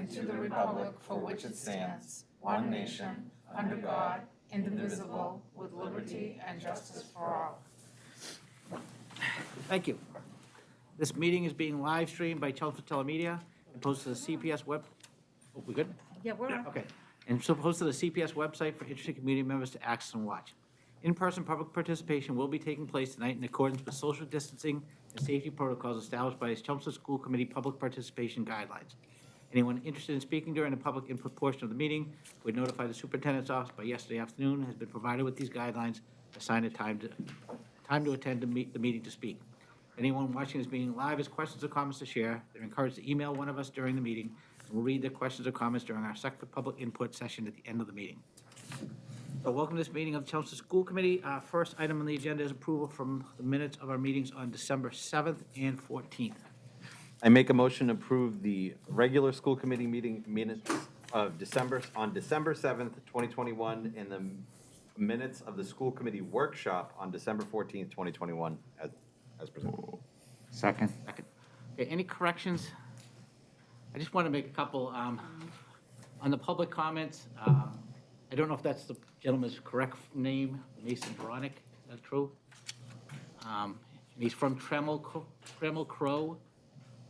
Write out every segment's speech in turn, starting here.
and to the republic for which it stands, one nation, under God, indivisible, with liberty and justice for all. Thank you. This meeting is being live streamed by Chelmsford Telemedia and posted to the CPS web. Oh, we good? Yeah, we're on. Okay. And so posted to the CPS website for interested community members to access and watch. In-person public participation will be taking place tonight in accordance with social distancing and safety protocols established by the Chelmsford School Committee Public Participation Guidelines. Anyone interested in speaking during the public input portion of the meeting would notify the superintendent's office by yesterday afternoon, has been provided with these guidelines, assign a time to attend the meeting to speak. Anyone watching this meeting live has questions or comments to share, they're encouraged to email one of us during the meeting, and we'll read their questions or comments during our second public input session at the end of the meeting. So welcome to this meeting of the Chelmsford School Committee. First item on the agenda is approval from the minutes of our meetings on December 7th and 14th. I make a motion to approve the regular school committee meeting minutes of December 7th, 2021, and the minutes of the school committee workshop on December 14th, 2021, as presented. Second. Okay, any corrections? I just want to make a couple. On the public comments, I don't know if that's the gentleman's correct name, Mason Veronic, is that true? And he's from Trammell Crow,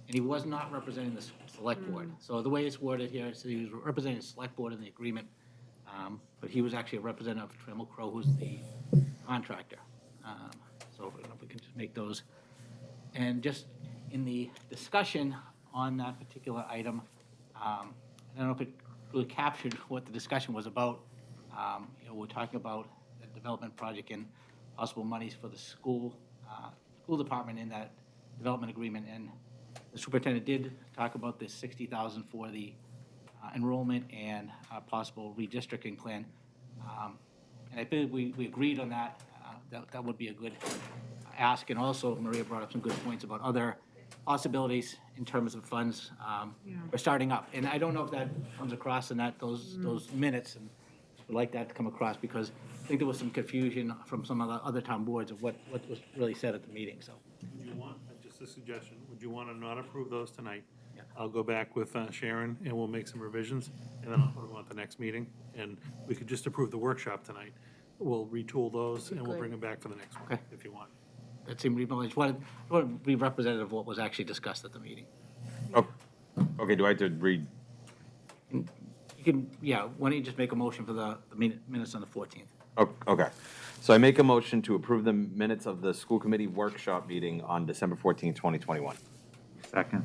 and he was not representing the select board. So the way it's worded here, so he was representing the select board in the agreement, but he was actually a representative of Trammell Crow, who's the contractor. So if we can just make those. And just in the discussion on that particular item, I don't know if it really captured what the discussion was about. We're talking about the development project and possible monies for the school department in that development agreement. And the superintendent did talk about the $60,000 for the enrollment and possible redistricting plan. And I think we agreed on that. That would be a good ask. And also Maria brought up some good points about other possibilities in terms of funds for starting up. And I don't know if that comes across in those minutes, and would like that to come across, because I think there was some confusion from some other town boards of what was really said at the meeting. So, Would you want, just a suggestion, would you want to not approve those tonight? Yeah. I'll go back with Sharon and we'll make some revisions, and then I'll put them on at the next meeting. And we could just approve the workshop tonight. We'll retool those and we'll bring them back for the next one, Okay. if you want. that seemed reasonable. I just wanted to be representative of what was actually discussed at the meeting. Oh, okay, do I have to read? You can, yeah, why don't you just make a motion for the minutes on the 14th? Oh, okay. So I make a motion to approve the minutes of the school committee workshop meeting on December 14th, 2021. Second.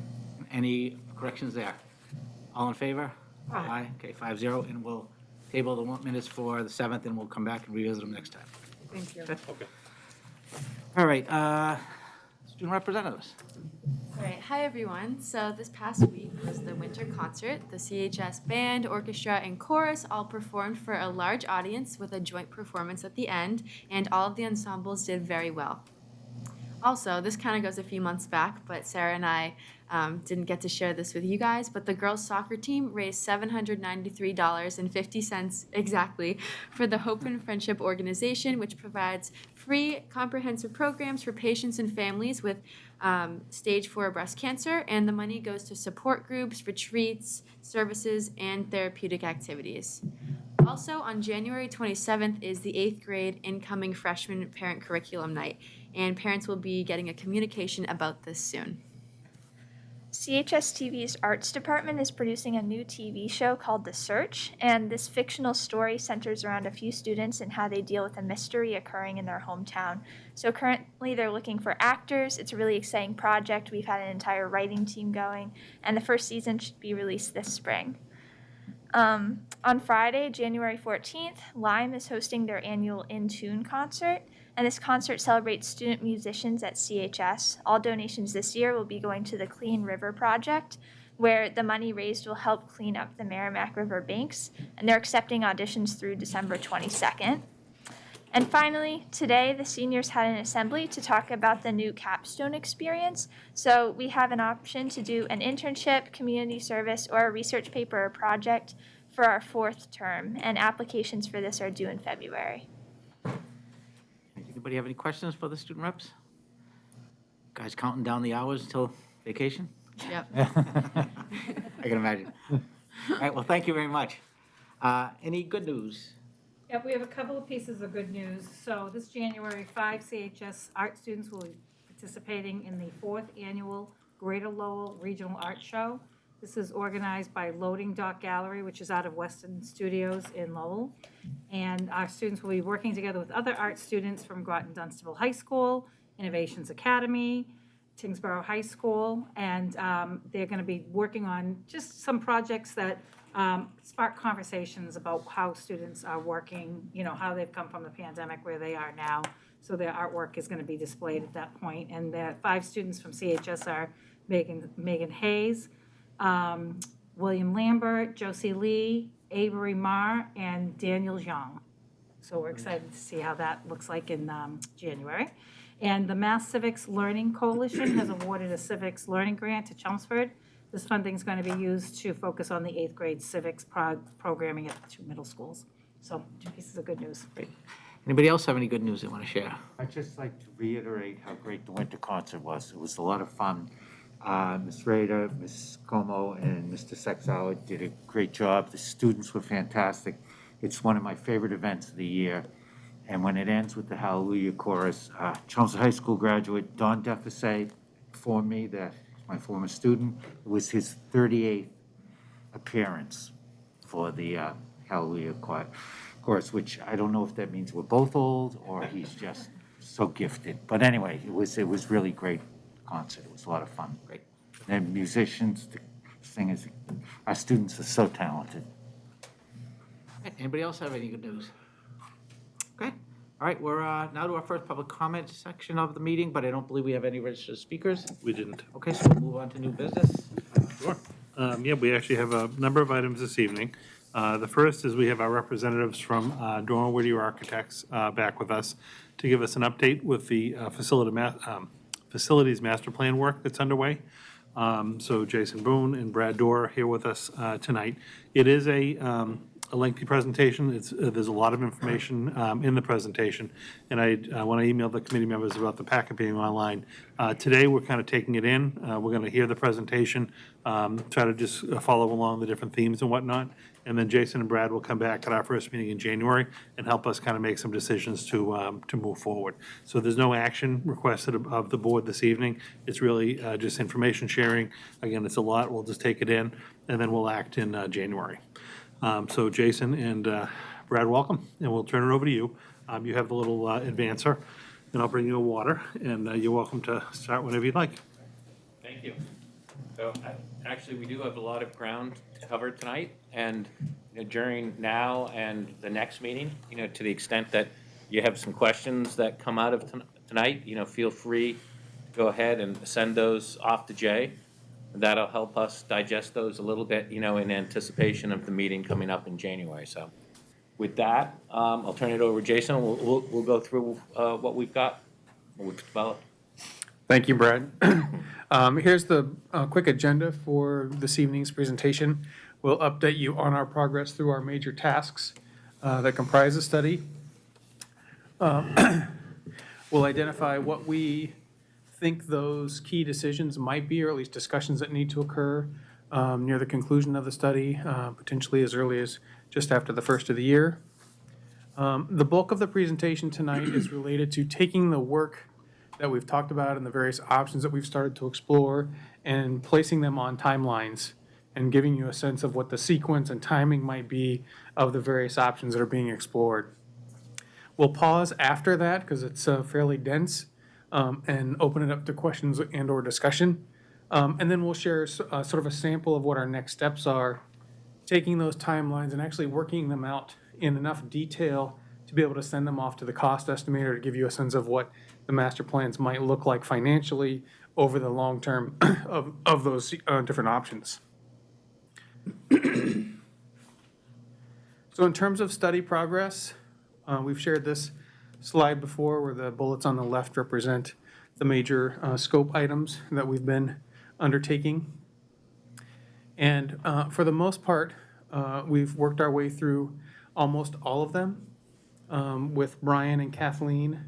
Any corrections there? All in favor? Aye. Okay, 5-0, and we'll table the minutes for the 7th, and we'll come back and revisit them next time. Thank you. Okay. All right, student representatives. All right, hi everyone. So this past week was the winter concert. The CHS band, orchestra, and chorus all performed for a large audience with a joint performance at the end, and all of the ensembles did very well. Also, this kind of goes a few months back, but Sarah and I didn't get to share this with you guys, but the girls' soccer team raised $793.50 exactly for the Hope and Friendship Organization, which provides free comprehensive programs for patients and families with stage 4 breast cancer, and the money goes to support groups, retreats, services, and therapeutic activities. Also, on January 27th is the 8th grade incoming freshman parent curriculum night, and parents will be getting a communication about this soon. CHS TV's arts department is producing a new TV show called The Search, and this fictional story centers around a few students and how they deal with a mystery occurring in their hometown. So currently they're looking for actors. It's a really exciting project. We've had an entire writing team going, and the first season should be released this spring. On Friday, January 14th, Lyme is hosting their annual In Tune concert, and this concert celebrates student musicians at CHS. All donations this year will be going to the Clean River Project, where the money raised will help clean up the Merrimack River banks, and they're accepting auditions through December 22nd. And finally, today the seniors had an assembly to talk about the new capstone experience. So we have an option to do an internship, community service, or a research paper or project for our 4th term, and applications for this are due in February. Anybody have any questions for the student reps? Guys counting down the hours until vacation? Yep. I can imagine. All right, well, thank you very much. Any good news? Yep, we have a couple of pieces of good news. So this January, 5 CHS art students will be participating in the 4th Annual Greater Lowell Regional Art Show. This is organized by Loading Dock Gallery, which is out of Weston Studios in Lowell. And our students will be working together with other art students from Groton Dunstable High School, Innovations Academy, Tingsboro High School, and they're going to be working on just some projects that spark conversations about how students are working, you know, how they've come from the pandemic, where they are now. So their artwork is going to be displayed at that point. And the 5 students from CHS are Megan Hayes, William Lambert, Josie Lee, Avery Marr, and Daniel Zhang. So we're excited to see how that looks like in January. And the Mass Civics Learning Coalition has awarded a civics learning grant to Chelmsford. This funding is going to be used to focus on the 8th grade civics programming at the 2 middle schools. So 2 pieces of good news. Anybody else have any good news they want to share? I'd just like to reiterate how great the winter concert was. It was a lot of fun. Ms. Rader, Ms. Como, and Mr. Sexauer did a great job. The students were fantastic. It's one of my favorite events of the year. And when it ends with the Hallelujah Chorus, Chelmsford High School graduate Don Defasay informed me that my former student, it was his 38th appearance for the Hallelujah Chorus, which I don't know if that means we're both old or he's just so gifted. But anyway, it was really great concert. It was a lot of fun. Great. The musicians, the singers, our students are so talented. Anybody else have any good news? Okay. All right, we're now to our first public comment section of the meeting, but I don't believe we have any registered speakers. We didn't. Okay, so we'll move on to new business. Sure. Yeah, we actually have a number of items this evening. The first is we have our representatives from Dormer Whittier Architects back with us to give us an update with the facilities master plan work that's underway. So Jason Boone and Brad Dorr are here with us tonight. It is a lengthy presentation. There's a lot of information in the presentation, and I want to email the committee members about the packet being online. Today, we're kind of taking it in. We're going to hear the presentation, try to just follow along the different themes and whatnot, and then Jason and Brad will come back at our first meeting in January and help us kind of make some decisions to move forward. So there's no action requested of the board this evening. It's really just information sharing. Again, it's a lot. We'll just take it in, and then we'll act in January. So Jason and Brad, welcome, and we'll turn it over to you. You have the little advancer, and I'll bring you a water, and you're welcome to start whenever you'd like. Thank you. So actually, we do have a lot of ground to cover tonight, and during now and the next meeting, to the extent that you have some questions that come out of tonight, feel free to go ahead and send those off to Jay. That'll help us digest those a little bit, in anticipation of the meeting coming up in January. So with that, I'll turn it over to Jason. We'll go through what we've got, what we've developed. Thank you, Brad. Here's the quick agenda for this evening's presentation. We'll update you on our progress through our major tasks that comprise the study. We'll identify what we think those key decisions might be, or at least discussions that need to occur near the conclusion of the study, potentially as early as just after the first of the year. The bulk of the presentation tonight is related to taking the work that we've talked about and the various options that we've started to explore and placing them on timelines and giving you a sense of what the sequence and timing might be of the various options that are being explored. We'll pause after that because it's fairly dense and open it up to questions and or discussion. And then we'll share sort of a sample of what our next steps are, taking those timelines and actually working them out in enough detail to be able to send them off to the cost estimator to give you a sense of what the master plans might look like financially over the long term of those different options. So in terms of study progress, we've shared this slide before where the bullets on the left represent the major scope items that we've been undertaking. And for the most part, we've worked our way through almost all of them. With Brian and Kathleen,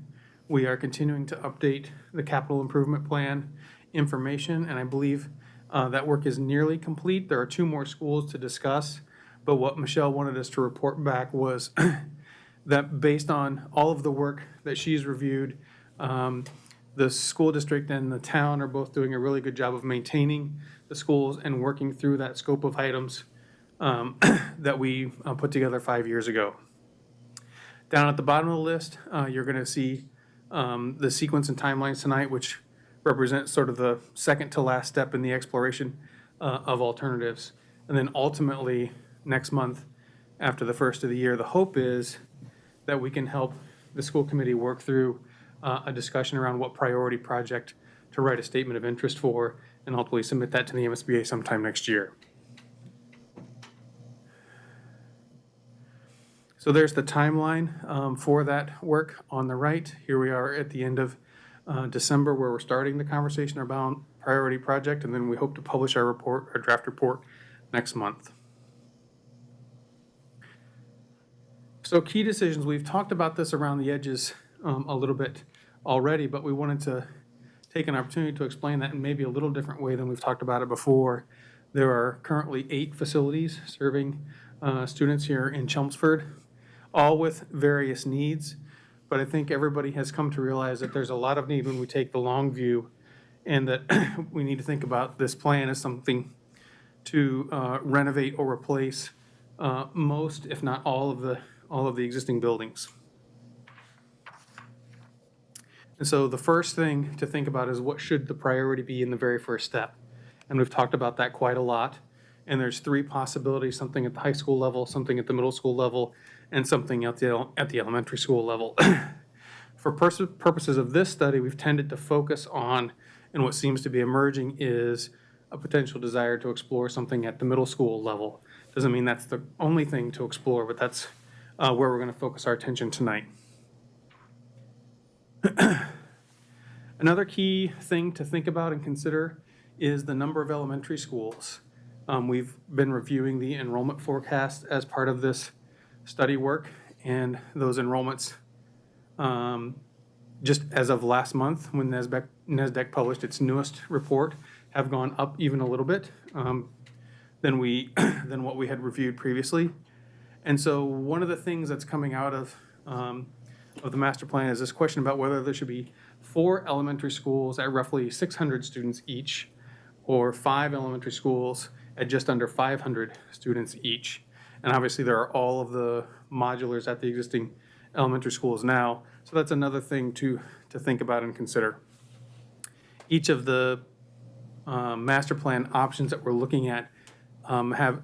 we are continuing to update the capital improvement plan information, and I believe That work is nearly complete. There are 2 more schools to discuss, but what Michelle wanted us to report back was that based on all of the work that she's reviewed, the school district and the town are both doing a really good job of maintaining the schools and working through that scope of items that we put together 5 years ago. Down at the bottom of the list, you're going to see the sequence and timelines tonight, which represent sort of the second to last step in the exploration of alternatives. And then ultimately, next month, after the first of the year, the hope is that we can help the school committee work through a discussion around what priority project to write a statement of interest for, and ultimately submit that to the MSBA sometime next year. So there's the timeline for that work on the right. Here we are at the end of December, where we're starting the conversation about priority project, and then we hope to publish our report, our draft report, next month. So key decisions, we've talked about this around the edges a little bit already, but we wanted to take an opportunity to explain that in maybe a little different way than we've talked about it before. There are currently 8 facilities serving students here in Chelmsford, all with various needs. But I think everybody has come to realize that there's a lot of need when we take the long view, and that we need to think about this plan as something to renovate or replace most, if not all of the existing buildings. And so the first thing to think about is what should the priority be in the very first step? And we've talked about that quite a lot. And there's 3 possibilities: something at the high school level, something at the middle school level, and something at the elementary school level. For purposes of this study, we've tended to focus on, and what seems to be emerging is a potential desire to explore something at the middle school level. Doesn't mean that's the only thing to explore, but that's where we're going to focus our attention tonight. Another key thing to think about and consider is the number of elementary schools. We've been reviewing the enrollment forecast as part of this study work, and those enrollments, just as of last month, when NESDEC published its newest report, have gone up even a little bit than what we had reviewed previously. And so one of the things that's coming out of the master plan is this question about whether there should be 4 elementary schools at roughly 600 students each, or 5 elementary schools at just under 500 students each. And obviously there are all of the modulars at the existing elementary schools now, so that's another thing to think about and consider. Each of the master plan options that we're looking at have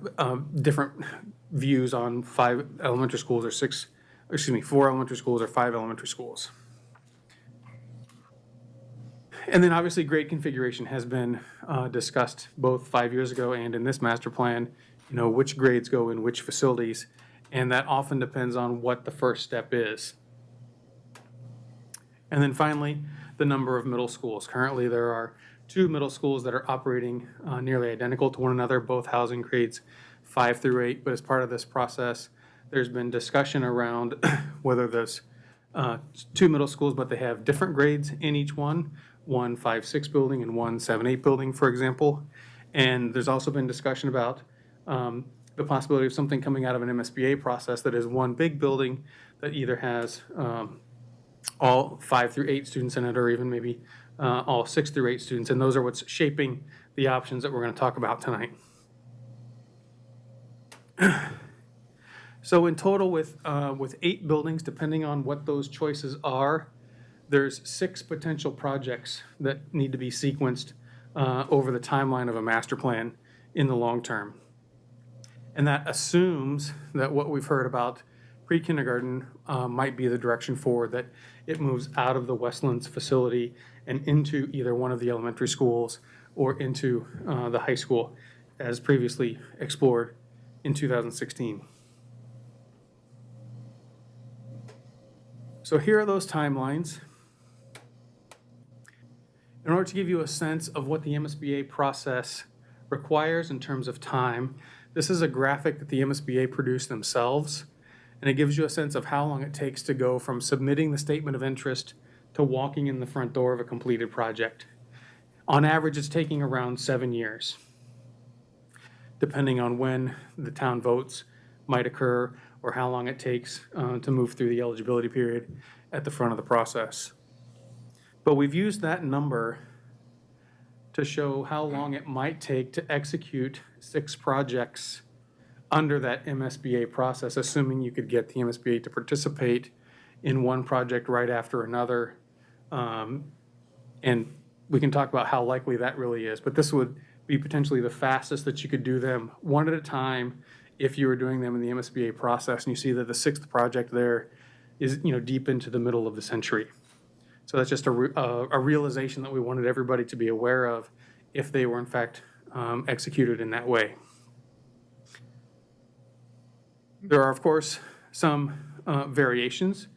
different views on 4 elementary schools or 5 elementary schools. And then obviously grade configuration has been discussed both 5 years ago and in this master plan, which grades go in which facilities, and that often depends on what the first step is. And then finally, the number of middle schools. Currently, there are 2 middle schools that are operating nearly identical to one another, both housing grades 5 through 8, but as part of this process, there's been discussion around whether there's 2 middle schools, but they have different grades in each one 5-6 building and 7-8 building, for example. And there's also been discussion about the possibility of something coming out of an MSBA process that is one big building that either has all 5 through 8 students in it, or even maybe all 6 through 8 students. And those are what's shaping the options that we're going to talk about tonight. So in total, with 8 buildings, depending on what those choices are, there's 6 potential projects that need to be sequenced over the timeline of a master plan in the long term. And that assumes that what we've heard about pre-kindergarten might be the direction forward, that it moves out of the Westlands facility and into either one of the elementary schools or into the high school, as previously explored in 2016. So here are those timelines. In order to give you a sense of what the MSBA process requires in terms of time, this is a graphic that the MSBA produced themselves, and it gives you a sense of how long it takes to go from submitting the statement of interest to walking in the front door of a completed project. On average, it's taking around 7 years, depending on when the town votes might occur or how long it takes to move through the eligibility period at the front of the process. But we've used that number to show how long it might take to execute 6 projects under that MSBA process, assuming you could get the MSBA to participate in one project right after another. And we can talk about how likely that really is, but this would be potentially the fastest that you could do them one at a time if you were doing them in the MSBA process. And you see that the 6th project there is, deep into the middle of the century. So that's just a realization that we wanted everybody to be aware of if they were in fact executed in that way. There are, of course, some variations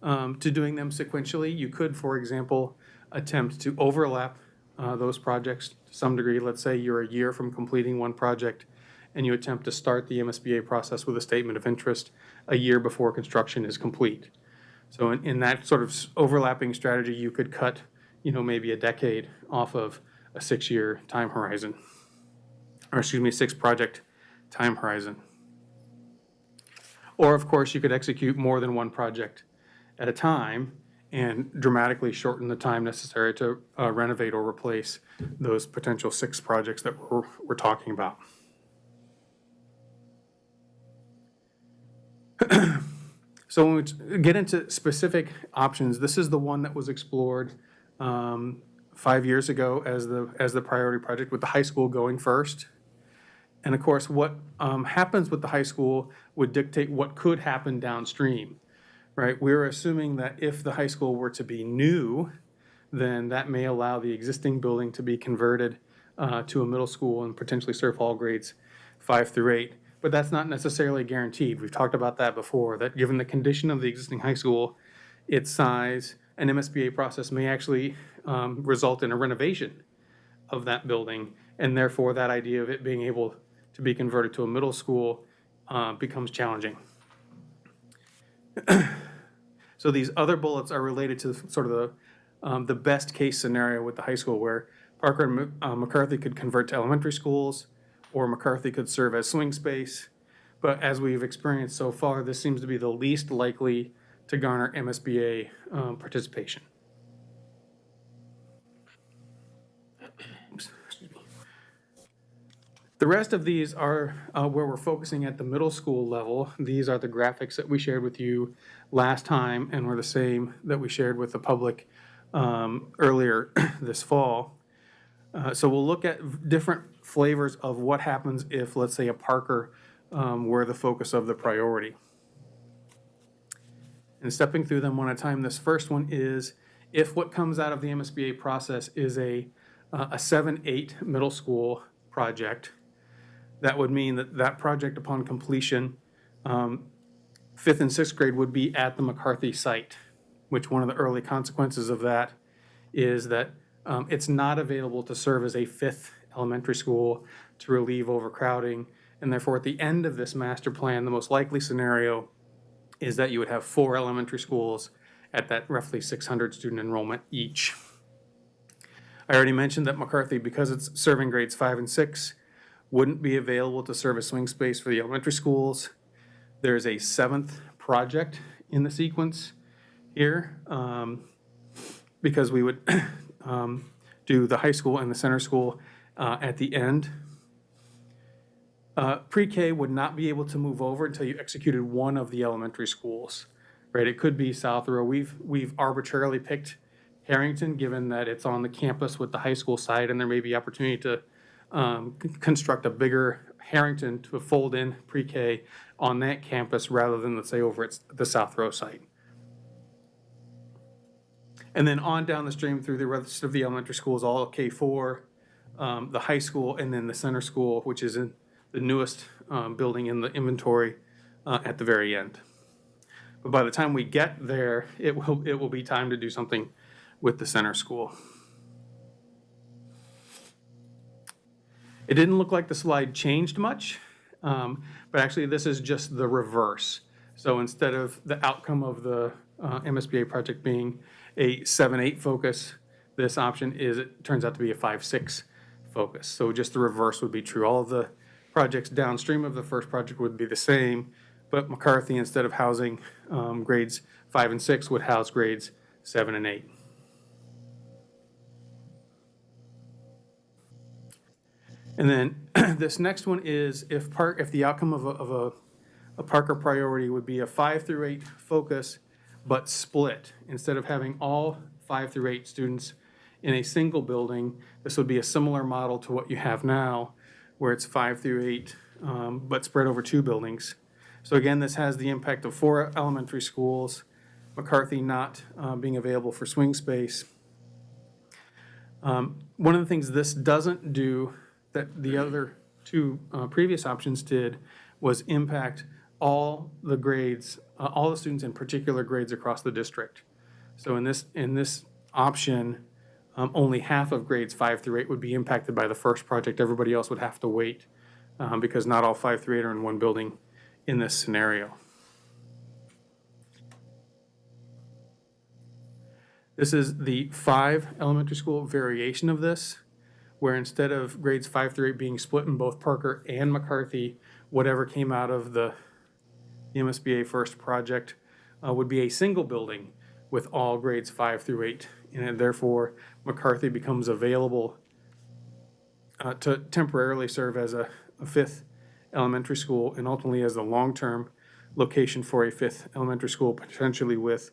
to doing them sequentially. You could, for example, attempt to overlap those projects to some degree. Let's say you're a year from completing one project and you attempt to start the MSBA process with a statement of interest a year before construction is complete. So in that sort of overlapping strategy, you could cut, maybe a decade off of a 6-year time horizon, or 6-project time horizon. Or of course, you could execute more than one project at a time and dramatically shorten the time necessary to renovate or replace those potential 6 projects that we're talking about. So when we get into specific options, this is the one that was explored 5 years ago as the priority project, with the high school going first. And of course, what happens with the high school would dictate what could happen downstream, right? We're assuming that if the high school were to be new, then that may allow the existing building to be converted to a middle school and potentially serve all grades 5 through 8. But that's not necessarily guaranteed. We've talked about that before, that given the condition of the existing high school, its size, an MSBA process may actually result in a renovation of that building, and therefore that idea of it being able to be converted to a middle school becomes challenging. So these other bullets are related to sort of the best case scenario with the high school, where Parker and McCarthy could convert to elementary schools, or McCarthy could serve as swing space. But as we've experienced so far, this seems to be the least likely to garner MSBA participation. The rest of these are where we're focusing at the middle school level. These are the graphics that we shared with you last time and were the same that we shared with the public earlier this fall. So we'll look at different flavors of what happens if, let's say, a Parker were the focus of the priority. And stepping through them one at a time, this first one is if what comes out of the MSBA process is a 7-8 middle school project. That would mean that that project, upon completion, 5th and 6th grade would be at the McCarthy site, which one of the early consequences of that is that it's not available to serve as a 5th elementary school to relieve overcrowding. And therefore, at the end of this master plan, the most likely scenario is that you would have 4 elementary schools at that roughly 600 student enrollment each. I already mentioned that McCarthy, because it's serving grades 5 and 6, wouldn't be available to serve as swing space for the elementary schools. There's a 7th project in the sequence here, because we would do the high school and the center school at the end. Pre-K would not be able to move over until you executed one of the elementary schools, right? It could be South Row. We've arbitrarily picked Harrington, given that it's on the campus with the high school site, and there may be opportunity to construct a bigger Harrington to fold in pre-K on that campus rather than, let's say, over at the South Row site. And then on down the stream through the rest of the elementary schools, all K4, the high school, and then the center school, which is in the newest building in the inventory at the very end. But by the time we get there, it will be time to do something with the center school. It didn't look like the slide changed much, but actually this is just the reverse. So instead of the outcome of the MSBA project being a 7-8 focus, This option is, it turns out to be a 5-6 focus. So just the reverse would be true. All of the projects downstream of the first project would be the same, but McCarthy, instead of housing grades 5 and 6, would house grades 7 and 8. And then this next one is if the outcome of a Parker priority would be a 5 through 8 focus, but split. Instead of having all 5 through 8 students in a single building, this would be a similar model to what you have now, where it's 5 through 8, but spread over 2 buildings. So again, this has the impact of 4 elementary schools, McCarthy not being available for swing space. One of the things this doesn't do that the other 2 previous options did was impact all the grades, all the students in particular grades across the district. So in this option, only half of grades 5 through 8 would be impacted by the first project. Everybody else would have to wait because not all 5 through 8 are in one building in this scenario. This is the 5 elementary school variation of this, where instead of grades 5 through 8 being split in both Parker and McCarthy, whatever came out of the MSBA first project would be a single building with all grades 5 through 8. And therefore, McCarthy becomes available to temporarily serve as a 5th elementary school and ultimately as the long-term location for a 5th elementary school, potentially with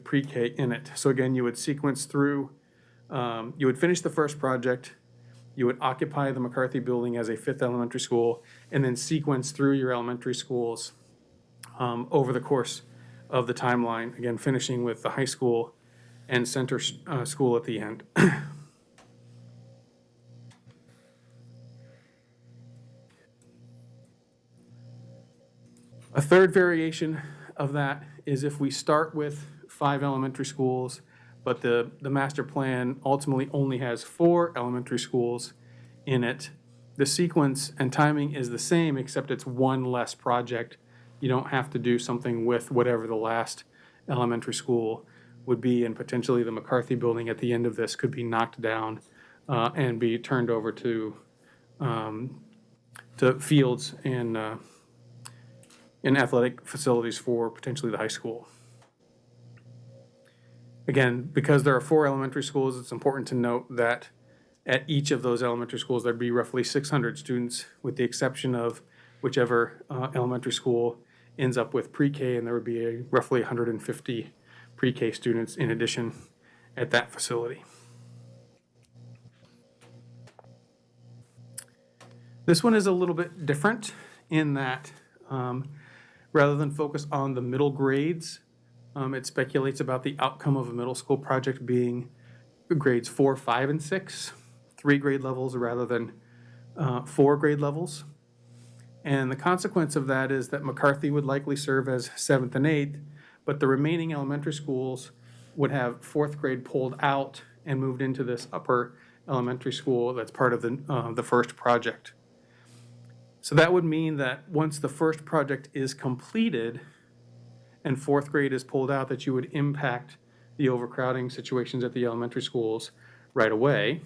pre-K in it. So again, you would sequence through, you would finish the first project, you would occupy the McCarthy building as a 5th elementary school, and then sequence through your elementary schools over the course of the timeline, again, finishing with the high school and center school at the end. A third variation of that is if we start with 5 elementary schools, but the master plan ultimately only has 4 elementary schools in it. The sequence and timing is the same, except it's one less project. You don't have to do something with whatever the last elementary school would be, and potentially the McCarthy building at the end of this could be knocked down and be turned over to fields and athletic facilities for potentially the high school. Again, because there are 4 elementary schools, it's important to note that at each of those elementary schools, there'd be roughly 600 students, with the exception of whichever elementary school ends up with pre-K, and there would be roughly 150 pre-K students in addition at that facility. This one is a little bit different in that rather than focus on the middle grades, it speculates about the outcome of a middle school project being grades 4, 5, and 6, 3 grade levels rather than 4 grade levels. And the consequence of that is that McCarthy would likely serve as 7th and 8th, but the remaining elementary schools would have 4th grade pulled out and moved into this upper elementary school that's part of the first project. So that would mean that once the first project is completed and 4th grade is pulled out, that you would impact the overcrowding situations at the elementary schools right away.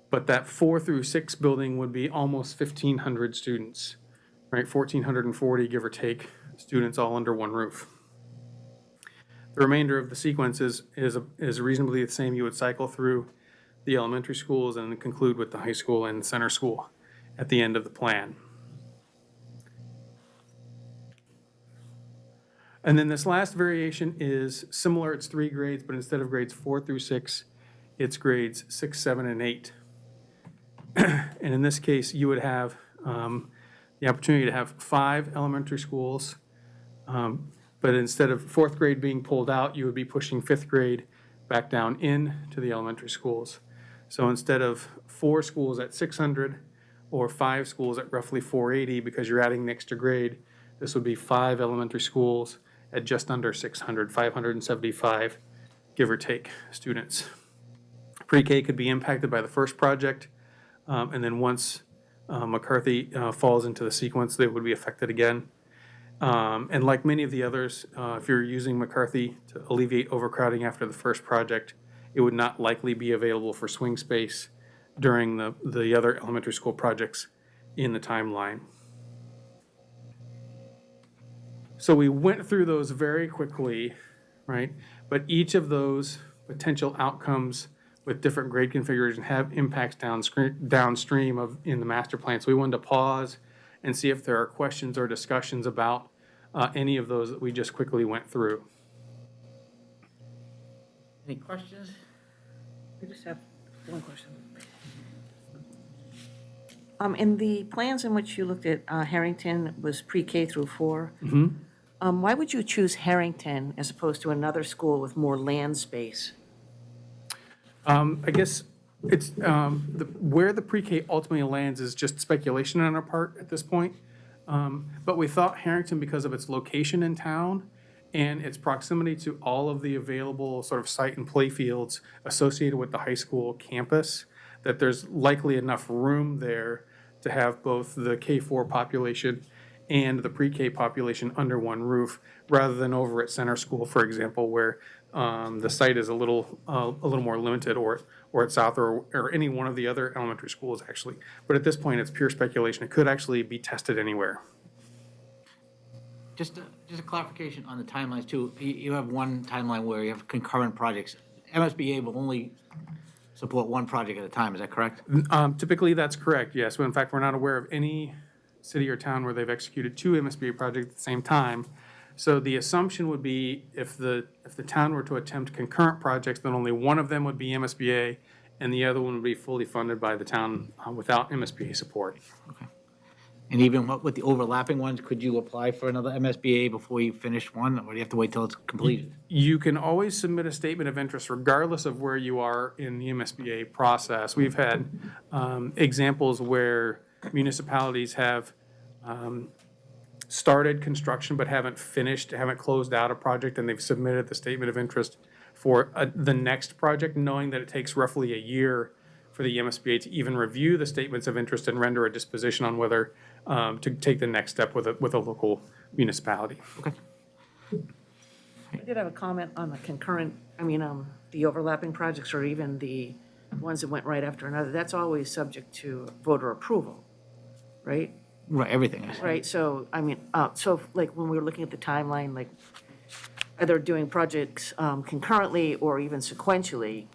But that 4 through 6 building would be almost 1,500 students, right? 1,440, give or take, students all under one roof. The remainder of the sequence is reasonably the same. You would cycle through the elementary schools and conclude with the high school and center school at the end of the plan. And then this last variation is similar. It's 3 grades, but instead of grades 4 through 6, it's grades 6, 7, and 8. And in this case, you would have the opportunity to have 5 elementary schools, but instead of 4th grade being pulled out, you would be pushing 5th grade back down into the elementary schools. So instead of 4 schools at 600 or 5 schools at roughly 480, because you're adding the extra grade, this would be 5 elementary schools at just under 600, 575, give or take, students. Pre-K could be impacted by the first project, and then once McCarthy falls into the sequence, they would be affected again. And like many of the others, if you're using McCarthy to alleviate overcrowding after the first project, it would not likely be available for swing space during the other elementary school projects in the timeline. So we went through those very quickly, right? But each of those potential outcomes with different grade configuration have impacts downstream in the master plan. So we wanted to pause and see if there are questions or discussions about any of those that we just quickly went through. Any questions? I just have one question. In the plans in which you looked at Harrington was pre-K through 4. Why would you choose Harrington as opposed to another school with more land space? I guess it's, where the pre-K ultimately lands is just speculation on our part at this point. But we thought Harrington, because of its location in town and its proximity to all of the available sort of site and play fields associated with the high school campus, that there's likely enough room there to have both the K-4 population and the pre-K population under one roof, rather than over at Center School, for example, where the site is a little more limited, or at South, or any one of the other elementary schools, actually. But at this point, it's pure speculation. It could actually be tested anywhere. Just a clarification on the timelines too. You have one timeline where you have concurrent projects. MSBA will only support one project at a time, is that correct? Typically, that's correct, yes. In fact, we're not aware of any city or town where they've executed 2 MSBA projects at the same time. So the assumption would be if the town were to attempt concurrent projects, then only one of them would be MSBA and the other one would be fully funded by the town without MSBA support. Okay. And even with the overlapping ones, could you apply for another MSBA before you finish one, or do you have to wait till it's completed? You can always submit a statement of interest regardless of where you are in the MSBA process. We've had examples where municipalities have started construction but haven't closed out a project, and they've submitted the statement of interest for the next project, knowing that it takes roughly a year for the MSBA to even review the statements of interest and render a disposition on whether to take the next step with a local municipality. Okay. I did have a comment on the concurrent, the overlapping projects or even the ones that went right after another. That's always subject to voter approval, right? Right, everything is. Right, so, so like when we were looking at the timeline, like, either doing projects concurrently or even sequentially,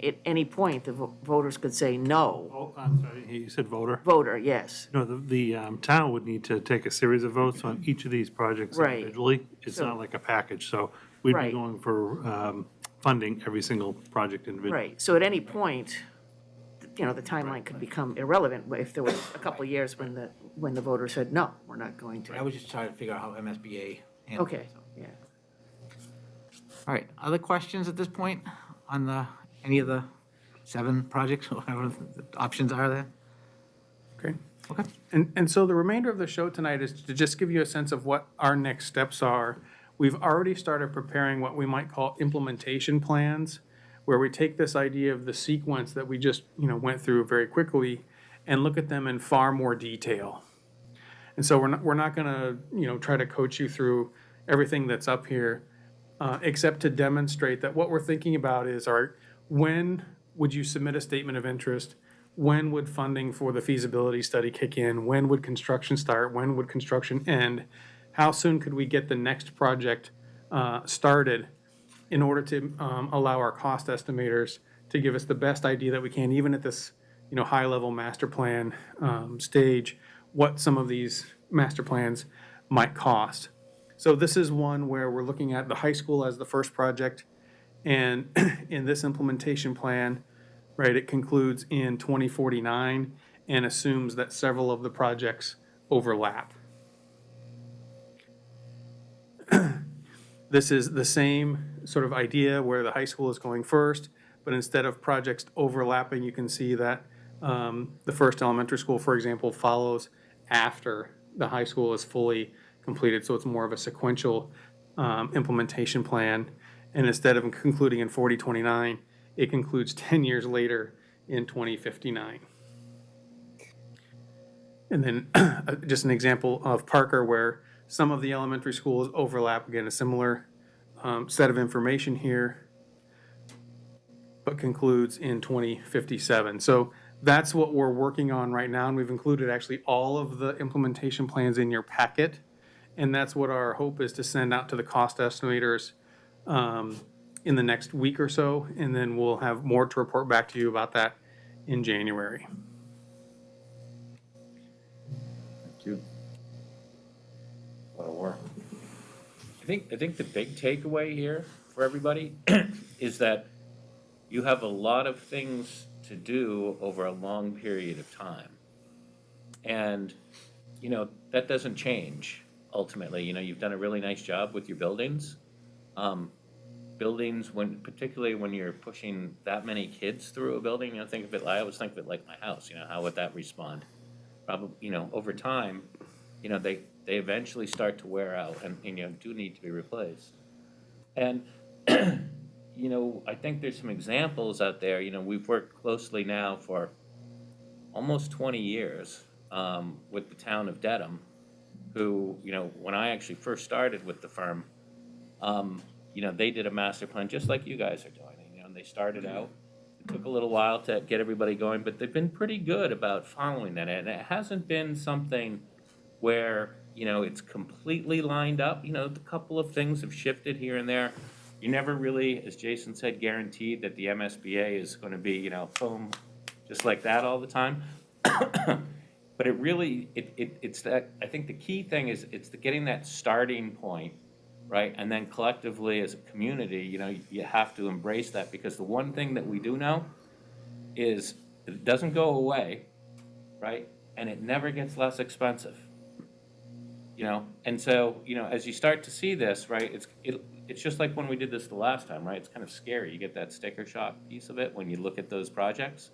at any point, the voters could say no. Oh, I'm sorry, you said voter? Voter, yes. No, the town would need to take a series of votes on each of these projects Right. individually. It's So- not like a package, so we'd be Right. going for funding every single project individually. Right, so at any point, the timeline could become irrelevant if there was a couple of years when the voter said, no, we're not going I to. was just trying to figure out how MSBA handles it. Okay, yeah. All right, other questions at this point on any of the 7 projects, whatever the options are there? Okay. Okay. And so the remainder of the show tonight is to just give you a sense of what our next steps are. We've already started preparing what we might call implementation plans, where we take this idea of the sequence that we just, went through very quickly and look at them in far more detail. And so we're not gonna, try to coach you through everything that's up here, except to demonstrate that what we're thinking about is, when would you submit a statement of interest? When would funding for the feasibility study kick in? When would construction start? When would construction end? How soon could we get the next project started in order to allow our cost estimators to give us the best idea that we can, even at this high-level master plan stage, what some of these master plans might cost. So this is one where we're looking at the high school as the first project, and in this implementation plan, right, it concludes in 2049 and assumes that several of the projects overlap. This is the same sort of idea where the high school is going first, but instead of projects overlapping, you can see that the first elementary school, for example, follows after the high school is fully completed. So it's more of a sequential implementation plan. And instead of concluding in 2029, it concludes 10 years later in 2059. And then just an example of Parker, where some of the elementary schools overlap. Again, a similar set of information here. but concludes in 2057. So that's what we're working on right now, and we've included actually all of the implementation plans in your packet. And that's what our hope is to send out to the cost estimators in the next week or so, and then we'll have more to report back to you about that in January. Thank you. A lot of work. I think the big takeaway here for everybody is that you have a lot of things to do over a long period of time. And, that doesn't change ultimately. You've done a really nice job with your buildings. Buildings, particularly when you're pushing that many kids through a building, think of it, I always think of it like my house, how would that respond? Probably, over time, they eventually start to wear out and, do need to be replaced. And, I think there's some examples out there, we've worked closely now for almost 20 years with the town of Dedham, who, when I actually first started with the firm, they did a master plan just like you guys are doing. And they started out, it took a little while to get everybody going, but they've been pretty good about following that. And it hasn't been something where, it's completely lined up. A couple of things have shifted here and there. You never really, as Jason said, guaranteed that the MSBA is going to be, boom, just like that all the time. But it really, it's that, I think the key thing is it's getting that starting point, right? And then collectively as a community, you have to embrace that, because the one thing that we do know is that it doesn't go away, right? And it never gets less expensive, And so, as you start to see this, right, it's just like when we did this the last time, right? It's kind of scary. You get that sticker shock piece of it when you look at those projects.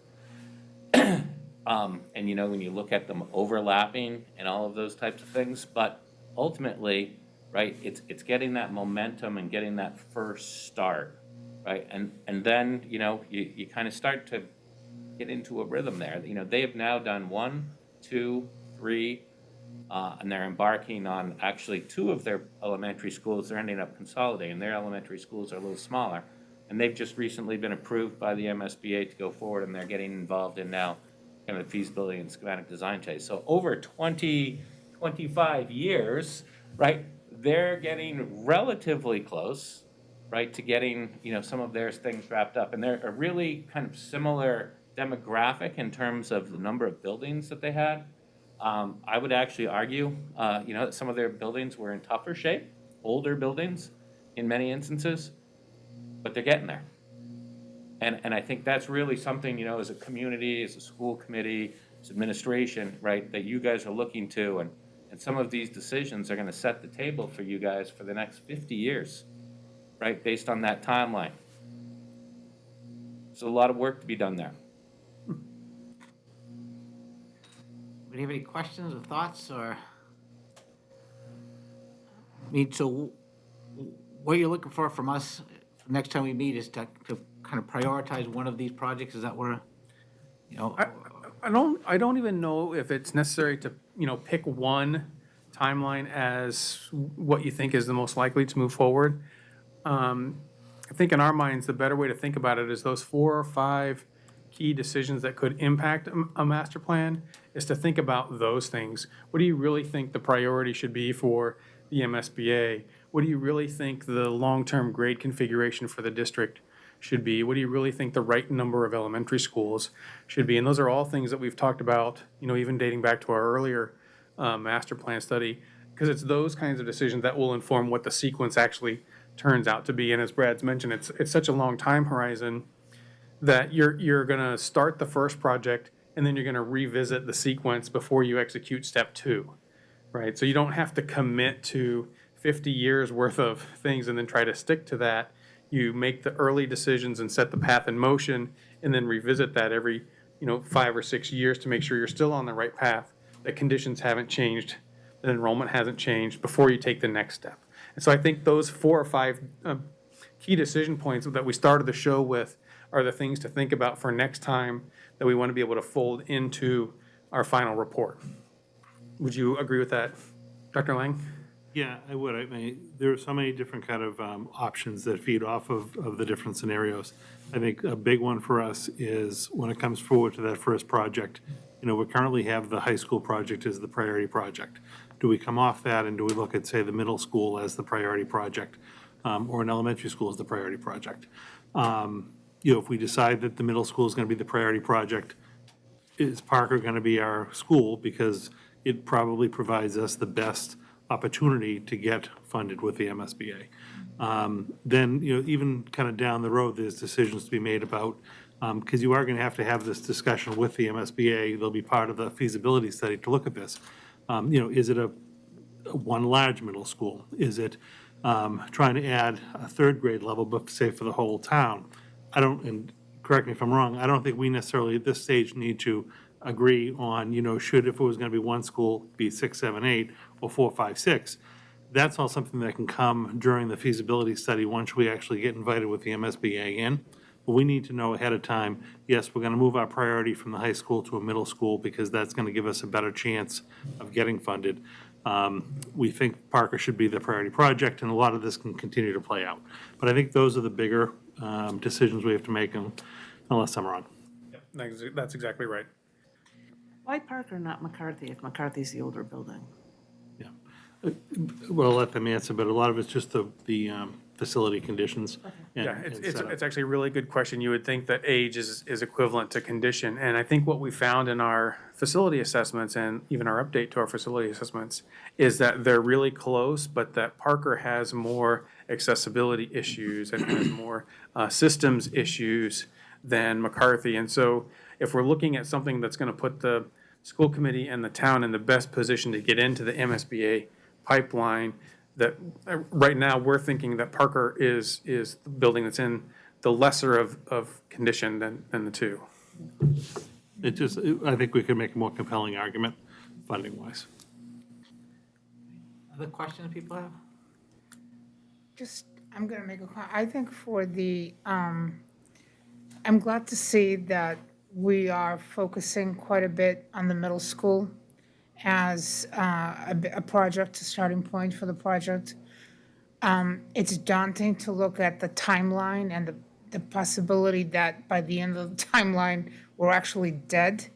And when you look at them overlapping and all of those types of things, but ultimately, right, it's getting that momentum and getting that first start, right? And then, you kind of start to get into a rhythm there. They have now done 1, 2, 3, and they're embarking on actually 2 of their elementary schools. They're ending up consolidating. Their elementary schools are a little smaller, and they've just recently been approved by the MSBA to go forward, and they're getting involved in now kind of feasibility and schematic design phase. So over 20, 25 years, right, they're getting relatively close, right, to getting, some of their things wrapped up. And they're a really kind of similar demographic in terms of the number of buildings that they had. I would actually argue, that some of their buildings were in tougher shape, older buildings in many instances, but they're getting there. And I think that's really something, as a community, as a school committee, as administration, right, that you guys are looking to. And some of these decisions are going to set the table for you guys for the next 50 years, right, based on that timeline. There's a lot of work to be done there. Do you have any questions or thoughts, or? So what you're looking for from us next time we meet is to kind of prioritize one of these projects? Is that where, I don't even know if it's necessary to, pick one timeline as what you think is the most likely to move forward. I think in our minds, the better way to think about it is those 4 or 5 key decisions that could impact a master plan is to think about those things. What do you really think the priority should be for the MSBA? What do you really think the long-term grade configuration for the district should be? What do you really think the right number of elementary schools should be? And those are all things that we've talked about, even dating back to our earlier master plan study, because it's those kinds of decisions that will inform what the sequence actually turns out to be. And as Brad's mentioned, it's such a long time horizon that you're going to start the first project and then you're going to revisit the sequence before you execute step 2, right? So you don't have to commit to 50 years worth of things and then try to stick to that. You make the early decisions and set the path in motion and then revisit that every, 5 or 6 years to make sure you're still on the right path, that conditions haven't changed, that enrollment hasn't changed before you take the next step. And so I think those 4 or 5 key decision points that we started the show with are the things to think about for next time that we want to be able to fold into our final report. Would you agree with that, Dr. Lang? Yeah, I would. I mean, there are so many different kind of options that feed off of the different scenarios. I think a big one for us is when it comes forward to that first project, we currently have the high school project as the priority project. Do we come off that and do we look at, say, the middle school as the priority project, or an elementary school as the priority project? If we decide that the middle school is going to be the priority project, is Parker going to be our school because it probably provides us the best opportunity to get funded with the MSBA. Then, even kind of down the road, there's decisions to be made about, because you are going to have this discussion with the MSBA. They'll be part of the feasibility study to look at this. Is it one large middle school? Is it trying to add a third grade level, but say for the whole town? And correct me if I'm wrong, I don't think we necessarily at this stage need to agree on, if it was going to be one school, be 6, 7, 8, or 4, 5, 6. That's all something that can come during the feasibility study once we actually get invited with the MSBA in. But we need to know ahead of time, yes, we're going to move our priority from the high school to a middle school because that's going to give us a better chance of getting funded. We think Parker should be the priority project, and a lot of this can continue to play out. But I think those are the bigger decisions we have to make, unless I'm wrong. That's exactly right. Why Parker, not McCarthy, if McCarthy's the older building? Well, I'll let them answer, but a lot of it's just the facility conditions. and- Yeah, and it's setup. actually a really good question. You would think that age is equivalent to condition. And I think what we found in our facility assessments and even our update to our facility assessments is that they're really close, but that Parker has more accessibility issues and has more systems issues than McCarthy. And so if we're looking at something that's going to put the school committee and the town in the best position to get into the MSBA pipeline, that right now we're thinking that Parker is the building that's in the lesser of condition than the two. I think we could make a more compelling argument funding-wise. Other questions people have? I'm gonna make a comment. I think for the, I'm glad to see that we are focusing quite a bit on the middle school as a project, a starting point for the project. It's daunting to look at the timeline and the possibility that by the end of the timeline, we're actually dead.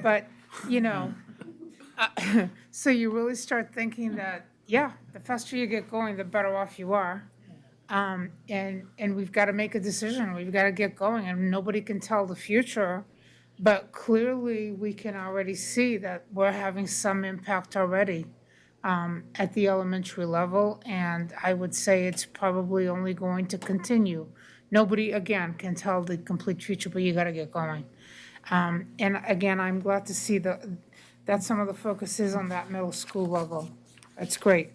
But, so you really start thinking that, yeah, the faster you get going, the better off you are. And we've got to make a decision. We've got to get going, and nobody can tell the future. But clearly, we can already see that we're having some impact already at the elementary level, and I would say it's probably only going to continue. Nobody, again, can tell the complete future, but you got to get going. And again, I'm glad to see that some of the focus is on that middle school level. That's great.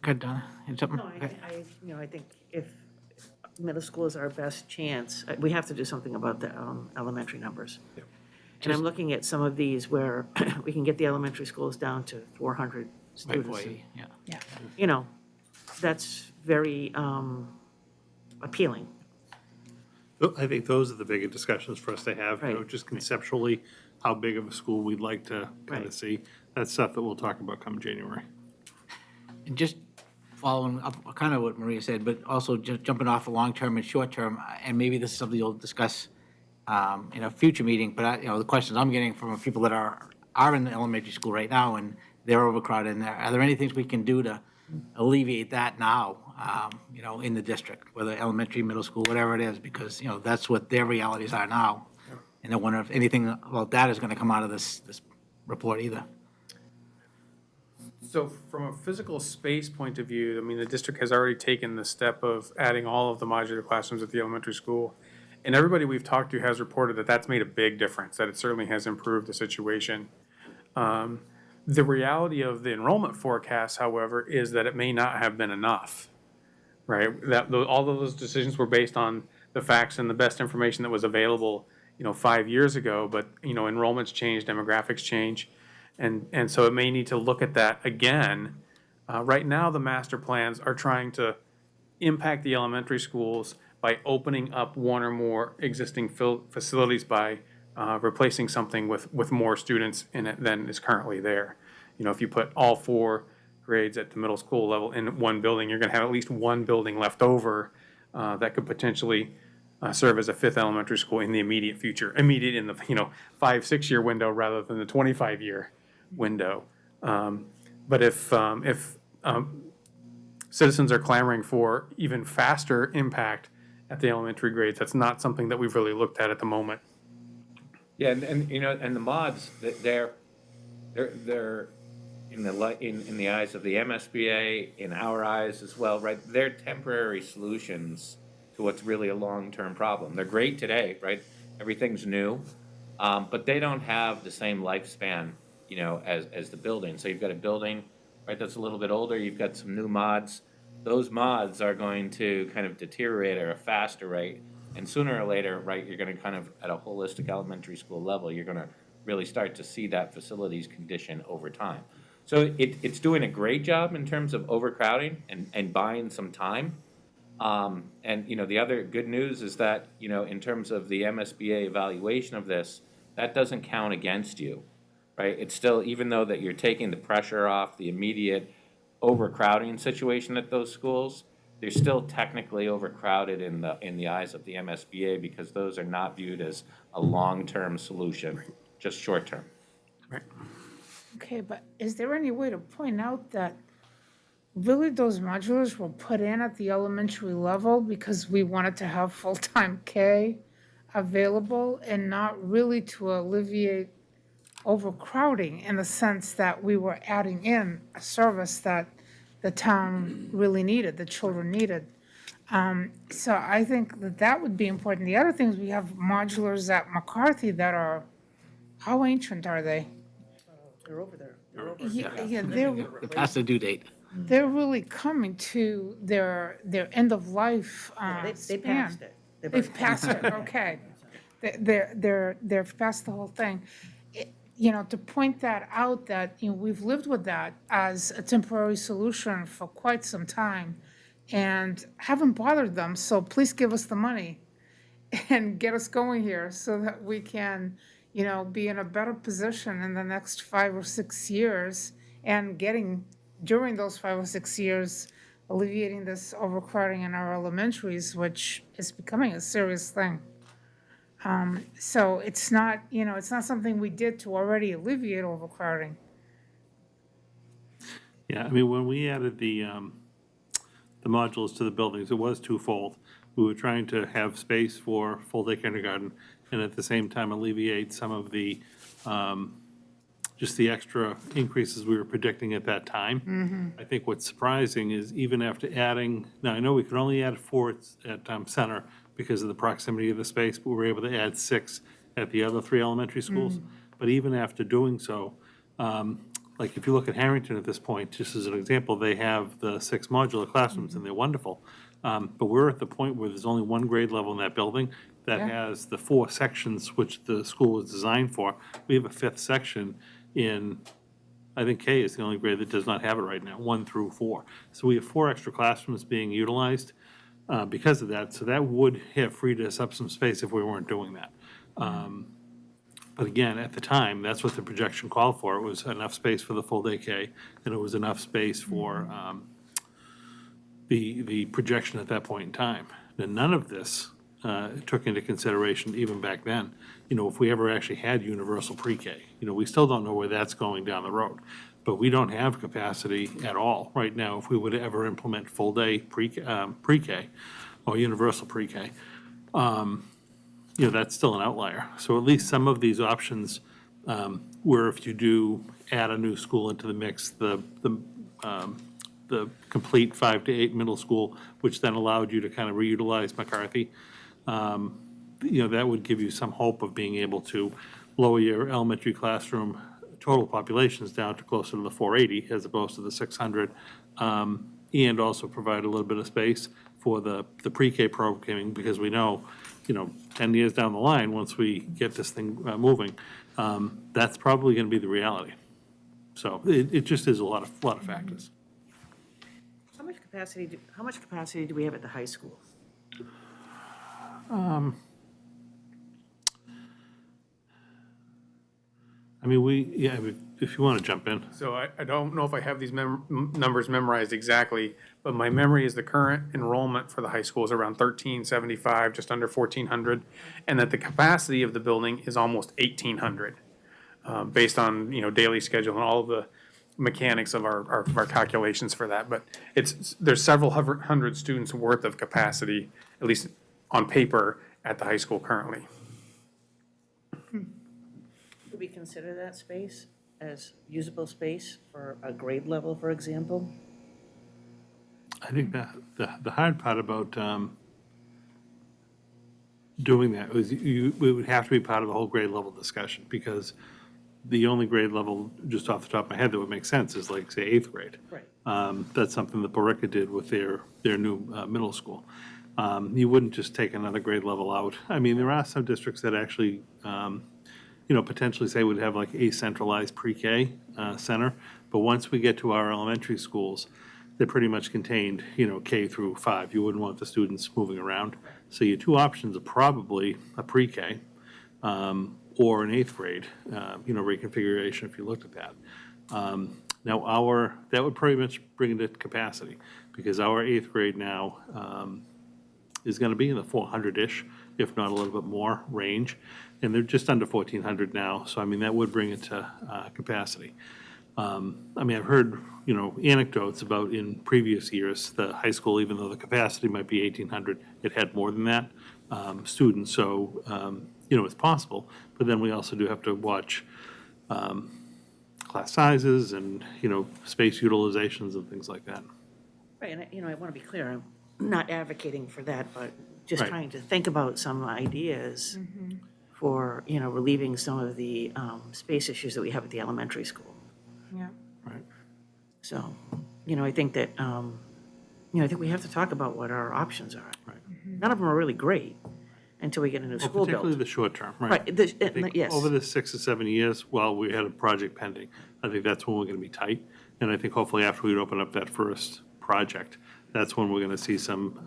Good, Donna. You have something? No, Okay. I think if middle school is our best chance, we have to do something about the elementary numbers. And I'm looking at some of these where we can get the elementary schools down to 400 Right, students. boy, yeah. That's very appealing. I think those are the bigger discussions for us to have, Right. just conceptually, how big of a school we'd like to kind Right. of see. That's stuff that we'll talk about come January. And just following up kind of what Maria said, but also just jumping off of long-term and short-term, and maybe this is something you'll discuss in a future meeting, but the questions I'm getting from people that are in the elementary school right now, and they're overcrowded, and are there any things we can do to alleviate that now, in the district, whether elementary, middle school, whatever it is, because, that's what their realities are now. And I wonder if anything about that is gonna come out of this report either. So from a physical space point of view, I mean, the district has already taken the step of adding all of the modular classrooms at the elementary school. And everybody we've talked to has reported that that's made a big difference, that it certainly has improved the situation. The reality of the enrollment forecast, however, is that it may not have been enough, right? All of those decisions were based on the facts and the best information that was available, 5 years ago, but, enrollments change, demographics change. And so it may need to look at that again. Right now, the master plans are trying to impact the elementary schools by opening up one or more existing facilities by replacing something with more students in it than is currently there. if you put all 4 grades at the middle school level in one building, you're going to have at least one building left over that could potentially serve as a 5th elementary school in the immediate future, immediate in the 5-6 year window rather than the 25-year window. But if citizens are clamoring for even faster impact at the elementary grades, that's not something that we've really looked at the moment. Yeah, and the mods, they're in the eyes of the MSBA, in our eyes as well, right? They're temporary solutions to what's really a long-term problem. They're great today, right? Everything's new, but they don't have the same lifespan, as the building. So you've got a building, right, that's a little bit older. You've got some new mods. Those mods are going to kind of deteriorate at a faster rate. And sooner or later, right, you're going to kind of, at a holistic elementary school level, you're going to really start to see that facility's condition over time. So it's doing a great job in terms of overcrowding and buying some time. And, the other good news is that, in terms of the MSBA evaluation of this, that doesn't count against you, right? It's still, even though that you're taking the pressure off the immediate overcrowding situation at those schools, they're still technically overcrowded in the eyes of the MSBA because those are not viewed as a long-term solution, just short-term. Okay, but is there any way to point out that really those modulars were put in at the elementary level because we wanted to have full-time K available and not really to alleviate overcrowding in the sense that we were adding in a service that the town really needed, the children needed. So I think that would be important. The other things, we have modulars at McCarthy that are, how ancient are they? They're over there. Yeah, They're past the due date. they're really coming to their end of life They span. passed it. They've passed it, okay. They're past the whole thing. To point that out, that, we've lived with that as a temporary solution for quite some time and haven't bothered them, so please give us the money and get us going here so that we can, be in a better position in the next 5 or 6 years and during those 5 or 6 years, alleviating this overcrowding in our elementaries, which is becoming a serious thing. So it's not something we did to already alleviate overcrowding. Yeah, when we added the modules to the buildings, it was twofold. We were trying to have space for full-day kindergarten and at the same time alleviate some of the, just the extra increases we were predicting at that time. I think what's surprising is even after adding, now I know we could only add 4 at Center because of the proximity of the space, but we were able to add 6 at the other 3 elementary schools. But even after doing so, like if you look at Harrington at this point, just as an example, they have the 6 modular classrooms and they're wonderful. But we're at the point where there's only 1 grade level in that building that has the 4 sections which the school was designed for. We have a 5th section in, I think K is the only grade that does not have it right now, 1 through 4. So we have 4 extra classrooms being utilized because of that. So that would have freed us up some space if we weren't doing that. But again, at the time, that's what the projection called for. It was enough space for the full day K, and it was enough space for the projection at that point in time. Now, none of this took into consideration, even back then, if we ever actually had universal pre-K. We still don't know where that's going down the road. But we don't have capacity at all right now if we would ever implement full-day pre-K or universal pre-K. That's still an outlier. So at least some of these options, where if you do add a new school into the mix, the complete 5 to 8 middle school, which then allowed you to kind of reutilize McCarthy, that would give you some hope of being able to lower your elementary classroom total populations down to closer to the 480 as opposed to the 600, and also provide a little bit of space for the pre-K programming, because we know, 10 years down the line, once we get this thing moving, that's probably going to be the reality. So it just is a lot of factors. How much capacity do we have at the high school? if you want to jump in. So I don't know if I have these numbers memorized exactly, but my memory is the current enrollment for the high school is around 1,375, just under 1,400, and that the capacity of the building is almost 1,800, based on, daily schedule and all of the mechanics of our calculations for that. But there's several hundred students worth of capacity, at least on paper, at the high school currently. Would we consider that space as usable space for a grade level, for example? I think that the hard part about doing that was it would have to be part of the whole grade level discussion, because the only grade level, just off the top of my head, that would make sense is like, say, 8th grade. Right. That's something that Borica did with their new middle school. You wouldn't just take another grade level out. I mean, there are some districts that actually, potentially say would have like a centralized pre-K center. But once we get to our elementary schools, they're pretty much contained, K through 5. You wouldn't want the students moving around. So your two options are probably a pre-K or an 8th grade, reconfiguration if you looked at that. Now that would pretty much bring it to capacity, because our 8th grade now is going to be in the 400-ish, if not a little bit more range. And they're just under 1,400 now, so I mean, that would bring it to capacity. I've heard, anecdotes about in previous years, the high school, even though the capacity might be 1,800, it had more than that students. So, it's possible, but then we also do have to watch class sizes and, space utilizations and things like that. Right, and, I want to be clear, I'm not advocating for that, but just Right. trying to think about some ideas for, relieving some of the space issues that we have at the elementary school. Yeah. Right. So, I think that, I think we have to talk about what our options are. Right. None of them are really great until we get a new Well, school particularly built. the short term, right? Right, I think yes. over the 6 to 7 years, while we had a project pending, I think that's when we're going to be tight. And I think hopefully after we open up that first project, that's when we're going to see some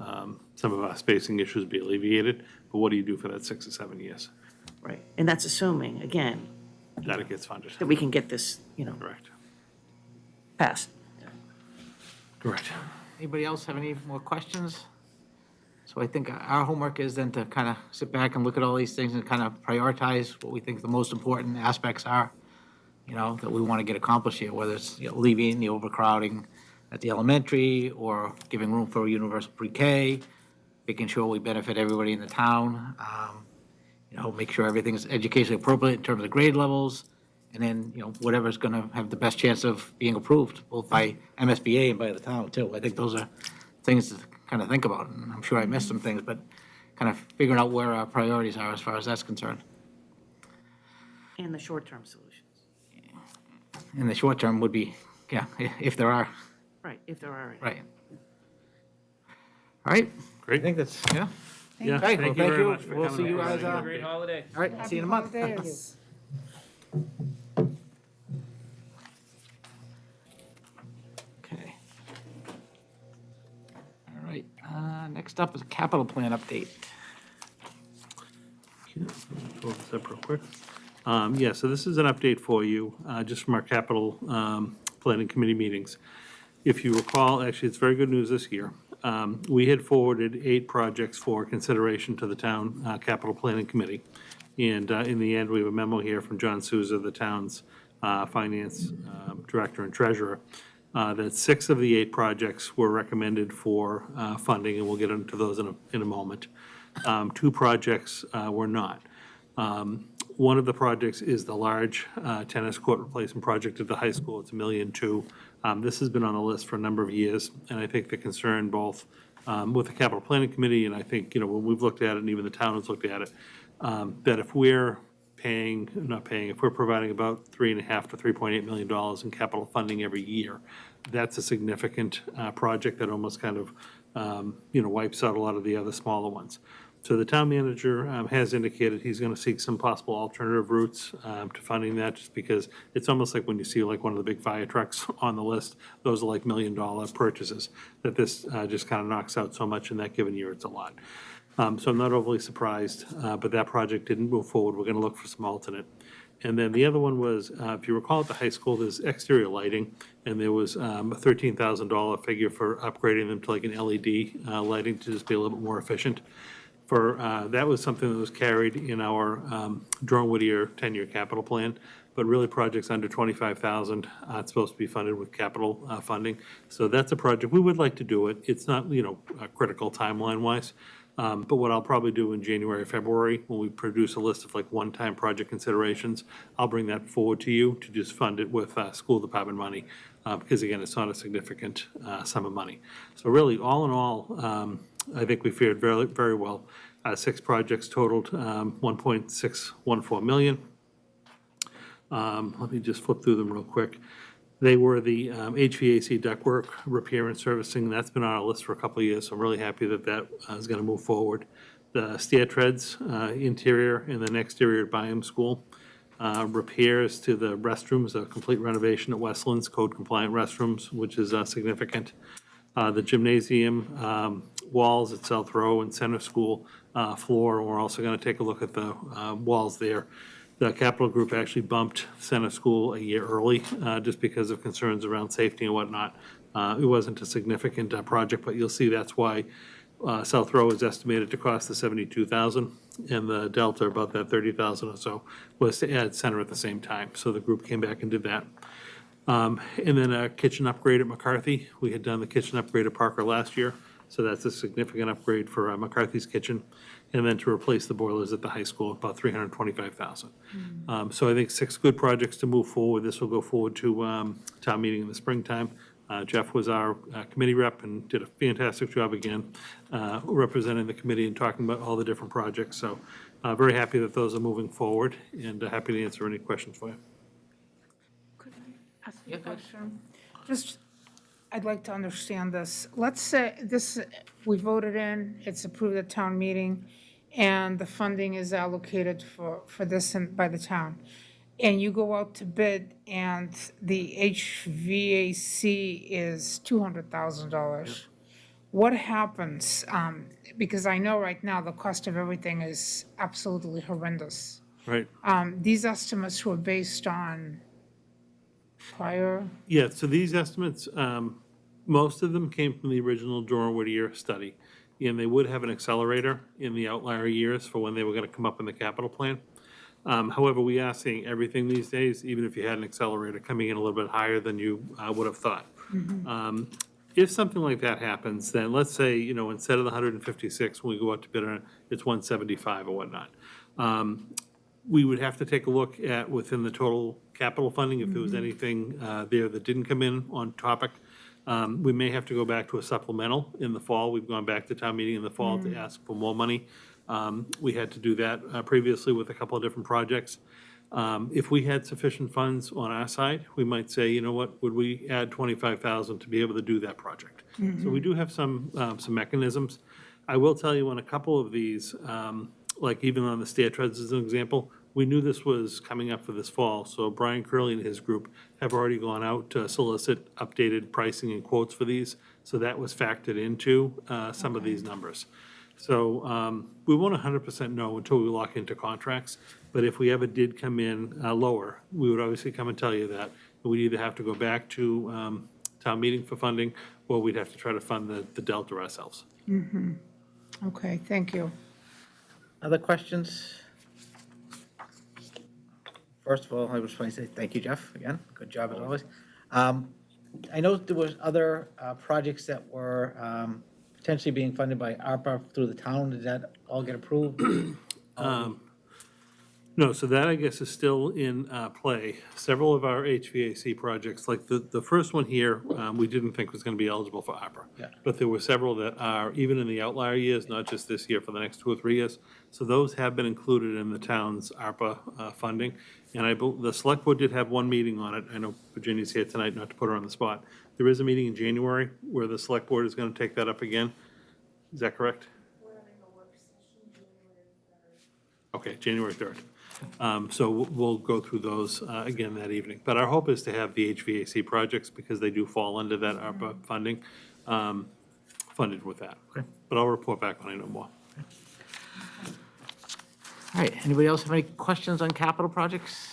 of our spacing issues be alleviated. But what do you do for that 6 to 7 years? Right, and that's assuming, again, That it gets funded. that we can get this, Correct. passed. Correct. Anybody else have any more questions? So I think our homework is then to kind of sit back and look at all these things and kind of prioritize what we think the most important aspects are, that we want to get accomplished here, whether it's alleviating the overcrowding at the elementary or giving room for universal pre-K, making sure we benefit everybody in the town, make sure everything's educationally appropriate in terms of grade levels, and then, whatever's going to have the best chance of being approved, both by MSBA and by the town, too. I think those are things to kind of think about, and I'm sure I missed some things, but kind of figuring out where our priorities are as far as that's concerned. And the short-term solutions. In the short term would be, if there are, Right, if there are any. right. All right, I Great. think that's, yeah. Yeah, Okay, well, thank you very much for We'll coming. see you guys, Have a great holiday. all right, see you in a month. Holidays. Okay. All right, next up is a capital plan update. Yeah, pull this up real quick. So this is an update for you, just from our capital planning committee meetings. If you recall, actually, it's very good news this year. We had forwarded 8 projects for consideration to the town capital planning committee. And in the end, we have a memo here from John Souza, the town's finance director and treasurer, that 6 of the 8 projects were recommended for funding, and we'll get into those in a moment. 2 projects were not. One of the projects is the large tennis court replacement project at the high school. It's $1.2 million. This has been on the list for a number of years, and I think the concern both with the capital planning committee, and I think, when we've looked at it, and even the town has looked at it, that if we're if we're providing about $3.5 to $3.8 million in capital funding every year, that's a significant project that almost kind of, wipes out a lot of the other smaller ones. So the town manager has indicated he's going to seek some possible alternative routes to funding that, just because it's almost like when you see like one of the big fire trucks on the list, those are like $1 million purchases, that this just kind of knocks out so much in that given year, it's a lot. So I'm not overly surprised, but that project didn't move forward. We're going to look for some alternate. And then the other one was, if you recall at the high school, there's exterior lighting, and there was a $13,000 figure for upgrading them to like an LED lighting to just be a little bit more efficient. That was something that was carried in our Jerome Whittier 10-year capital plan, but really projects under 25,000, it's supposed to be funded with capital funding. So that's a project, we would like to do it. It's not, critical timeline-wise. But what I'll probably do in January, February, when we produce a list of like one-time project considerations, I'll bring that forward to you to just fund it with school department money, because again, it's not a significant sum of money. So really, all in all, I think we fared very, very well. 6 projects totaled $1.614 million. Let me just flip through them real quick. They were the HVAC ductwork repair and servicing. That's been on our list for a couple of years, so I'm really happy that that is going to move forward. The stair treads, interior and then exterior at Byam School. Repairs to the restrooms, a complete renovation at Westlands, code-compliant restrooms, which is significant. The gymnasium walls at South Row and Center School floor. We're also going to take a look at the walls there. The capital group actually bumped Center School a year early, just because of concerns around safety and whatnot. It wasn't a significant project, but you'll see that's why South Row is estimated to cost the $72,000, and the delta, about that $30,000 or so, was to add Center at the same time. So the group came back and did that. And then a kitchen upgrade at McCarthy. We had done the kitchen upgrade at Parker last year, so that's a significant upgrade for McCarthy's kitchen. And then to replace the boilers at the high school, about $325,000. So I think 6 good projects to move forward. This will go forward to town meeting in the springtime. Jeff was our committee rep and did a fantastic job again, representing the committee and talking about all the different projects. So very happy that those are moving forward, and happy to answer any questions for you. Could I ask you a question? Just, I'd like to understand this. Let's say this, we voted in, it's approved at town meeting, and the funding is allocated for this by the town. And you go out to bid, and the HVAC is $200,000. What happens? Because I know right now the cost of everything is absolutely horrendous. Right. These estimates were based on prior, Yeah, so these estimates, most of them came from the original Jerome Whittier study, and they would have an accelerator in the outlier years for when they were going to come up in the capital plan. However, we are seeing everything these days, even if you had an accelerator, coming in a little bit higher than you would have thought. If something like that happens, then let's say, instead of the 156, when we go out to bid on it, it's 175 or whatnot. We would have to take a look at within the total capital funding, if there was anything there that didn't come in on topic. We may have to go back to a supplemental in the fall. We've gone back to town meeting in the fall to ask for more money. We had to do that previously with a couple of different projects. If we had sufficient funds on our side, we might say, you know what, would we add 25,000 to be able to do that project? So we do have some mechanisms. I will tell you on a couple of these, like even on the stair treads as an example, we knew this was coming up for this fall, so Brian Curley and his group have already gone out to solicit updated pricing and quotes for these, so that was factored into some of these numbers. So we won't 100% know until we lock into contracts, but if we ever did come in lower, we would obviously come and tell you that. We'd either have to go back to town meeting for funding, or we'd have to try to fund the delta ourselves. okay, thank you. Other questions? First of all, I just want to say thank you, Jeff, again. Good job as always. I know there was other projects that were potentially being funded by ARPA through the town. Did that all get approved? No, so that, I guess, is still in play. Several of our HVAC projects, like the first one here, we didn't think was going to be eligible for ARPA. Yeah. But there were several that are, even in the outlier years, not just this year, for the next 2 or 3 years. So those have been included in the town's ARPA funding. And the select board did have one meeting on it. I know Virginia's here tonight, not to put her on the spot. There is a meeting in January where the select board is going to take that up again. Is that correct? Okay, January 3rd. So we'll go through those again that evening. But our hope is to have the HVAC projects, because they do fall under that ARPA funding, funded with that. Okay. But I'll report back when I know more. All right, anybody else have any questions on capital projects?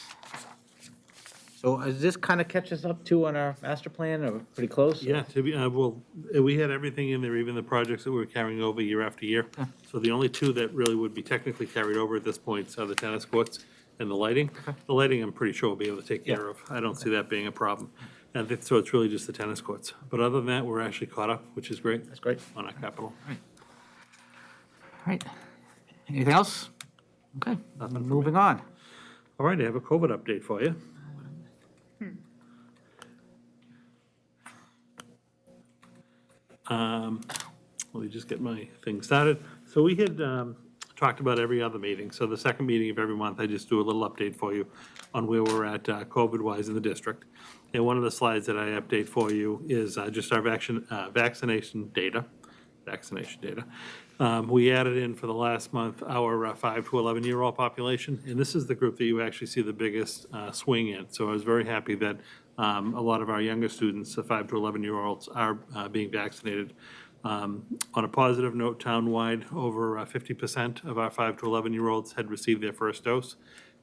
So does this kind of catch us up to on our master plan, or pretty close? Yeah, to be, well, we had everything in there, even the projects that we were carrying over year after year. So the only two that really would be technically carried over at this point are the tennis courts and the lighting. The lighting, I'm pretty sure we'll be able to take care of. I don't see that being a problem. So it's really just the tennis courts. But other than that, we're actually caught up, which is great. That's great. On our capital. All right. Anything else? Okay, moving on. All right, I have a COVID update for you. Let me just get my thing started. So we had talked about every other meeting. So the second meeting of every month, I just do a little update for you on where we're at COVID-wise in the district. And one of the slides that I update for you is just our vaccination data. We added in for the last month our 5 to 11-year-old population, and this is the group that you actually see the biggest swing in. So I was very happy that a lot of our younger students, the 5 to 11-year-olds, are being vaccinated. On a positive note, townwide, over 50% of our 5 to 11-year-olds had received their first dose,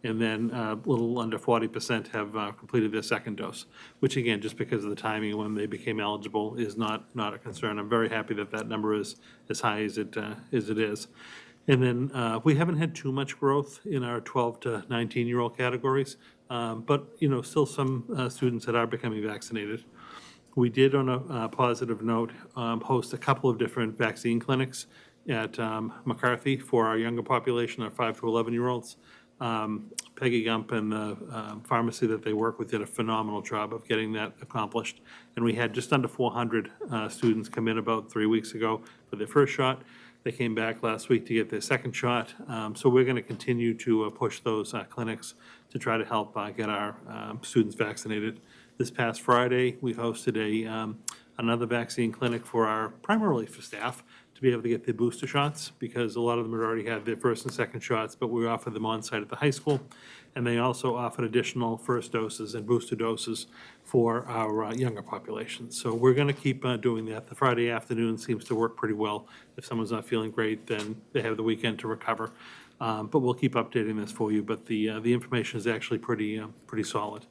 and then a little under 40% have completed their second dose, which again, just because of the timing when they became eligible, is not a concern. I'm very happy that that number is as high as it is. And then we haven't had too much growth in our 12 to 19-year-old categories, but still some students that are becoming vaccinated. We did, on a positive note, host a couple of different vaccine clinics at McCarthy for our younger population, our 5 to 11-year-olds. Peggy Gump and the pharmacy that they work with did a phenomenal job of getting that accomplished. And we had just under 400 students come in about 3 weeks ago for their first shot. They came back last week to get their second shot. So we're going to continue to push those clinics to try to help get our students vaccinated. This past Friday, we hosted another vaccine clinic primarily for staff, to be able to get their booster shots, because a lot of them had already had their first and second shots, but we offered them on site at the high school. And they also offered additional first doses and booster doses for our younger population. So we're going to keep doing that. The Friday afternoon seems to work pretty well. If someone's not feeling great, then they have the weekend to recover. But we'll keep updating this for you. But the information is actually pretty solid.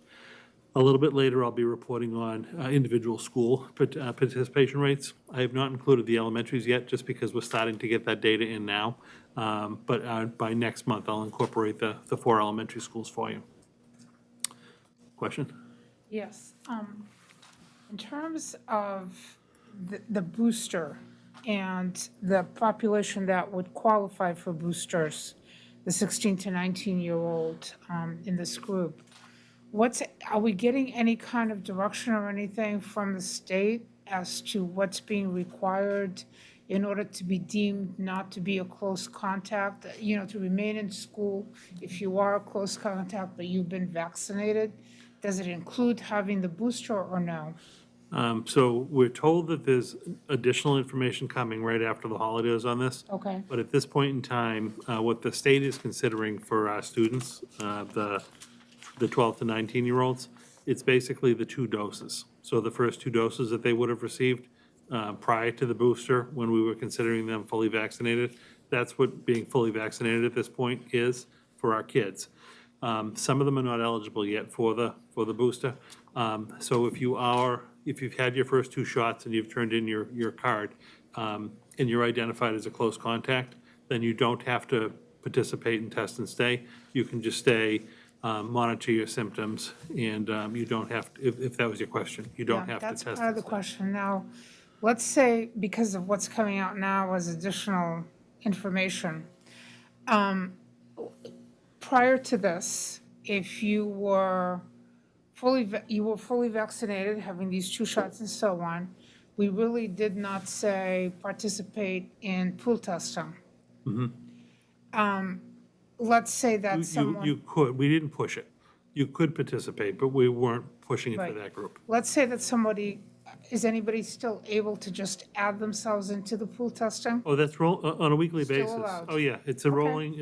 A little bit later, I'll be reporting on individual school participation rates. I have not included the elementaries yet, just because we're starting to get that data in now. But by next month, I'll incorporate the 4 elementary schools for you. Question? Yes. In terms of the booster and the population that would qualify for boosters, the 16 to 19-year-old in this group, are we getting any kind of direction or anything from the state as to what's being required in order to be deemed not to be a close contact, to remain in school if you are a close contact but you've been vaccinated? Does it include having the booster or no? So we're told that there's additional information coming right after the holidays on this. Okay. But at this point in time, what the state is considering for our students, the 12 to 19-year-olds, it's basically the 2 doses. So the first 2 doses that they would have received prior to the booster, when we were considering them fully vaccinated, that's what being fully vaccinated at this point is for our kids. Some of them are not eligible yet for the booster. So if you've had your first 2 shots and you've turned in your card, and you're identified as a close contact, then you don't have to participate in test and stay. You can just stay, monitor your symptoms, and you don't have to, if that was your question, you don't have to test. That's part of the question. Now, let's say, because of what's coming out now as additional information, prior to this, if you were fully vaccinated, having these 2 shots and so on, we really did not say participate in pool testing. Let's say that someone. You could, we didn't push it. You could participate, but we weren't pushing it for Right. that group. Let's say that is anybody still able to just add themselves into the pool testing? Oh, that's on a weekly Still basis. allowed. Oh, yeah, it's a rolling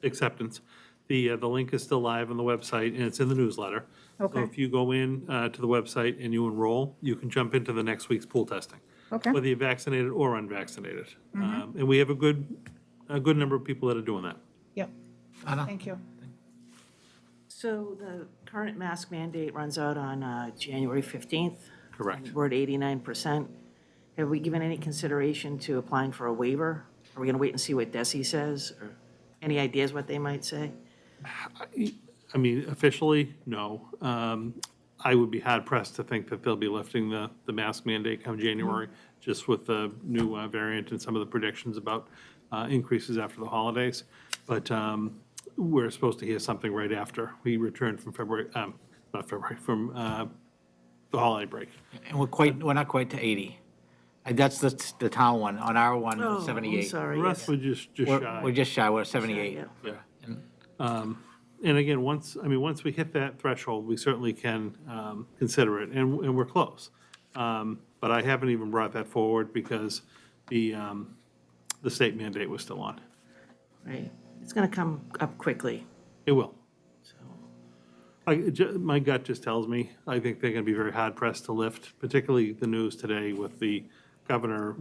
acceptance. The link is still live on the website, and it's in the newsletter. So Okay. if you go in to the website and you enroll, you can jump into the next week's pool testing, Okay. whether you're vaccinated or unvaccinated. And we have a good number of people that are doing that. Yep. Anna? Thank you. So the current mask mandate runs out on January 15th. Correct. We're at 89%. Have we given any consideration to applying for a waiver? Are we going to wait and see what DESI says? Or any ideas what they might say? I mean, officially, no. I would be hard pressed to think that they'll be lifting the mask mandate come January, just with the new variant and some of the predictions about increases after the holidays. But we're supposed to hear something right after we return from not February, from the holiday break. And we're not quite to 80. That's the town one. On our one, Oh, it's I'm 78. sorry. The rest yes. were just We're shy. just shy, we're 78. Yeah. Yeah. And again, once we hit that threshold, we certainly can consider it, and we're close. But I haven't even brought that forward because the state mandate was still on. Right. It's going to come up quickly. It will. So, My gut just tells me, I think they're going to be very hard pressed to lift, particularly the news today with the governor,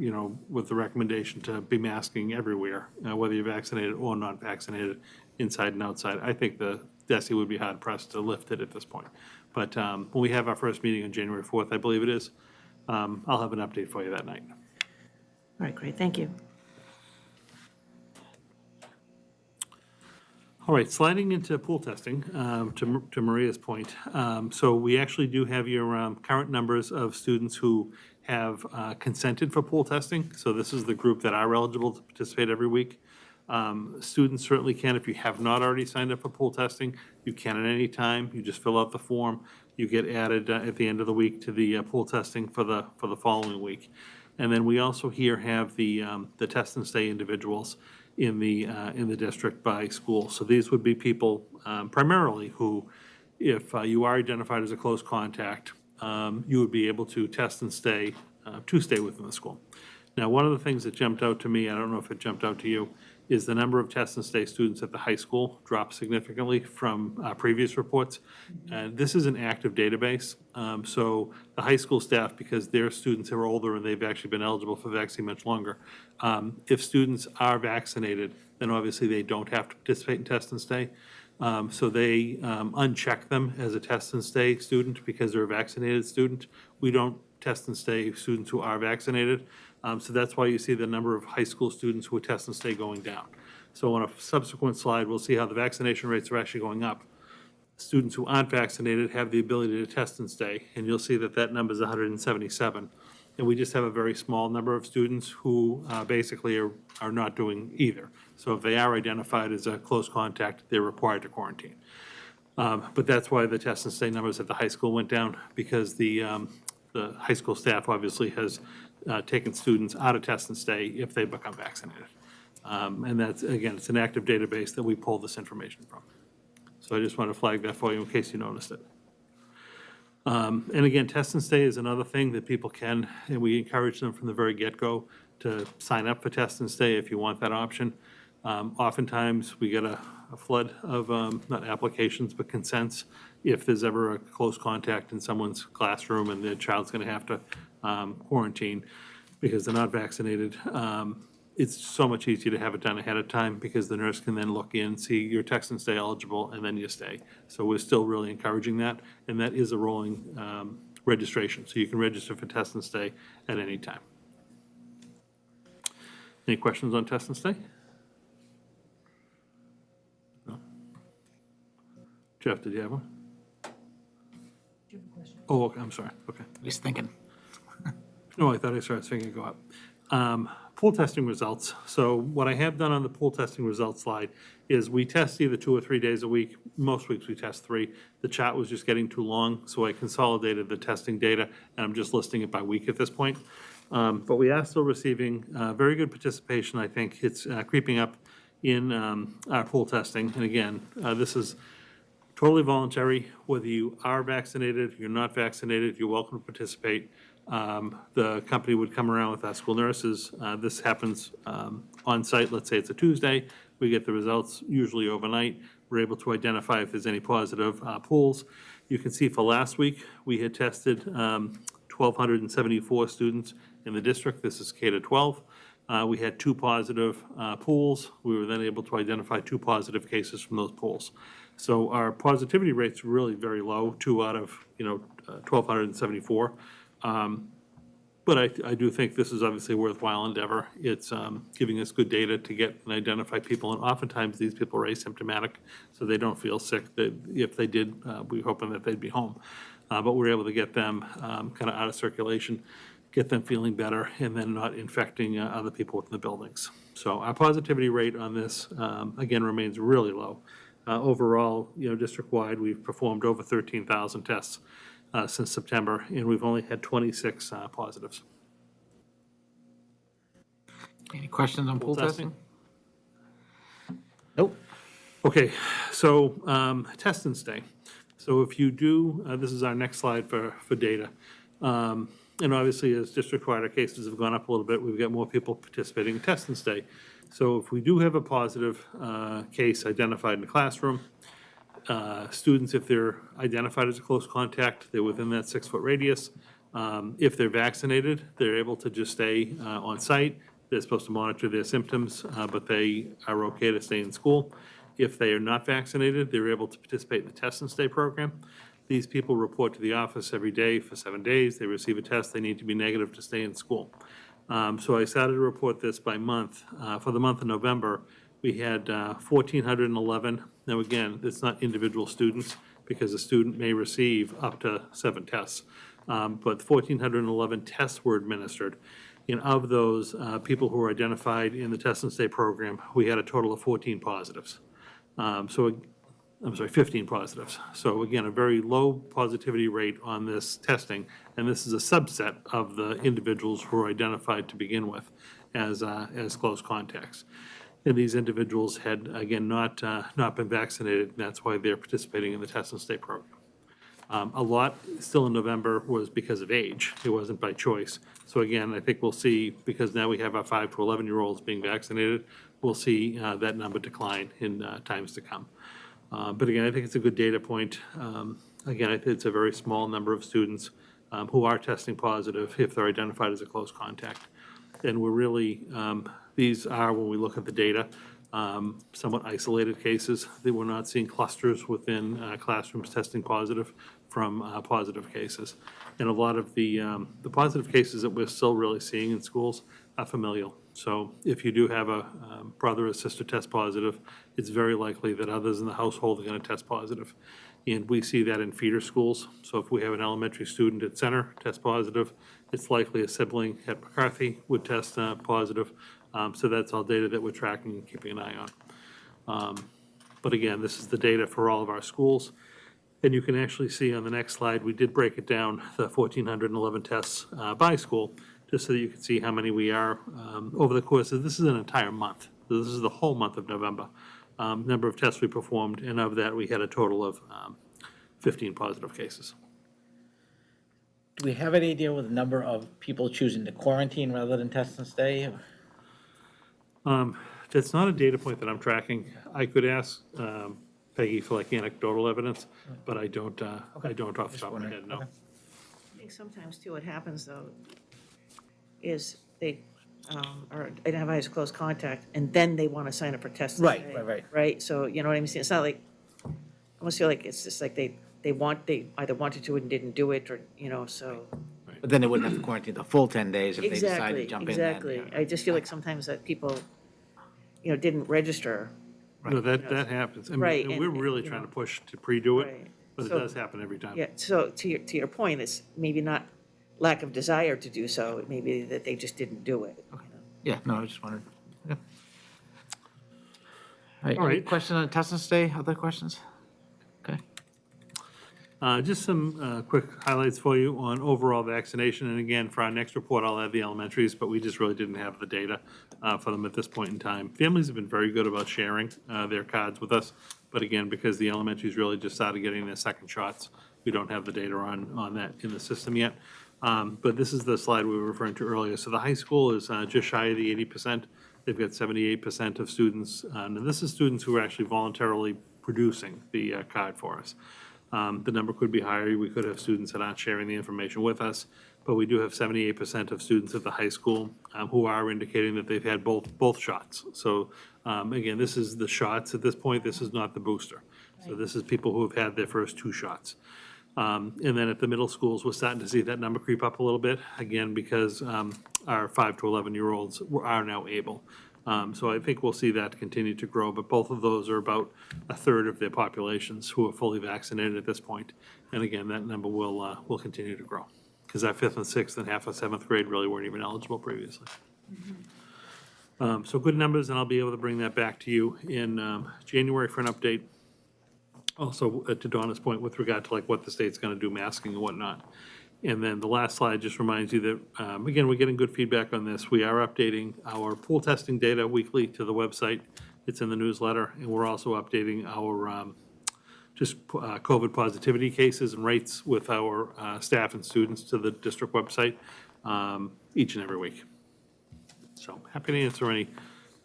with the recommendation to be masking everywhere, whether you're vaccinated or not vaccinated, inside and outside. I think the DESI would be hard pressed to lift it at this point. But when we have our first meeting on January 4th, I believe it is, I'll have an update for you that night. all right, great, thank you. All right, sliding into pool testing, to Maria's point. So we actually do have your current numbers of students who have consented for pool testing. So this is the group that are eligible to participate every week. Students certainly can, if you have not already signed up for pool testing, you can at any time. You just fill out the form. You get added at the end of the week to the pool testing for the following week. And then we also here have the test and stay individuals in the district by school. So these would be people primarily who, if you are identified as a close contact, you would be able to test and stay within the school. Now, one of the things that jumped out to me, I don't know if it jumped out to you, is the number of test and stay students at the high school dropped significantly from previous reports. This is an active database, so the high school staff, because their students are older and they've actually been eligible for vaccine much longer, if students are vaccinated, then obviously they don't have to participate in test and stay. So they uncheck them as a test and stay student because they're a vaccinated student. We don't test and stay students who are vaccinated. So that's why you see the number of high school students who test and stay going down. So on a subsequent slide, we'll see how the vaccination rates are actually going up. Students who aren't vaccinated have the ability to test and stay, and you'll see that number is 177. And we just have a very small number of students who basically are not doing either. So if they are identified as a close contact, they're required to quarantine. But that's why the test and stay numbers at the high school went down, because the high school staff obviously has taken students out of test and stay if they become vaccinated. And that's, again, it's an active database that we pull this information from. So I just want to flag that for you in case you noticed it. And again, test and stay is another thing that people can, and we encourage them from the very get-go to sign up for test and stay if you want that option. Oftentimes, we get a flood of, not applications, but consents if there's ever a close contact in someone's classroom and their child's going to have to quarantine because they're not vaccinated. It's so much easier to have it done ahead of time because the nurse can then look in, see your test and stay eligible, and then you stay. So we're still really encouraging that, and that is a rolling registration. So you can register for test and stay at any time. Any questions on test and stay? No? Jeff, did you have one? Oh, okay, I'm sorry, okay. He's thinking. No, I thought I saw his finger go up. Pool testing results. So what I have done on the pool testing results slide is we test either 2 or 3 days a week. Most weeks we test 3. The chart was just getting too long, so I consolidated the testing data, and I'm just listing it by week at this point. But we are still receiving very good participation. I think it's creeping up in our pool testing. And again, this is totally voluntary. Whether you are vaccinated, you're not vaccinated, you're welcome to participate. The company would come around with our school nurses. This happens on site. Let's say it's a Tuesday. We get the results usually overnight. We're able to identify if there's any positive pools. You can see for last week, we had tested 1,274 students in the district. This is K-12. We had 2 positive pools. We were then able to identify 2 positive cases from those pools. So our positivity rate's really very low, 2 out of, 1,274. But I do think this is obviously a worthwhile endeavor. It's giving us good data to get and identify people, and oftentimes these people are asymptomatic, so they don't feel sick. That if they did, we're hoping that they'd be home. But we're able to get them kind of out of circulation, get them feeling better, and then not infecting other people within the buildings. So our positivity rate on this, again, remains really low. Overall, district-wide, we've performed over 13,000 tests since September, and we've only had 26 positives. Any questions on pool Pool testing? testing? Nope. Okay, so test and stay. So if you do, this is our next slide for data. And obviously, as district-wide, our cases have gone up a little bit. We've got more people participating in test and stay. So if we do have a positive case identified in the classroom, students, if they're identified as a close contact, they're within that 6-foot radius. If they're vaccinated, they're able to just stay on site. They're supposed to monitor their symptoms, but they are okay to stay in school. If they are not vaccinated, they're able to participate in the test and stay program. These people report to the office every day for 7 days. They receive a test. They need to be negative to stay in school. So I started to report this by month. For the month of November, we had 1,411. Now, again, it's not individual students because a student may receive up to 7 tests. But 1,411 tests were administered. And of those people who were identified in the test and stay program, we had a total of 14 positives. 15 positives. So again, a very low positivity rate on this testing, and this is a subset of the individuals who were identified to begin with as close contacts. And these individuals had, again, not been vaccinated, and that's why they're participating in the test and stay program. A lot still in November was because of age. It wasn't by choice. So again, I think we'll see, because now we have our 5 to 11-year-olds being vaccinated, we'll see that number decline in times to come. But again, I think it's a good data point. Again, I think it's a very small number of students who are testing positive if they're identified as a close contact. And we're really, these are, when we look at the data, somewhat isolated cases. They were not seeing clusters within classrooms testing positive from positive cases. And a lot of the positive cases that we're still really seeing in schools are familial. So if you do have a brother or sister test positive, it's very likely that others in the household are going to test positive. And we see that in feeder schools. So if we have an elementary student at Center test positive, it's likely a sibling at McCarthy would test positive. So that's all data that we're tracking and keeping an eye on. But again, this is the data for all of our schools. And you can actually see on the next slide, we did break it down, the 1,411 tests by school, just so that you can see how many we are over the course of, this is an entire month. So this is the whole month of November. Number of tests we performed, and of that, we had a total of 15 positive cases. Do we have any idea with the number of people choosing to quarantine rather than test and stay? That's not a data point that I'm tracking. I could ask Peggy for like anecdotal evidence, but I don't off the top of my head, no. I think sometimes too, what happens though, is they are identified as close contact, and then they want to sign up for test and stay. Right. Right, so you know what I'm saying, it's not like, I almost feel like it's just like they either wanted to and didn't do it, or, so. But then they wouldn't have to quarantine the full 10 days if they decided to jump in then. Exactly, I just feel like sometimes that people, didn't register. No, that happens. I mean, Right, and we're and, really you trying know, to push to pre-do it, Right. but it So- does happen every time. Yeah, so to your point, it's maybe not lack of desire to do so, it may be that they just didn't do it. Yeah, no, I just wondered. Yeah. All right, All any right. questions on test and stay? Other questions? Okay. Just some quick highlights for you on overall vaccination. And again, for our next report, I'll add the elementaries, but we just really didn't have the data for them at this point in time. Families have been very good about sharing their cards with us. But again, because the elementaries really just started getting their second shots, we don't have the data on that in the system yet. But this is the slide we were referring to earlier. So the high school is just shy of the 80%. They've got 78% of students. And this is students who are actually voluntarily producing the card for us. The number could be higher. We could have students that aren't sharing the information with us, but we do have 78% of students at the high school who are indicating that they've had both shots. So again, this is the shots at this point. This is not the booster. So this is people who have had their first 2 shots. And then at the middle schools, we're starting to see that number creep up a little bit, again, because our 5 to 11-year-olds are now able. So I think we'll see that continue to grow, but both of those are about a third of their populations who are fully vaccinated at this point. And again, that number will continue to grow, because our 5th and 6th and half of 7th grade really weren't even eligible previously. So good numbers, and I'll be able to bring that back to you in January for an update. Also, to Donna's point, with regard to like what the state's gonna do, masking and whatnot. And then the last slide just reminds you that, again, we're getting good feedback on this. We are updating our pool testing data weekly to the website. It's in the newsletter, and we're also updating our COVID positivity cases and rates with our staff and students to the district website each and every week. So happy to answer any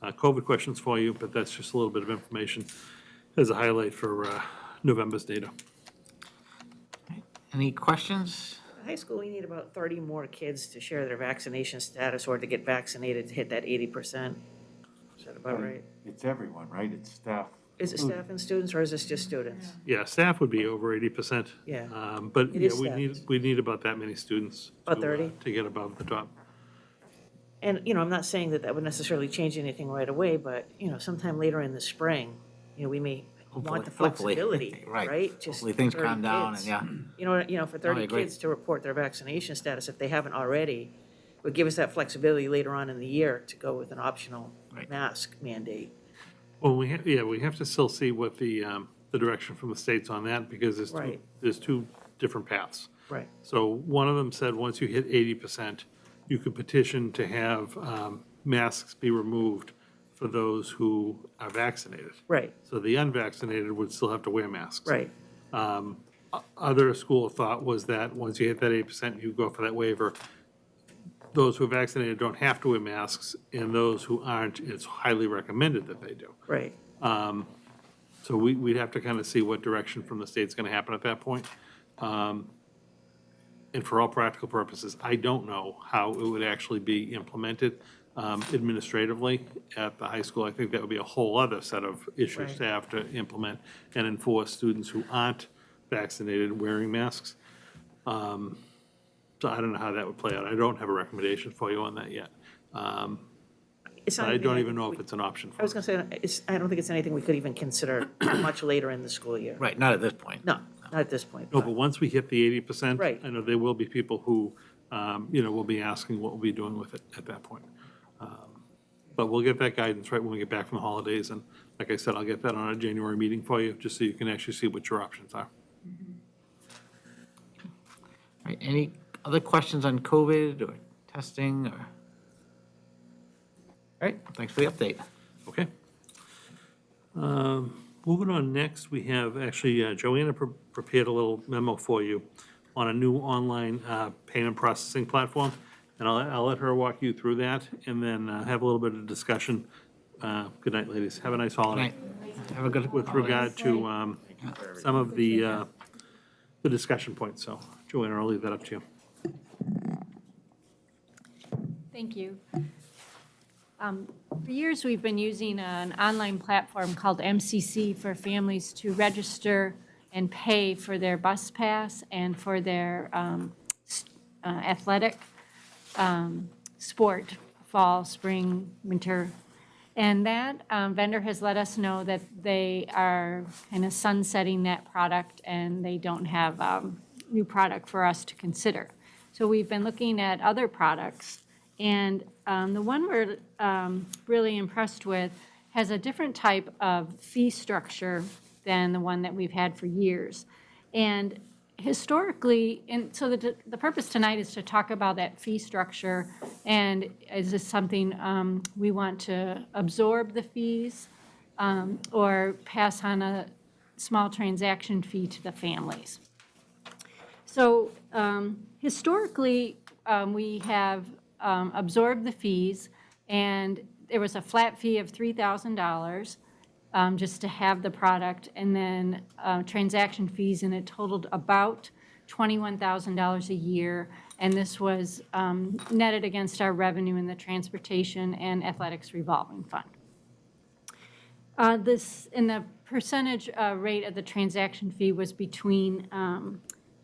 COVID questions for you, but that's just a little bit of information as a highlight for November's data. Any questions? High school, we need about 30 more kids to share their vaccination status or to get vaccinated to hit that 80%. Is that about right? It's everyone, right? It's staff. Is it staff and students, or is this just students? Yeah, staff would be over 80%. Yeah. But It yeah, is we need about that many students. About to, 30? To get above the top. And, I'm not saying that that would necessarily change anything right away, but, sometime later in the spring, we may want the Hopefully. flexibility, Right. right? Just Hopefully things 30 calm down and kids. yeah. For I 30 agree. kids to report their vaccination status, if they haven't already, would give us that flexibility later on in the year to go with an optional Right. mask mandate. Well, we have to still see what the direction from the states on that, because Right. there's 2 different paths. Right. So one of them said, once you hit 80%, you could petition to have masks be removed for those who are vaccinated. Right, So the unvaccinated would still have to wear masks. right, Other school of thought was that once you hit that 8%, you go for that waiver. Those who are vaccinated don't have to wear masks, and those who aren't, it's highly recommended that they do. right. So we'd have to kind of see what direction from the state's going to happen at that point. And for all practical purposes, I don't know how it would actually be implemented administratively at the high school. I think that would be a whole other set of issues Right. to have to implement and enforce students who aren't vaccinated wearing masks. So I don't know how that would play out. I don't have a recommendation for you on that yet. It's not I don't anything even know we- if it's an option I for was us. gonna say, I don't think it's anything we could even consider much later in the school year. Right, not at this point. No, not at this point. No, but once we hit the 80%, Right. I know there will be people who, will be asking what we'll be doing with it at that point. But we'll get that guidance right when we get back from the holidays, and like I said, I'll get that on a January meeting for you, just so you can actually see what your options are. All right, any other questions on COVID or testing or? All right, thanks for the update. Okay. Moving on next, we have actually Joanna prepared a little memo for you on a new online payment processing platform. And I'll let her walk you through that and then have a little bit of discussion. Good night, ladies. Have a nice holiday. Have a good. With regard to some of the discussion points. So Joanna, I'll leave that up to you. Thank you. For years, we've been using an online platform called MCC for families to register and pay for their bus pass and for their athletic sport, fall, spring, winter. And that vendor has let us know that they are kind of sunsetting that product and they don't have new product for us to consider. So we've been looking at other products, and the one we're really impressed with has a different type of fee structure than the one that we've had for years. And historically, and so the purpose tonight is to talk about that fee structure, and is this something we want to absorb the fees or pass on a small transaction fee to the families? So historically, we have absorbed the fees, and there was a flat fee of $3,000 just to have the product, and then transaction fees, and it totaled about $21,000 a year. And this was netted against our revenue in the transportation and athletics revolving fund. And the percentage rate of the transaction fee was between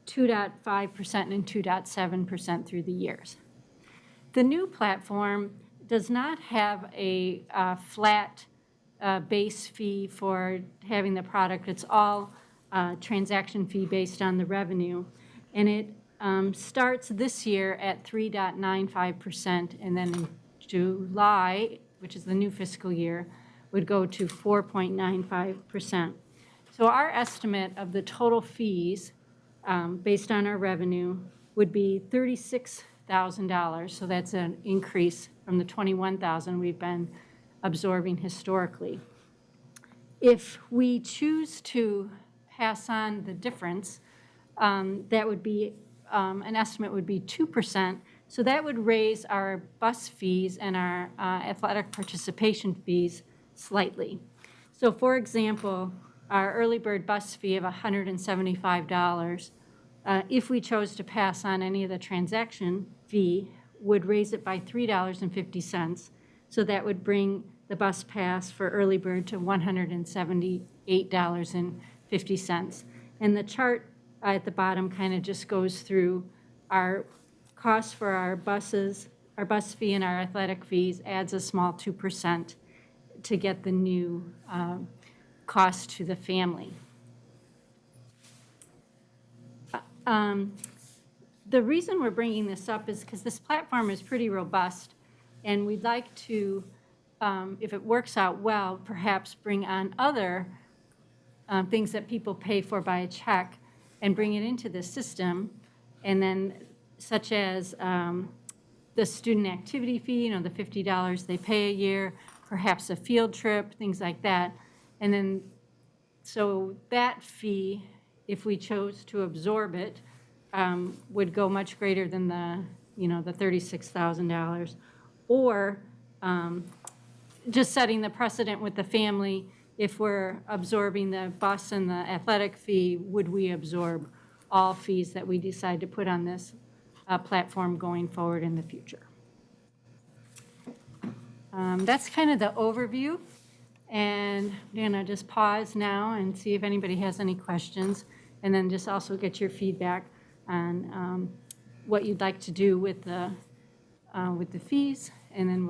2.5% and 2.7% through the years. The new platform does not have a flat base fee for having the product. It's all transaction fee based on the revenue. And it starts this year at 3.95%, and then in July, which is the new fiscal year, would go to 4.95%. So our estimate of the total fees based on our revenue would be $36,000. So that's an increase from the $21,000 we've been absorbing historically. If we choose to pass on the difference, that would be, an estimate would be 2%. So that would raise our bus fees and our athletic participation fees slightly. So for example, our early bird bus fee of $175, if we chose to pass on any of the transaction fee, would raise it by $3.50. So that would bring the bus pass for early bird to $178.50. And the chart at the bottom kind of just goes through our costs for our buses, our bus fee and our athletic fees, adds a small 2% to get the new cost to the family. The reason we're bringing this up is because this platform is pretty robust, and we'd like to, if it works out well, perhaps bring on other things that people pay for by a check and bring it into the system, and then such as the student activity fee, the $50 they pay a year, perhaps a field trip, things like that. And then, so that fee, if we chose to absorb it, would go much greater than the $36,000. Or just setting the precedent with the family, if we're absorbing the bus and the athletic fee, would we absorb all fees that we decide to put on this platform going forward in the future? That's kind of the overview. And I'm going to just pause now and see if anybody has any questions, and then just also get your feedback on what you'd like to do with the fees, and then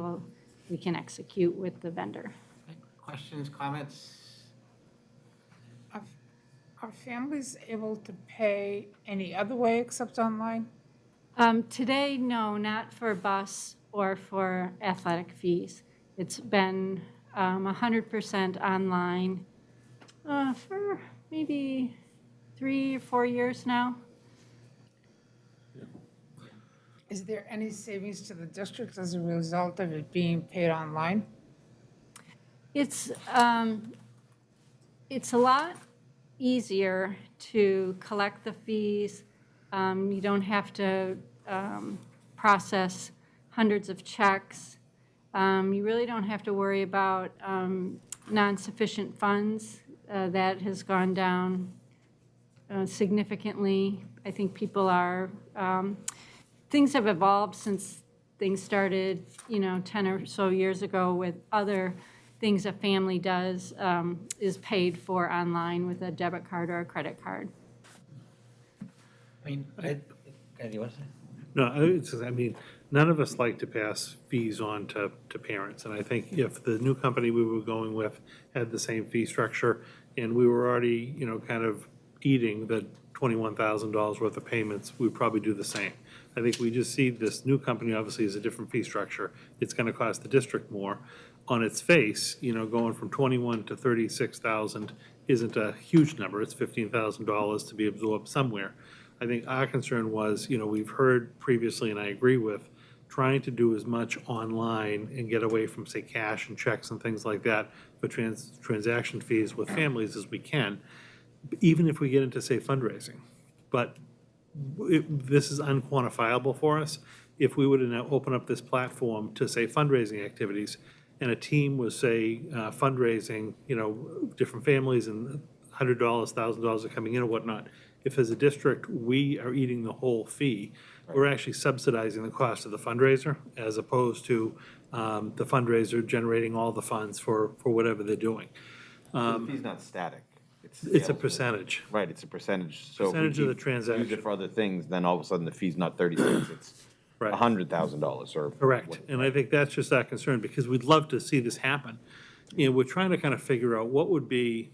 we can execute with the vendor. Questions, comments? Are families able to pay any other way except online? Today, no, not for bus or for athletic fees. It's been 100% online for maybe 3 or 4 years now. Is there any savings to the district as a result of it being paid online? It's a lot easier to collect the fees. You don't have to process hundreds of checks. You really don't have to worry about non-sufficient funds. That has gone down significantly. I think people are, things have evolved since things started, 10 or so years ago with other things a family does is paid for online with a debit card or a credit card. I mean, you want to say? No, none of us like to pass fees on to parents. And I think if the new company we were going with had the same fee structure and we were already, kind of eating the $21,000 worth of payments, we'd probably do the same. I think we just see this new company obviously is a different fee structure. It's going to cost the district more. On its face, going from 21 to 36,000 isn't a huge number. It's $15,000 to be absorbed somewhere. I think our concern was, we've heard previously, and I agree with, trying to do as much online and get away from, say, cash and checks and things like that for transaction fees with families as we can, even if we get into, say, fundraising. But this is unquantifiable for us. If we were to now open up this platform to, say, fundraising activities, and a team was, say, fundraising, different families and $100, $1,000 are coming in or whatnot, if as a district, we are eating the whole fee, we're actually subsidizing the cost of the fundraiser as opposed to the fundraiser generating all the funds for whatever they're doing. The fee's not static. It's a scalable. percentage. Right, it's a percentage. So if we Percentage of the keep- use transaction. it for other things, then all of a sudden the fee's not 36, it's Right. $100,000 or. Correct, and I think that's just our concern, because we'd love to see this happen. You know, we're trying to kind of figure out what would be,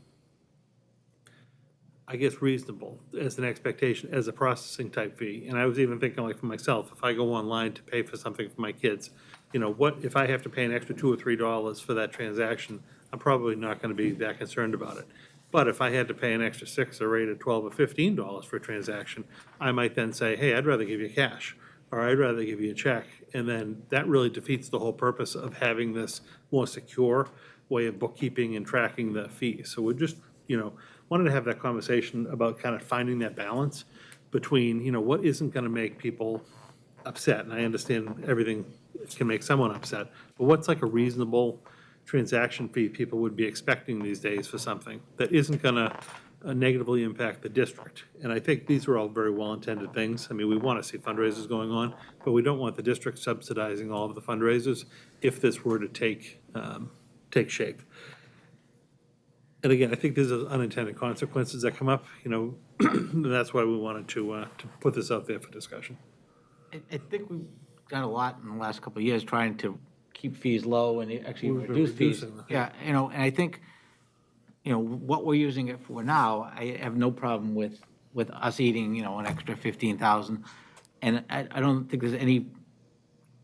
I guess, reasonable as an expectation, as a processing type fee. And I was even thinking, like, for myself, if I go online to pay for something for my kids, you know, what, if I have to pay an extra $2 or $3 for that transaction, I'm probably not gonna be that concerned about it. But if I had to pay an extra $6 or $8 or $12 or $15 for a transaction, I might then say, hey, I'd rather give you cash, or I'd rather give you a check. And then that really defeats the whole purpose of having this more secure way of bookkeeping and tracking the fees. So we're just, you know, wanted to have that conversation about kind of finding that balance between, you know, what isn't gonna make people upset. And I understand everything can make someone upset, but what's like a reasonable transaction fee people would be expecting these days for something that isn't gonna negatively impact the district? And I think these are all very well-intended things. I mean, we want to see fundraisers going on, but we don't want the district subsidizing all of the fundraisers if this were to take shape. And again, I think there's unintended consequences that come up, you know, and that's why we wanted to put this out there for discussion. I think we've done a lot in the last couple of years trying to keep fees low and actually We've been reduce fees. reducing them. Yeah, you know, and I think, you know, what we're using it for now, I have no problem with us eating, you know, an extra 15,000. And I don't think there's any,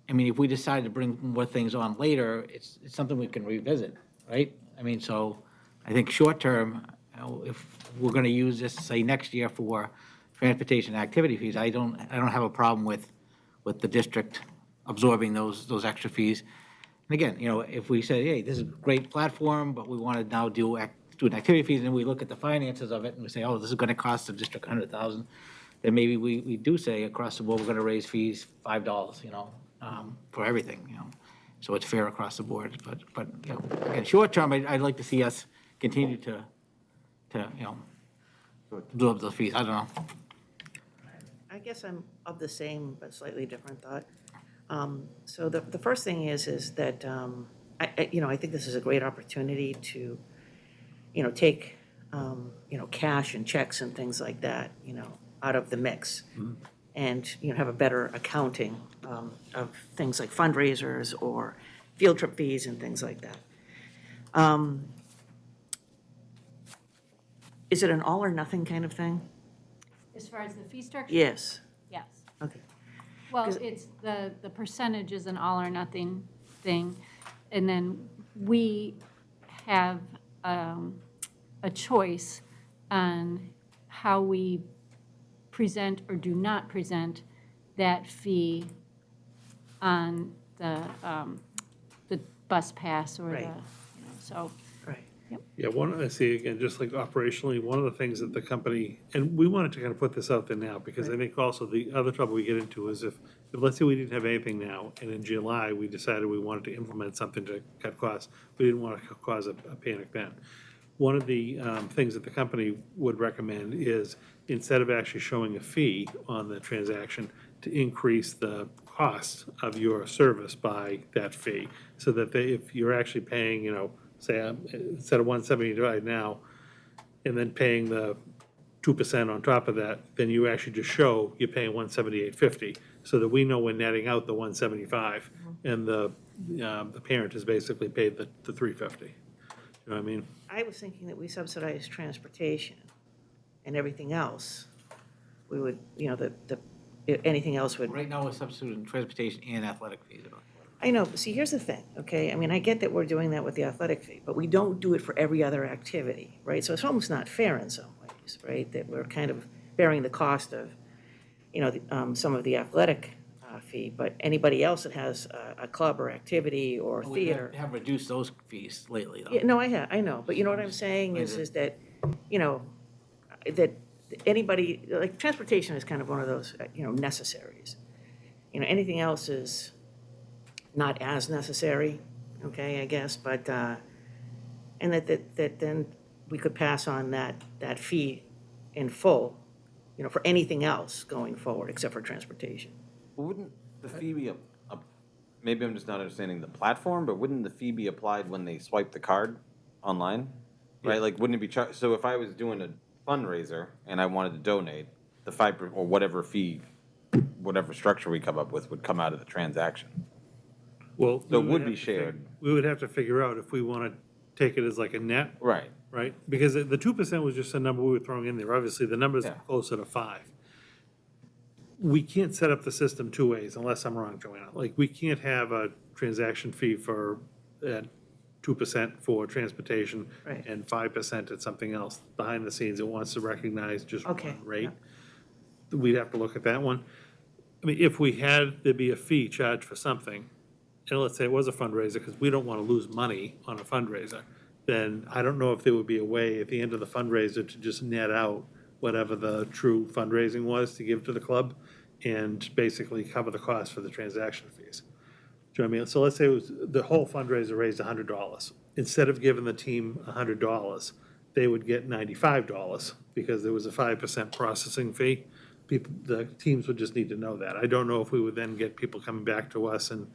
I mean, if we decide to bring more things on later, it's something we can revisit, right? I mean, so I think short term, you know, if we're gonna use this, say, next year for transportation activity fees, I don't have a problem with the district absorbing those extra fees. And again, you know, if we say, hey, this is a great platform, but we want to now do student activity fees, and we look at the finances of it, and we say, oh, this is going to cost the district $100,000, then maybe we do say across the board, we're going to raise fees $5, you know, for everything, you know, so it's fair across the board. But you know, again, short term, I'd like to see us continue to you know, absorb those fees. I don't know. I guess I'm of the same but slightly different thought. So the first thing is that, you know, I think this is a great opportunity to, you know, take, you know, cash and checks and things like that, you know, out of the mix. And, you know, have a better accounting of things like fundraisers or field trip fees and things like that. Is it an all or nothing kind of thing? As far as the fee structure? Yes. Yes. Okay. Well, 'Cause- it's, the percentage is an all or nothing thing. And then we have a choice on how we present or do not present that fee on the bus pass or the, Right. you know, so. Right. Yeah, I see, again, just like operationally, one of the things that the company, and we wanted to kind of put this out there now, because I think also the other trouble we get into is if let's say we didn't have anything now, and in July, we decided we wanted to implement something to cut costs, we didn't want to cause a panic then. One of the things that the company would recommend is, instead of actually showing a fee on the transaction, to increase the cost of your service by that fee, so that if you're actually paying, you know, say, instead of $175 now, and then paying the 2% on top of that, then you actually just show you're paying $178.50, so that we know we're netting out the $175, and the parent has basically paid the $350. You know what I mean? I was thinking that we subsidize transportation and everything else, we would, you know, anything else would. Right now, we're substituting transportation and athletic fees. I know, but see, here's the thing, okay? I mean, I get that we're doing that with the athletic fee, but we don't do it for every other activity, right? So it's almost not fair in some ways, right? That we're kind of bearing the cost of, you know, some of the athletic fee, but anybody else that has a club or activity or We theater. have reduced those fees lately, though. Yeah, no, I know, but you know what I'm saying is that, you know, that anybody, like, transportation is kind of one of those, you know, necessaries. You know, anything else is not as necessary, okay, I guess, but, and that then we could pass on that fee in full, you know, for anything else going forward, except for transportation. Wouldn't the fee be maybe I'm just not understanding the platform, but wouldn't the fee be applied when they swipe the card online? right? Like, wouldn't it be, so if I was doing a fundraiser and I wanted to donate, the 5%, or whatever fee, whatever structure we come up with would come out of the transaction. Well. So it we would have be to shared. We would have to figure out if we want to take it as like a net, Right. right? Because the 2% was just a number we were throwing in there. Obviously, the number's Yeah. closer to 5. We can't set up the system two ways, unless I'm wrong, Joanna. Like, we can't have a transaction fee for 2% for transportation Right. and 5% at something else. Behind the scenes, it wants to recognize just Okay, one rate. We'd have to look at that one. I mean, if we had, there'd be a fee charged for something, and let's say it was a fundraiser, because we don't want to lose money on a fundraiser, then I don't know if there would be a way at the end of the fundraiser to just net out whatever the true fundraising was to give to the club and basically cover the cost for the transaction fees. Do you know what I mean? So let's say it was, the whole fundraiser raised $100. Instead of giving the team $100, they would get $95 because there was a 5% processing fee. People, the teams would just need to know that. I don't know if we would then get people coming back to us and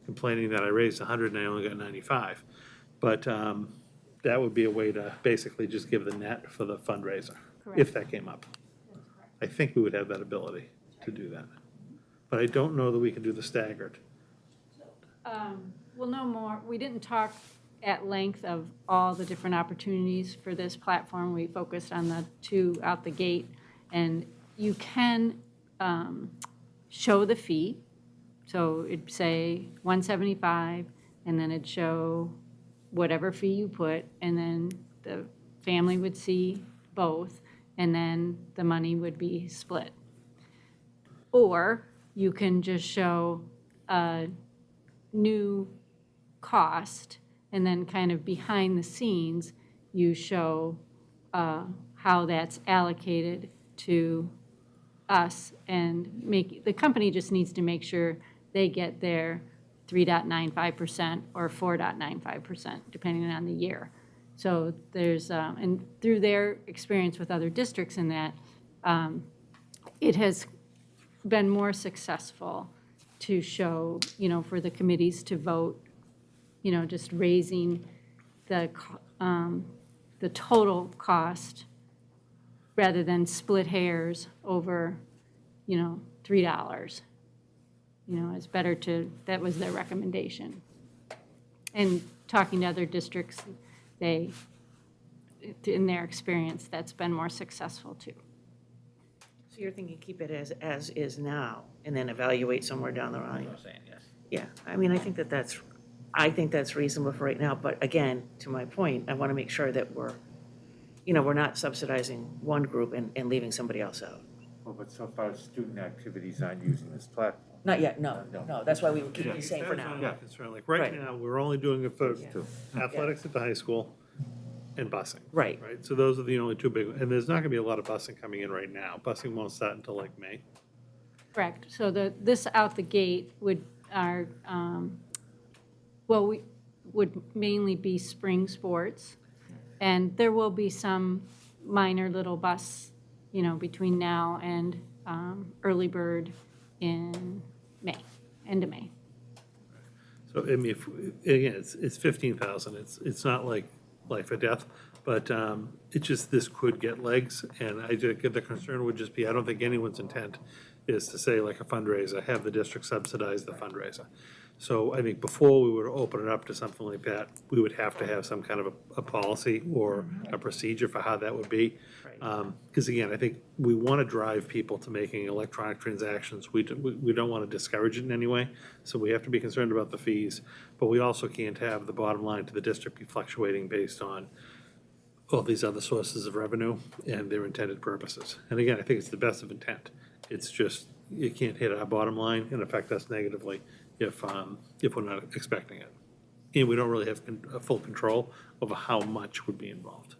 complaining that I raised 100 and I only got 95. But that would be a way to basically just give the net for the fundraiser, if that came up. I think we would have that ability to do that. But I don't know that we can do the staggered. We'll know more. We didn't talk at length of all the different opportunities for this platform. We focused on the 2 out the gate. And you can show the fee. So it'd say $175, and then it'd show whatever fee you put, and then the family would see both, and then the money would be split. Or you can just show a new cost, and then kind of behind the scenes, you show how that's allocated to us, and the company just needs to make sure they get their 3.95% or 4.95%, depending on the year. So there's, and through their experience with other districts in that, it has been more successful to show, for the committees to vote, just raising the total cost rather than split hairs over, $3. It's better that was their recommendation. And talking to other districts, in their experience, that's been more successful too. So you're thinking keep it as is now, and then evaluate somewhere down the line? I'm saying, yes. Yeah, I mean, I think that's reasonable for right now, but again, to my point, I want to make sure that we're not subsidizing one group and leaving somebody else out. Well, but so far, student activities aren't using this platform. Not yet, no, that's why we would keep Yeah. the same for now. That's my concern. Like, right Right. now, we're only doing it for Yeah. athletics at the high school and busing. Right. Right, so those are the only 2 big, and there's not gonna be a lot of busing coming in right now. Busing won't start until like May. Correct. So this out the gate we would mainly be spring sports. And there will be some minor little bus, between now and early bird in May, end of May. So, I mean, again, it's 15,000, it's not like life or death, but it's just, this could get legs, and the concern would just be, I don't think anyone's intent is to say, like a fundraiser, have the district subsidize the fundraiser. So I think before we would open it up to something like that, we would have to have some kind of a policy or a procedure for how that would be. Because again, I think we want to drive people to making electronic transactions. We don't want to discourage it in any way. So we have to be concerned about the fees, but we also can't have the bottom line to the district be fluctuating based on all these other sources of revenue and their intended purposes. And again, I think it's the best of intent. It's just, you can't hit our bottom line and affect us negatively if we're not expecting it. And we don't really have full control over how much would be involved.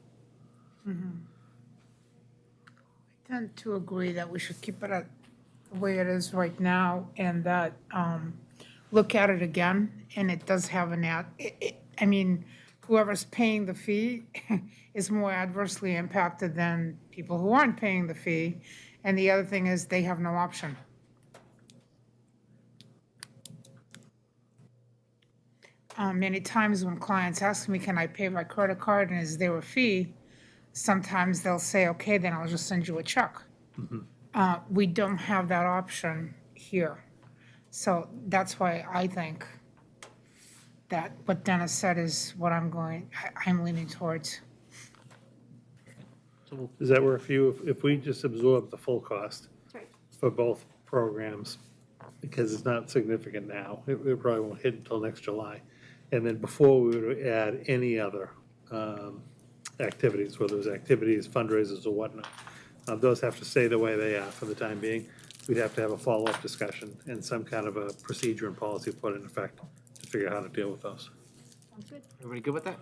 I tend to agree that we should keep it at the way it is right now, and that, look at it again, and it does have I mean, whoever's paying the fee is more adversely impacted than people who aren't paying the fee. And the other thing is, they have no option. Many times when clients ask me, can I pay by credit card and is there a fee? Sometimes they'll say, okay, then I'll just send you a check. We don't have that option here. So that's why I think that what Dennis said is what I'm leaning towards. Does that work for you? If we just absorb the full cost for both programs, because it's not significant now, it probably won't hit until next July. And then before we would add any other activities, whether it was activities, fundraisers, or whatnot, those have to stay the way they are for the time being. We'd have to have a follow-up discussion and some kind of a procedure and policy put in effect to figure out how to deal with those. Sounds good. Everybody good with that?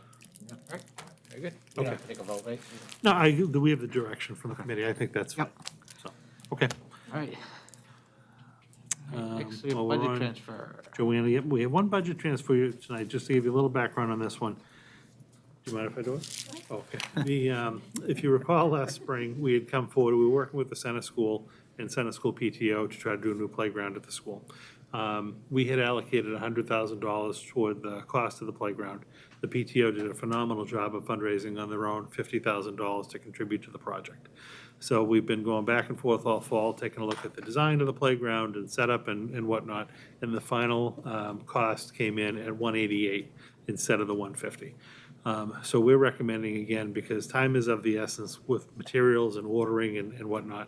All right, very good. We don't have to take a vote, right? No, we have the direction from the committee. I think that's fine. So, okay. All right. Next, we have well, we're budget on- transfer. Joanna, we have one budget transfer for you tonight, just to give you a little background on this one. Do you mind if I do it? Okay. If you recall, last spring, we had come forward, we were working with the Center School and Center School PTO to try to do a new playground at the school. We had allocated $100,000 toward the cost of the playground. The PTO did a phenomenal job of fundraising on their own, $50,000 to contribute to the project. So we've been going back and forth all fall, taking a look at the design of the playground and setup and whatnot, and the final cost came in at $188 instead of the $150. So we're recommending, again, because time is of the essence with materials and ordering and whatnot,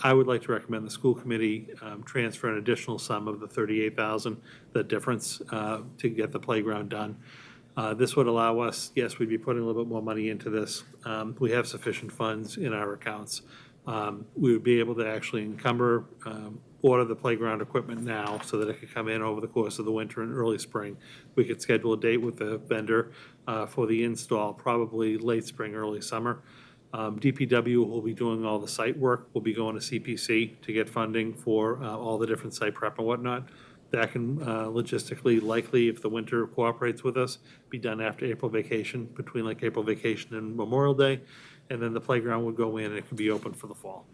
I would like to recommend the school committee transfer an additional sum of the $38,000, the difference, to get the playground done. This would allow us, yes, we'd be putting a little bit more money into this. We have sufficient funds in our accounts. We would be able to actually encumber, order the playground equipment now so that it could come in over the course of the winter and early spring. We could schedule a date with the vendor for the install, probably late spring, early summer. DPW will be doing all the site work. We'll be going to CPC to get funding for all the different site prep and whatnot. That can logistically, likely, if the winter cooperates with us, be done after April vacation, between like April vacation and Memorial Day. And then the playground would go in and it could be open for the fall.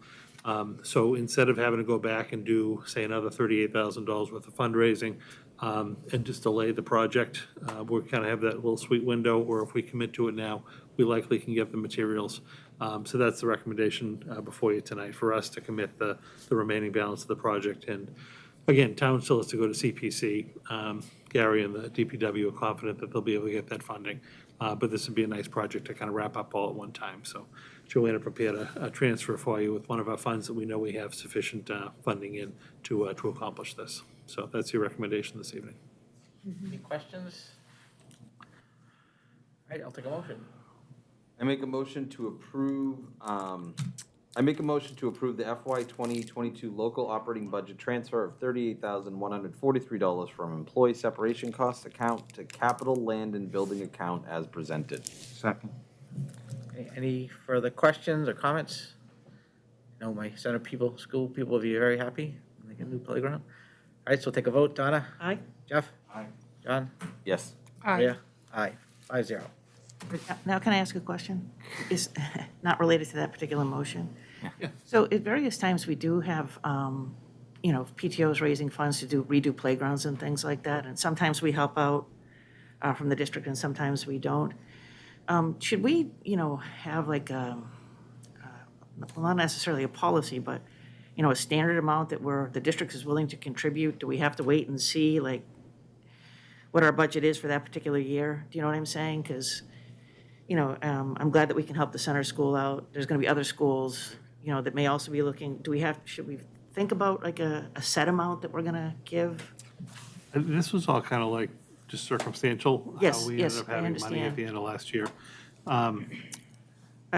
So instead of having to go back and do, say, another $38,000 worth of fundraising and just delay the project, we kind of have that little sweet window where if we commit to it now, we likely can get the materials. So that's the recommendation before you tonight, for us to commit the remaining balance of the project. And again, town still has to go to CPC. Gary and the DPW are confident that they'll be able to get that funding. But this would be a nice project to kind of wrap up all at one time. So Joanna prepared a transfer for you with one of our funds that we know we have sufficient funding in to accomplish this. So that's your recommendation this evening. Any questions? All right, I'll take a motion. I make a motion to approve, the FY 2022 local operating budget transfer of $38,143 from employee separation costs account to capital land and building account as presented. Second. Any further questions or comments? I know my center people, school people will be very happy when they get a new playground. All right, so we'll take a vote. Donna? Aye. Jeff? Aye. John? Yes. Maria? Aye. 5-0. Now, can I ask a question? Is not related to that particular motion. Yeah. So at various times, we do have, PTOs raising funds to redo playgrounds and things like that, and sometimes we help out from the district and sometimes we don't. Should we, have like well, not necessarily a policy, but, a standard amount that the district is willing to contribute? Do we have to wait and see, like, what our budget is for that particular year? Do you know what I'm saying? Because, I'm glad that we can help the center school out. There's going to be other schools, that may also be looking. Should we think about like a set amount that we're going to give? This was all kind of like just circumstantial. Yes, How we yes, ended up I having money at understand. the end of last year.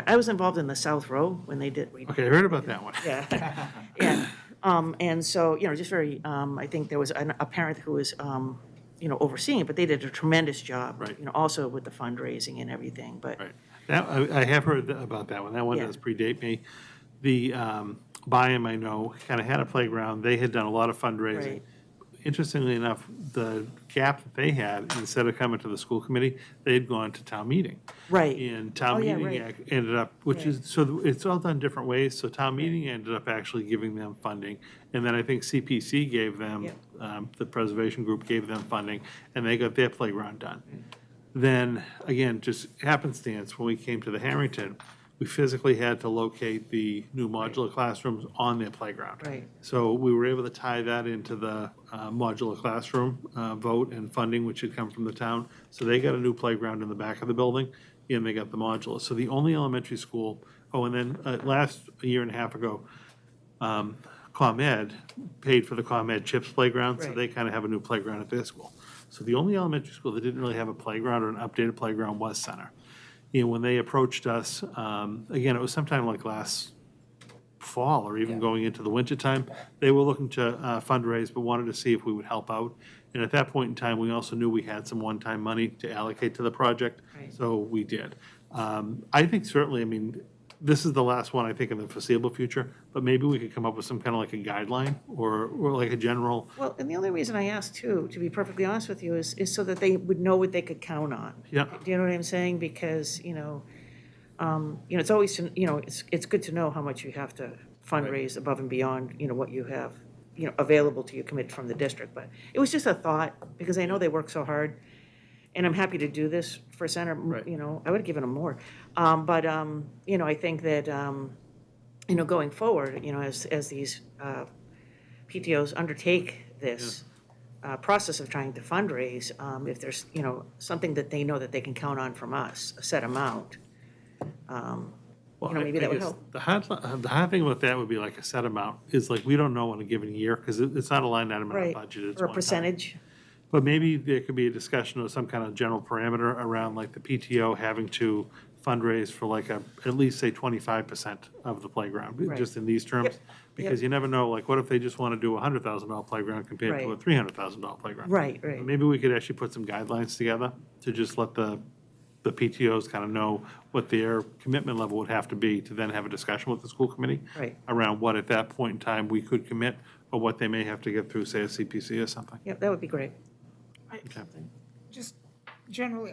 I was involved in the South Row when they did. Okay, I heard about that one. Yeah. Yeah. And so, just very, I think there was a parent who was, overseeing it, but they did a tremendous job. Right. Also with the fundraising and everything, but. Right. I have heard about that one. That one Yeah. does predate me. The Byam, I know, kind of had a playground. They had done a lot of fundraising. Right. Interestingly enough, the gap that they had, instead of coming to the school committee, they had gone to town meeting. Right. And town Oh, yeah, meeting right. ended up, which Right. is, so it's all done different ways. So town meeting ended up actually giving them funding. And then I think CPC gave them Yeah. the preservation group gave them funding, and they got their playground done. Then, again, just happenstance, when we came to the Harrington, we physically had to locate the new modular classrooms on their playground. Right. So we were able to tie that into the modular classroom vote and funding, which had come from the town. So they got a new playground in the back of the building, and they got the modular. So the only elementary school, and then a year and a half ago, ComEd paid for the ComEd CHIPS playground, so Right. they kind of have a new playground at their school. So the only elementary school that didn't really have a playground or an updated playground was Center. When they approached us, again, it was sometime like last fall or even going into the wintertime, they were looking to fundraise, but wanted to see if we would help out. And at that point in time, we also knew we had some one-time money to allocate to the project, Right. so we did. I think certainly, this is the last one, I think, in the foreseeable future, but maybe we could come up with some kind of like a guideline or like a general, Well, and the only reason I asked too, to be perfectly honest with you, is so that they would know what they could count on. yeah, Do you know what I'm saying? Because, it's always, it's good to know how much you have to fundraise above and beyond, what you have, available to you, commit from the district. But it was just a thought, because I know they work so hard, and I'm happy to do this for Center, Right. I would have given them more. But I think that, going forward, as these PTOs undertake this process of trying to fundraise, if there's, something that they know that they can count on from us, a set amount, well, maybe I that would guess help. the hard thing about that would be like a set amount, is like, we don't know in a given year, because it's not a line item in our Right, budget, it's or a one time. percentage. But maybe there could be a discussion of some kind of general parameter around like the PTO having to fundraise for like at least say 25% of the playground, Right. just in these terms. Yep, Because you never know, like, what if they just want to do a $100,000 playground compared to a Right. $300,000 playground? Right, right. Maybe we could actually put some guidelines together to just let the PTOs kind of know what their commitment level would have to be to then have a discussion with the school committee. Right. Around what at that point in time we could commit, or what they may have to get through, say, a CPC or something. Yep, that would be great. Just generally,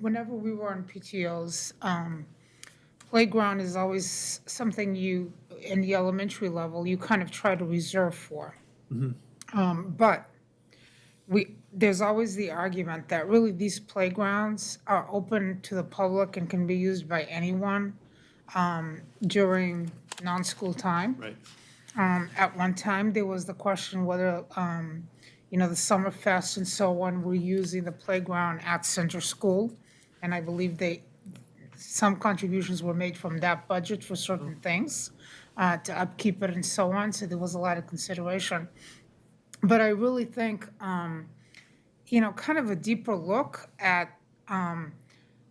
whenever we were on PTOs, playground is always something you, in the elementary level, you kind of try to reserve for. But there's always the argument that really these playgrounds are open to the public and can be used by anyone during non-school time. Right. At one time, there was the question whether, the Summer Fest and so on were using the playground at Center School. And I believe some contributions were made from that budget for certain things, to upkeep it and so on. So there was a lot of consideration. But I really think, kind of a deeper look at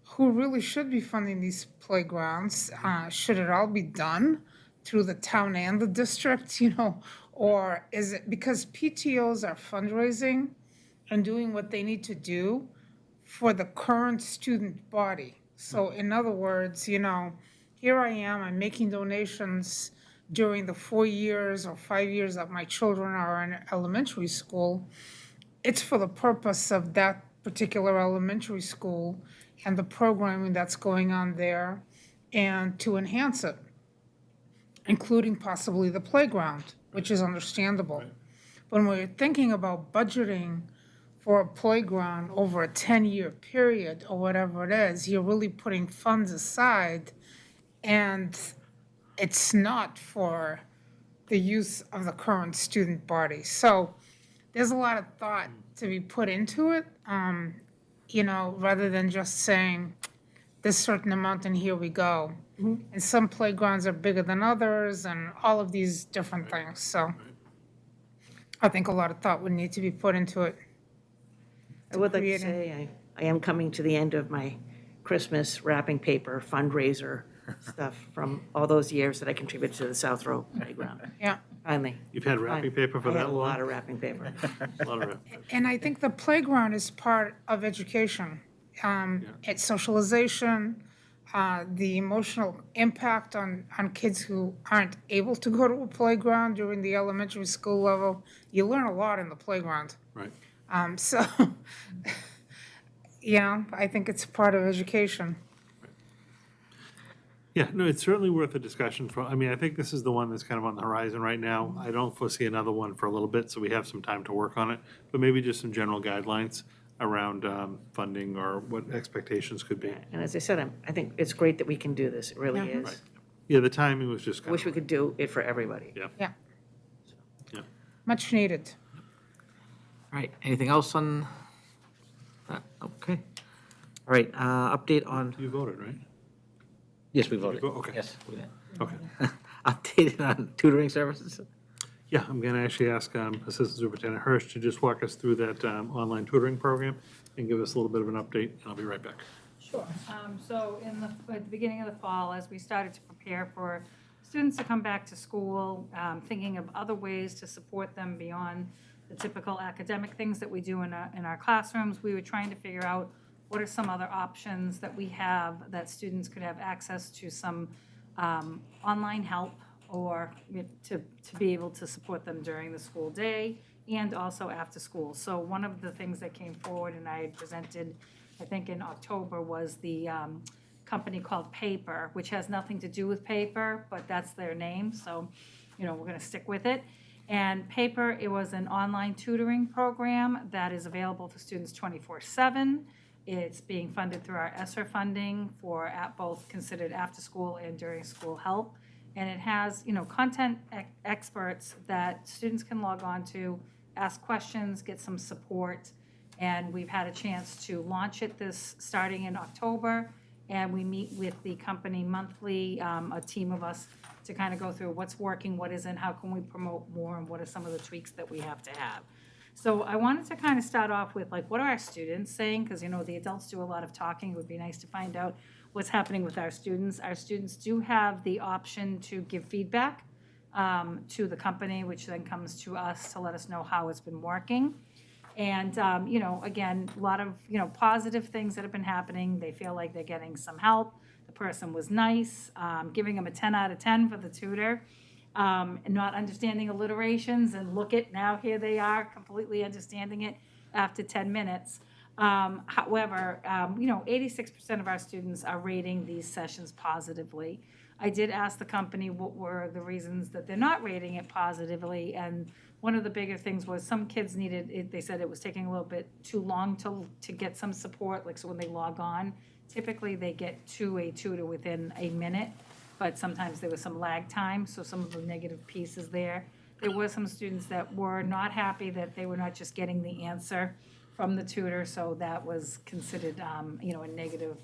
who really should be funding these playgrounds. Should it all be done through the town and the district, or is it because PTOs are fundraising and doing what they need to do for the current student body? So in other words, here I am, I'm making donations during the 4 years or 5 years that my children are in elementary school. It's for the purpose of that particular elementary school and the programming that's going on there, and to enhance it, including possibly the playground, which is understandable. When we're thinking about budgeting for a playground over a 10-year period or whatever it is, you're really putting funds aside, and it's not for the use of the current student body. So there's a lot of thought to be put into it, rather than just saying this certain amount and here we go. And some playgrounds are bigger than others and all of these different things. So I think a lot of thought would need to be put into it. I would like to creating- say, I am coming to the end of my Christmas wrapping paper fundraiser stuff from all those years that I contributed to the South Row Playground. Yeah. Finally. You've had wrapping paper for I had that a long? lot of wrapping paper. A lot of it. And I think the playground is part of education. It's socialization, the emotional impact on kids who aren't able to go to a playground during the elementary school level. You learn a lot in the playground. Right. So, I think it's part of education. Yeah, no, it's certainly worth a discussion for, I mean, I think this is the one that's kind of on the horizon right now. I don't foresee another one for a little bit, so we have some time to work on it. But maybe just some general guidelines around funding or what expectations could be. And as I said, I think it's great that we can do this, it really Right. is. Yeah, the timing was just I kind wish of. we could do it for everybody. Yeah. Yeah. Yeah. Much needed. All right, anything else on that? Okay. All right, update on, You voted, right? yes, we voted. vote? Okay. Yes, we did. Okay. Update on tutoring services? Yeah, I'm going to actually ask Assistant Superintendent Hirsch to just walk us through that online tutoring program and give us a little bit of an update, and I'll be right back. Sure. So at the beginning of the fall, as we started to prepare for students to come back to school, thinking of other ways to support them beyond the typical academic things that we do in our classrooms, we were trying to figure out what are some other options that we have that students could have access to some online help or to be able to support them during the school day and also after school. So one of the things that came forward and I had presented, I think in October, was the company called Paper, which has nothing to do with paper, but that's their name, so, we're gonna stick with it. And Paper, it was an online tutoring program that is available to students 24/7. It's being funded through our ESSER funding for both considered after-school and during-school help. And it has, content experts that students can log on to, ask questions, get some support. And we've had a chance to launch it starting in October. And we meet with the company monthly, a team of us, to kind of go through what's working, what isn't, how can we promote more, and what are some of the tweaks that we have to have. So I wanted to kind of start off with, what are our students saying? Because, the adults do a lot of talking. It would be nice to find out what's happening with our students. Our students do have the option to give feedback to the company, which then comes to us to let us know how it's been working. And, again, a lot of, positive things that have been happening. They feel like they're getting some help. The person was nice, giving them a 10 out of 10 for the tutor. And not understanding alliterations, and now here they are completely understanding it after 10 minutes. However, 86% of our students are rating these sessions positively. I did ask the company what were the reasons that they're not rating it positively, and one of the bigger things was some kids they said it was taking a little bit too long to get some support, so when they log on, typically they get to a tutor within a minute. But sometimes there was some lag time, so some of the negative pieces there. There were some students that were not happy that they were not just getting the answer from the tutor, so that was considered, a negative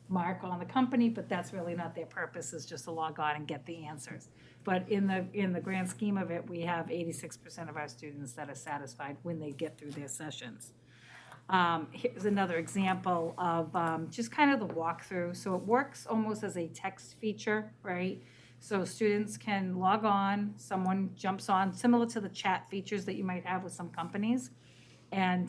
mark on the company, but that's really not their purpose, is just to log on and get the answers. But in the grand scheme of it, we have 86% of our students that are satisfied when they get through their sessions. Here's another example of just kind of the walkthrough. So it works almost as a text feature, right? So students can log on, someone jumps on, similar to the chat features that you might have with some companies. And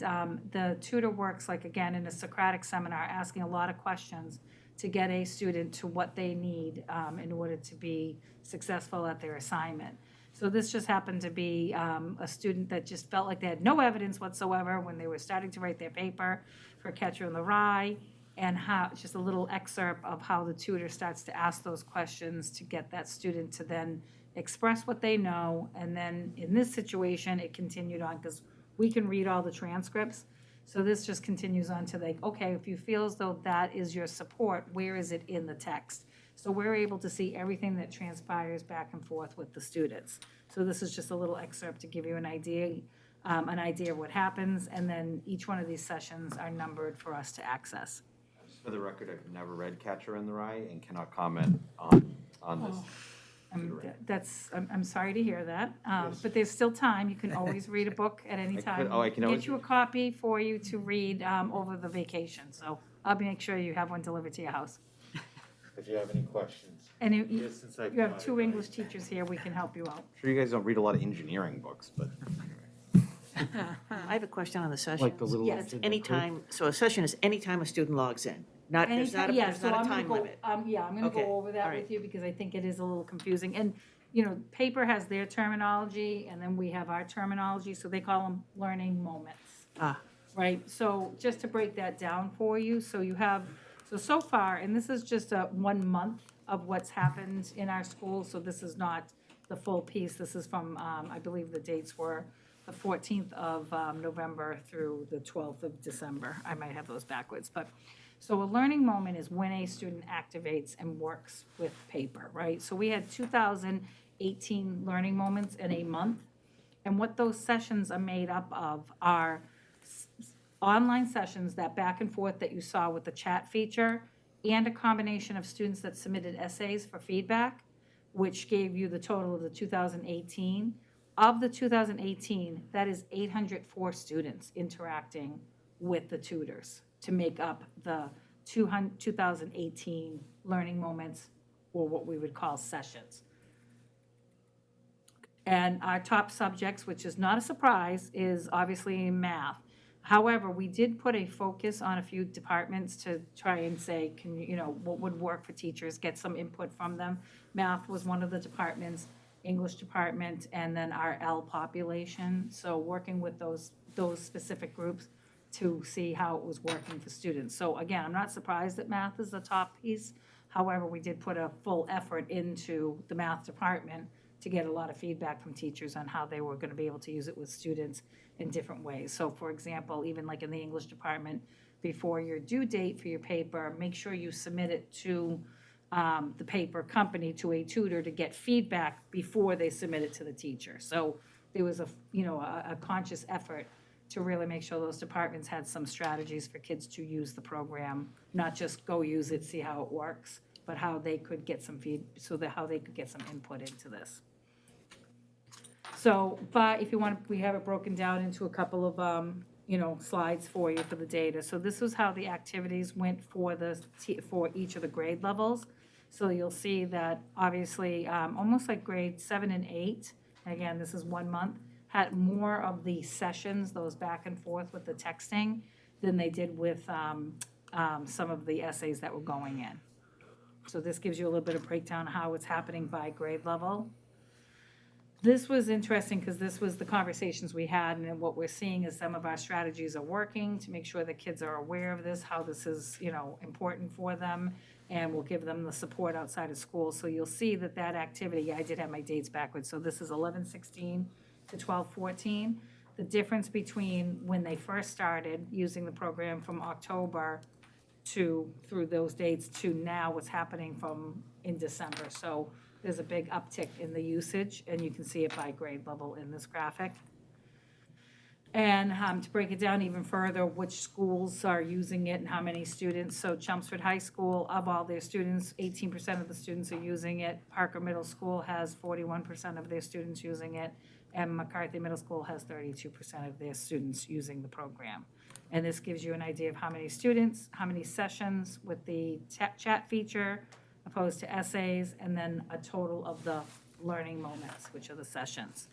the tutor works again, in a Socratic seminar, asking a lot of questions to get a student to what they need in order to be successful at their assignment. So this just happened to be a student that just felt like they had no evidence whatsoever when they were starting to write their paper for Catcher in the Rye, and just a little excerpt of how the tutor starts to ask those questions to get that student to then express what they know. And then in this situation, it continued on because we can read all the transcripts. So this just continues on to okay, if you feel as though that is your support, where is it in the text? So we're able to see everything that transpires back and forth with the students. So this is just a little excerpt to give you an idea of what happens, and then each one of these sessions are numbered for us to access. For the record, I've never read Catcher in the Rye and cannot comment on this. I'm sorry to hear that, but there's still time. You can always read a book at any time. I can always- Get you a copy for you to read over the vacation, so I'll make sure you have one delivered to your house. If you have any questions. And Just since I've you have got 2 it, English teachers here, we can help you out. I'm sure you guys don't read a lot of engineering books, but I have a question on the session. Like the little. Yes. Anytime, so a session is anytime a student logs in, there's not a So I'm gonna time go- limit. I'm gonna Okay, go over that all right. with you because I think it is a little confusing. And, Paper has their terminology, and then we have our terminology, so they call them learning moments. Right, so just to break that down for you, so far, and this is just a 1 month of what's happened in our schools. So this is not the full piece. This is from, I believe the dates were the 14th of November through the 12th of December. I might have those backwards, but, so a learning moment is when a student activates and works with paper, right? So we had 2018 learning moments in a month, and what those sessions are made up of are online sessions, that back and forth that you saw with the chat feature, and a combination of students that submitted essays for feedback, which gave you the total of the 2018. Of the 2018, that is 804 students interacting with the tutors to make up the 2018 learning moments, or what we would call sessions. And our top subjects, which is not a surprise, is obviously math. However, we did put a focus on a few departments to try and say, can you know, what would work for teachers, get some input from them. Math was one of the departments, English department, and then our L population. So working with those specific groups to see how it was working for students. So again, I'm not surprised that math is the top piece. However, we did put a full effort into the math department to get a lot of feedback from teachers on how they were going to be able to use it with students in different ways. So for example, even like in the English department, before your due date for your paper, make sure you submit it to the paper company, to a tutor, to get feedback before they submit it to the teacher. So there was a conscious effort to really make sure those departments had some strategies for kids to use the program, not just go use it, see how it works, but how they could get some how they could get some input into this. So, but if you want, we have it broken down into a couple of, slides for you for the data. So this was how the activities went for for each of the grade levels. So you'll see that obviously, almost like grade 7 and 8, and again, this is 1 month, had more of the sessions, those back and forth with the texting, than they did with some of the essays that were going in. So this gives you a little bit of breakdown of how it's happening by grade level. This was interesting because this was the conversations we had, and then what we're seeing is some of our strategies are working to make sure that kids are aware of this, how this is, important for them, and we'll give them the support outside of school. So you'll see that activity, I did have my dates backwards, so this is 11-16 to 12-14. The difference between when they first started using the program from October through those dates to now what's happening in December. So there's a big uptick in the usage, and you can see it by grade level in this graphic. And to break it down even further, which schools are using it and how many students. So Chelmsford High School, of all their students, 18% of the students are using it. Parker Middle School has 41% of their students using it. And McCarthy Middle School has 32% of their students using the program. And this gives you an idea of how many students, how many sessions with the chat feature, opposed to essays, and then a total of the learning moments, which are the sessions.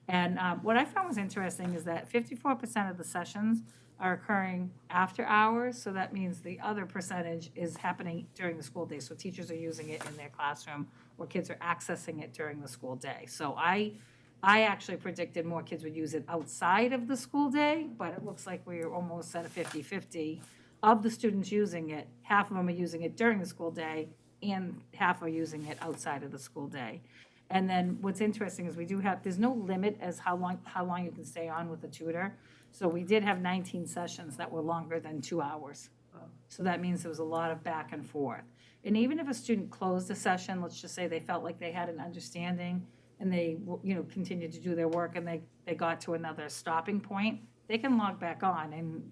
And what I found was interesting is that 54% of the sessions are occurring after hours, so that means the other percentage is happening during the school day. So teachers are using it in their classroom, or kids are accessing it during the school day. So I actually predicted more kids would use it outside of the school day, but it looks like we're almost at a 50-50. Of the students using it, half of them are using it during the school day, and half are using it outside of the school day. And then what's interesting is there's no limit as how long you can stay on with the tutor. So we did have 19 sessions that were longer than 2 hours. So that means there was a lot of back and forth. And even if a student closed a session, let's just say they felt like they had an understanding and they, continued to do their work and they got to another stopping point, they can log back on and,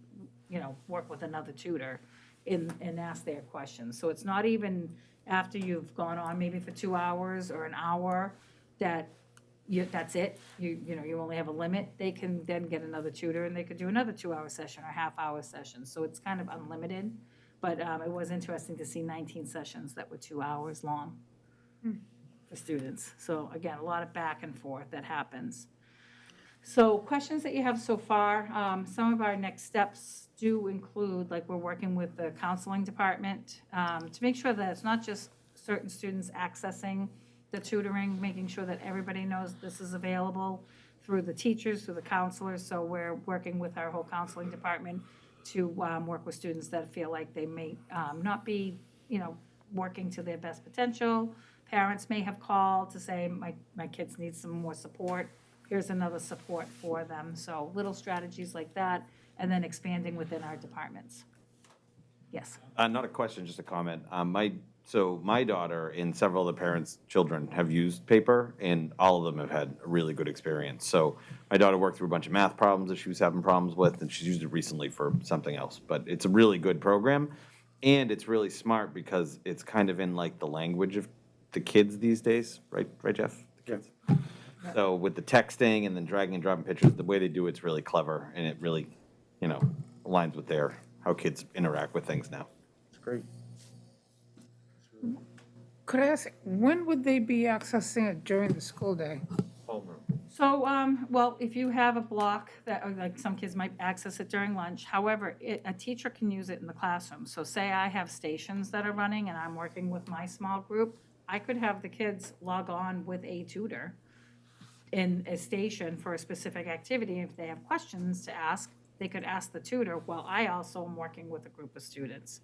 work with another tutor and ask their questions. So it's not even after you've gone on maybe for 2 hours or an hour that's it. You only have a limit. They can then get another tutor and they could do another 2-hour session or half-hour session. So it's kind of unlimited. But it was interesting to see 19 sessions that were 2 hours long for students. So again, a lot of back and forth that happens. So questions that you have so far, some of our next steps do include, like we're working with the counseling department to make sure that it's not just certain students accessing the tutoring, making sure that everybody knows this is available through the teachers, through the counselors. So we're working with our whole counseling department to work with students that feel like they may not be, working to their best potential. Parents may have called to say, my kids need some more support. Here's another support for them. So little strategies like that, and then expanding within our departments. Yes. Not a question, just a comment. So my daughter and several of the parents' children have used paper, and all of them have had a really good experience. So my daughter worked through a bunch of math problems that she was having problems with, and she's used it recently for something else. But it's a really good program, and it's really smart because it's kind of in like the language of the kids these days, right, Jeff? The kids. So with the texting and then dragging and dropping pictures, the way they do it's really clever, and it really, aligns with how kids interact with things now. It's great. Could I ask, when would they be accessing it during the school day? So, well, if you have a block that, or like some kids might access it during lunch, however, a teacher can use it in the classroom. So say I have stations that are running and I'm working with my small group, I could have the kids log on with a tutor in a station for a specific activity. If they have questions to ask, they could ask the tutor, while I also am working with a group of students.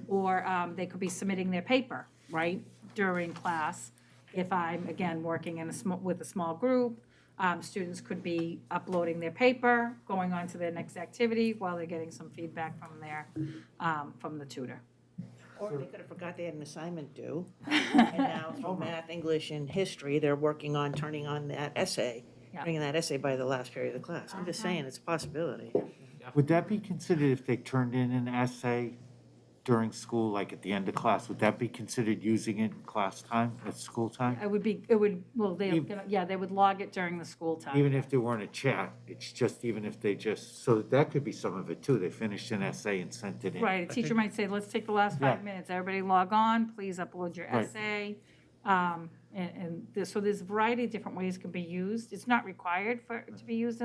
Or they could be submitting their paper, right, during class. If I'm, again, working with a small group, students could be uploading their paper, going on to their next activity while they're getting some feedback from the tutor. Or they could have forgot they had an assignment due, and now through math, English, and history, they're working on turning on that essay, Yeah. bringing that essay by the last period of the class. I'm just saying, it's a possibility. Would that be considered if they turned in an essay during school, like at the end of class? Would that be considered using it in class time, at school time? They would log it during the school time. Even if there weren't a chat, it's just, even if they just, so that could be some of it too. They finished an essay and sent it in. Right, a teacher might say, let's take the last 5 Yeah. minutes, everybody log on, please upload your Right. essay. So there's a variety of different ways it can be used. It's not required to be used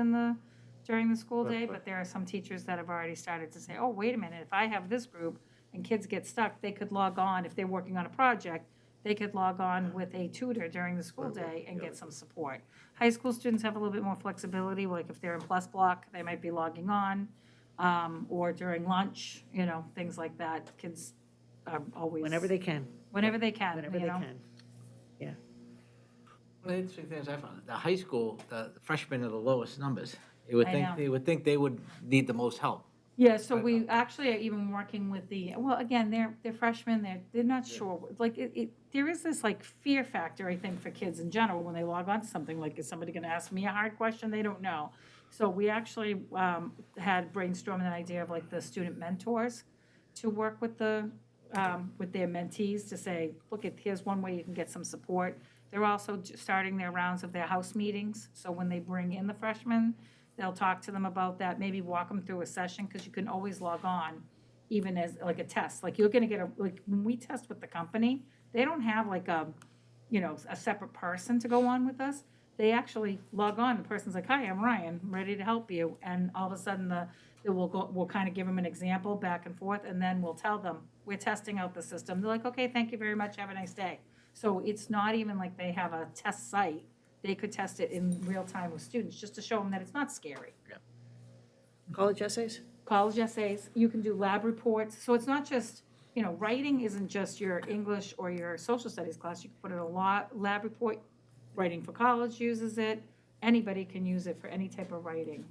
during the school day, but there are some teachers that have already started to say, oh, wait a minute, if I have this group and kids get stuck, they could log on, if they're working on a project, they could log on with a tutor during the school day and get some support. High school students have a little bit more flexibility, like if they're in plus block, they might be logging on, or during lunch, things like that. Kids are always. Whenever they can, Whenever they can, whenever they can. Yeah. One of the interesting things I found, the high school, the freshmen are the lowest numbers. You would I think, know. they would think they would need the most help. Yeah, so we actually are even working with well, again, they're freshmen, they're not sure, like, there is this like fear factor, I think, for kids in general when they log on to something, like, is somebody gonna ask me a hard question? They don't know. So we actually had brainstormed an idea of like the student mentors to work with with their mentees to say, look, here's one way you can get some support. They're also starting their rounds of their house meetings, so when they bring in the freshmen, they'll talk to them about that, maybe walk them through a session, because you can always log on, even as like a test. Like you're gonna get like when we test with the company, they don't have like a separate person to go on with us. They actually log on, the person's like, hi, I'm Ryan, I'm ready to help you. And all of a sudden we'll kind of give them an example back and forth, and then we'll tell them, we're testing out the system. They're like, okay, thank you very much, have a nice day. So it's not even like they have a test site. They could test it in real time with students, just to show them that it's not scary. College essays? College essays, you can do lab reports, so it's not just, writing isn't just your English or your social studies class, you can put in a lab report. Writing for college uses it, anybody can use it for any type of writing,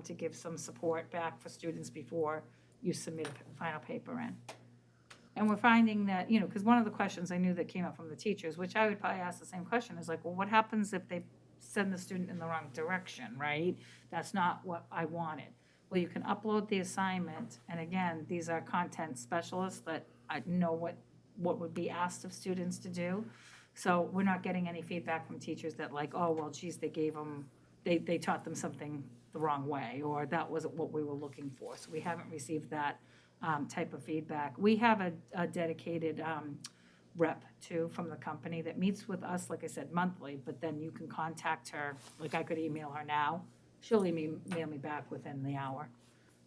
to give some support back for students before you submit a final paper in. And we're finding that, because one of the questions I knew that came up from the teachers, which I would probably ask the same question, is like, well, what happens if they send the student in the wrong direction, right? That's not what I wanted. Well, you can upload the assignment, and again, these are content specialists that I know what would be asked of students to do. So we're not getting any feedback from teachers that like, oh, well, geez, they taught them something the wrong way, or that wasn't what we were looking for. So we haven't received that type of feedback. We have a dedicated rep too from the company that meets with us, like I said, monthly, but then you can contact her, like I could email her now. She'll mail me back within the hour.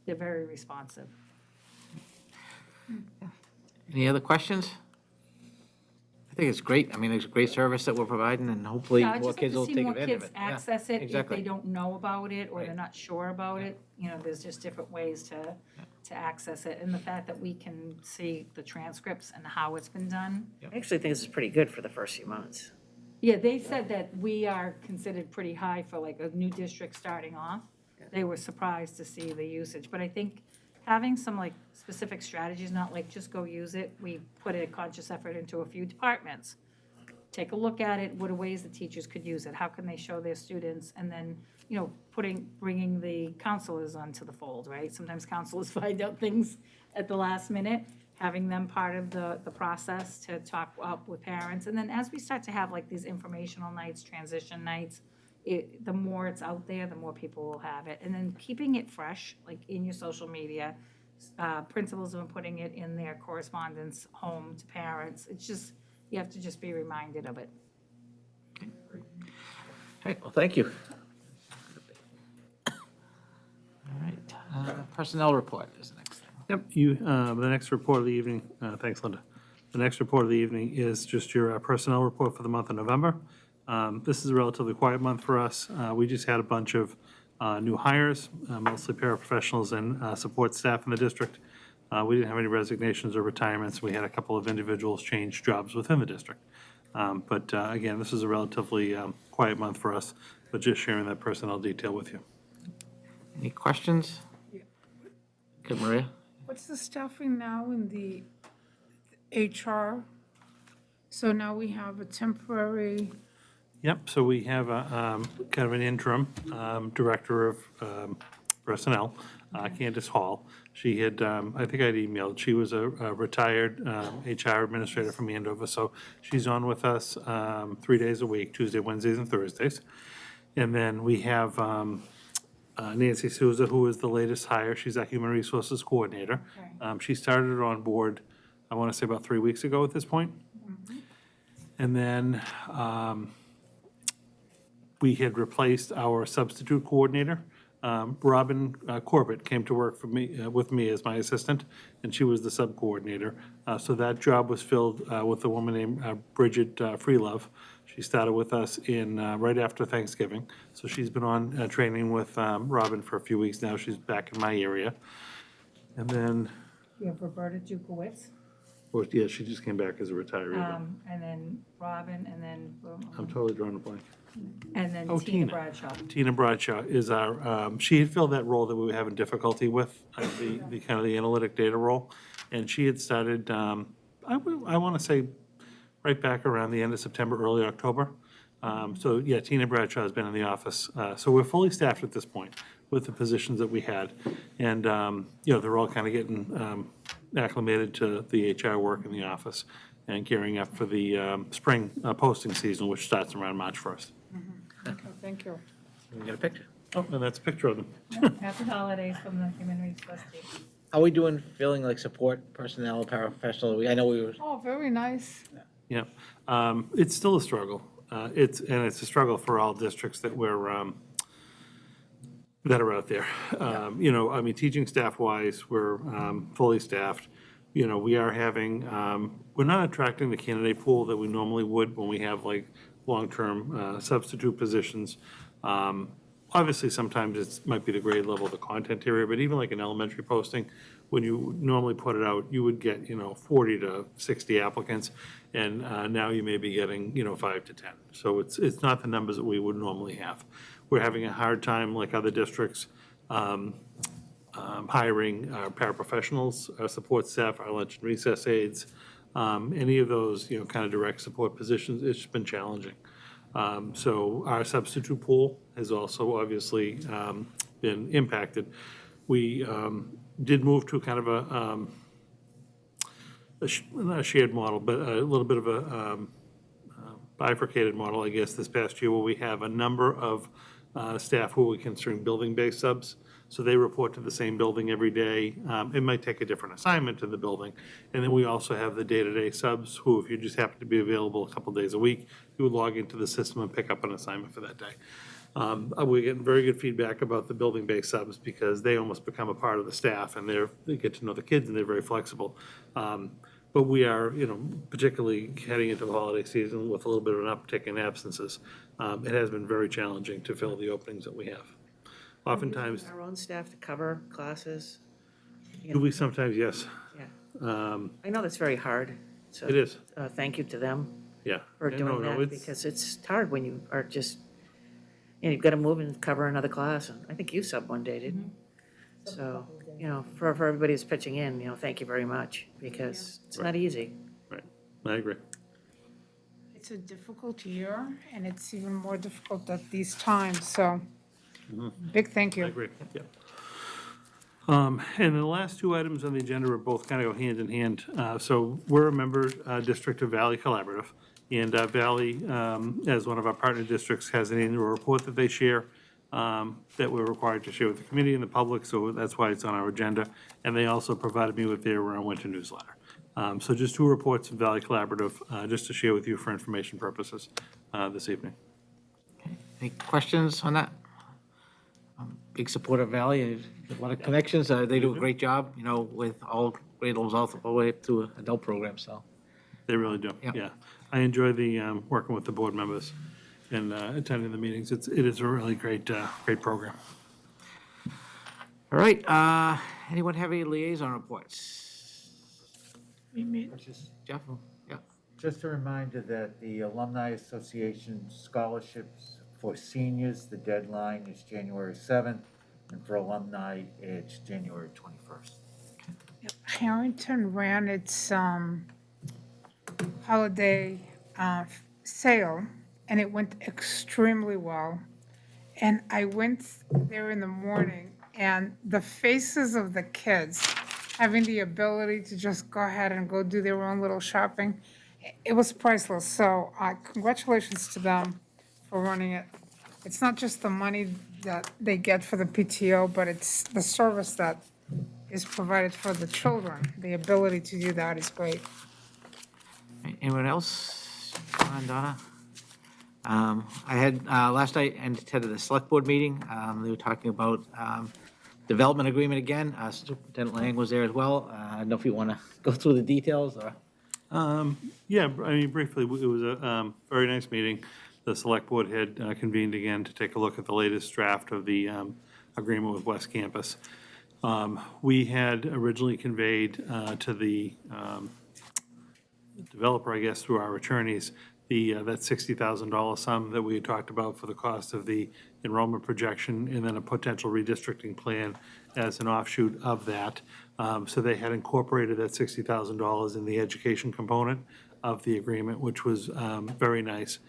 They're very responsive. Any other questions? I think it's great. I mean, it's a great service that we're providing, and hopefully Yeah, I'd more just like kids to will see take more advantage of kids it. Yeah, access it if exactly. they don't know about it or they're Right. not sure about it. You know, there's just different ways to access it. And the fact that we can see the transcripts and how it's been done. I actually think this is pretty good for the first few months. Yeah, they said that we are considered pretty high for like a new district starting off. They were surprised to see the usage, but I think having some like specific strategies, not like just go use it. We put a conscious effort into a few departments. Take a look at it, what are ways the teachers could use it, how can they show their students, and then, you know, bringing the counselors onto the fold, right? Sometimes counselors find out things at the last minute, having them part of the process to talk up with parents, and then as we start to have like these informational nights, transition nights, the more it's out there, the more people will have it, and then keeping it fresh, like in your social media. Principals have been putting it in their correspondence home to parents, it's just, you have to just be reminded of it. All right, well, thank you. All right, personnel report is the next thing. Yep, the next report of the evening, thanks, Linda. The next report of the evening is just your personnel report for the month of November. This is a relatively quiet month for us. We just had a bunch of new hires, mostly paraprofessionals and support staff in the district. We didn't have any resignations or retirements. We had a couple of individuals change jobs within the district. But again, this is a relatively quiet month for us, but just sharing that personnel detail with you. Any questions? Good, Maria? What's the staffing now in the HR? So now we have a temporary, Yep, so we have a kind of an interim director of personnel, Candace Hall. She had, I think I'd emailed, she was a retired HR administrator from Andover, so she's on with us 3 days a week, Tuesday, Wednesdays, and Thursdays. And then we have Nancy Souza, who is the latest hire. She's our Human Resources Coordinator. She started on board, I want to say about 3 weeks ago at this point. And then we had replaced our substitute coordinator. Robin Corbett came to work for me, with me as my assistant, and she was the sub-coordinator. So that job was filled with a woman named Bridget Freelove. She started with us in, right after Thanksgiving. So she's been on training with Robin for a few weeks now. She's back in my area. And then, You have Roberta Dukowitz, well, yeah, she just came back as a retiree. but and then Robin, and then, I'm totally drawing a blank. and then Oh, Tina Tina. Bradshaw. Tina Bradshaw is our, she had filled that role that we were having difficulty with, the kind of the analytic data role. And she had started, I want to say, right back around the end of September, early October. So, yeah, Tina Bradshaw has been in the office. So we're fully staffed at this point with the positions that we had. And, you know, they're all kind of getting acclimated to the HR work in the office and gearing up for the spring posting season, which starts around March 1st. okay, thank you. We got a picture. Oh, and that's a picture of them. Happy holidays from the Human Resource team. How are we doing feeling like support personnel, paraprofessional? I know we were, Oh, very nice. Yeah, it's still a struggle. It's a struggle for all districts that that are out there. You know, I mean, teaching staff-wise, we're fully staffed. You know, we are having, we're not attracting the candidate pool that we normally would when we have like long-term substitute positions. Obviously, sometimes it might be the grade level, the content area, but even like an elementary posting, when you normally put it out, you would get, you know, 40 to 60 applicants, and now you may be getting, you know, 5 to 10. So it's not the numbers that we would normally have. We're having a hard time, like other districts, hiring paraprofessionals, our support staff, our lunch and recess aides, any of those, you know, kind of direct support positions, it's been challenging. So our substitute pool has also obviously been impacted. We did move to kind of not a shared model, but a little bit of a bifurcated model, I guess, this past year, where we have a number of staff who we consider building-based subs. So they report to the same building every day. It might take a different assignment in the building. And then we also have the day-to-day subs who, if you just happen to be available a couple days a week, you would log into the system and pick up an assignment for that day. We're getting very good feedback about the building-based subs because they almost become a part of the staff, and they get to know the kids, and they're very flexible. But we are, particularly heading into the holiday season with a little bit of an uptick in absences. It has been very challenging to fill the openings that we have. Oftentimes, Our own staff to cover classes. do we sometimes, yes. Yeah. I know that's very hard. So, It is. Thank you to them Yeah. for Yeah, doing no, that, because it's hard when you are just, you've got to move and cover another class. And I think you subbed one day, didn't you? So, for everybody who's pitching in, thank you very much, because it's not easy. Right, I agree. It's a difficult year, and it's even more difficult at these times, so big thank I you. agree, yeah. And the last two items on the agenda are both kind of go hand in hand. So we're a member district of Valley Collaborative, and Valley, as one of our partner districts, has an annual report that they share that we're required to share with the committee and the public, so that's why it's on our agenda. And they also provided me with their winter newsletter. So just two reports from Valley Collaborative, just to share with you for information purposes this evening. Any questions on that? Big supporter of Valley, a lot of connections, they do a great job, with all grade levels all the way up to adult programs, so. They really do, Yep. yeah. I enjoy the, working with the board members and attending the meetings. It is a really great program. All right, anyone have any liaison reports? Jeff? Yeah. Just a reminder that the Alumni Association scholarships for seniors, the deadline is January 7th, and for alumni, it's January 21st. Harrington ran its holiday sale, and it went extremely well. And I went there in the morning, and the faces of the kids having the ability to just go ahead and go do their own little shopping, it was priceless. So congratulations to them for running it. It's not just the money that they get for the PTO, but it's the service that is provided for the children. The ability to do that is great. Anyone else? John, Donna? I had, last night, I attended the select board meeting. They were talking about development agreement again. Superintendent Lang was there as well. I don't know if you want to go through the details or. Yeah, I mean, briefly, it was a very nice meeting. The select board had convened again to take a look at the latest draft of the agreement with West Campus. We had originally conveyed to the developer, I guess, through our attorneys, that $60,000 sum that we had talked about for the cost of the enrollment projection and then a potential redistricting plan as an offshoot of that. So they had incorporated that $60,000 in the education component of the agreement, which was very nice.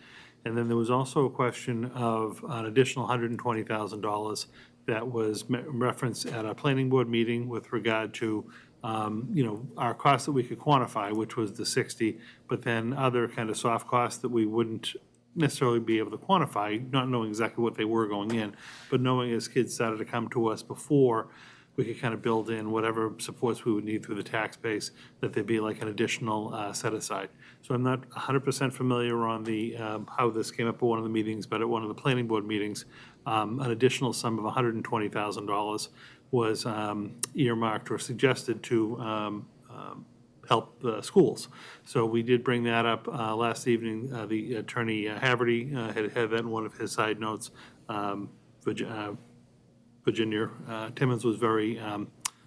And then there was also a question of an additional $120,000 that was referenced at a planning board meeting with regard to our costs that we could quantify, which was the 60, but then other kind of soft costs that we wouldn't necessarily be able to quantify, not knowing exactly what they were going in, but knowing as kids started to come to us before, we could kind of build in whatever supports we would need through the tax base, that there'd be like an additional set aside. So I'm not 100% familiar on the, how this came up at one of the meetings, but at one of the planning board meetings, an additional sum of $120,000 was earmarked or suggested to help the schools. So we did bring that up last evening. The attorney Haverty had that in one of his side notes. Virginia Timmons was very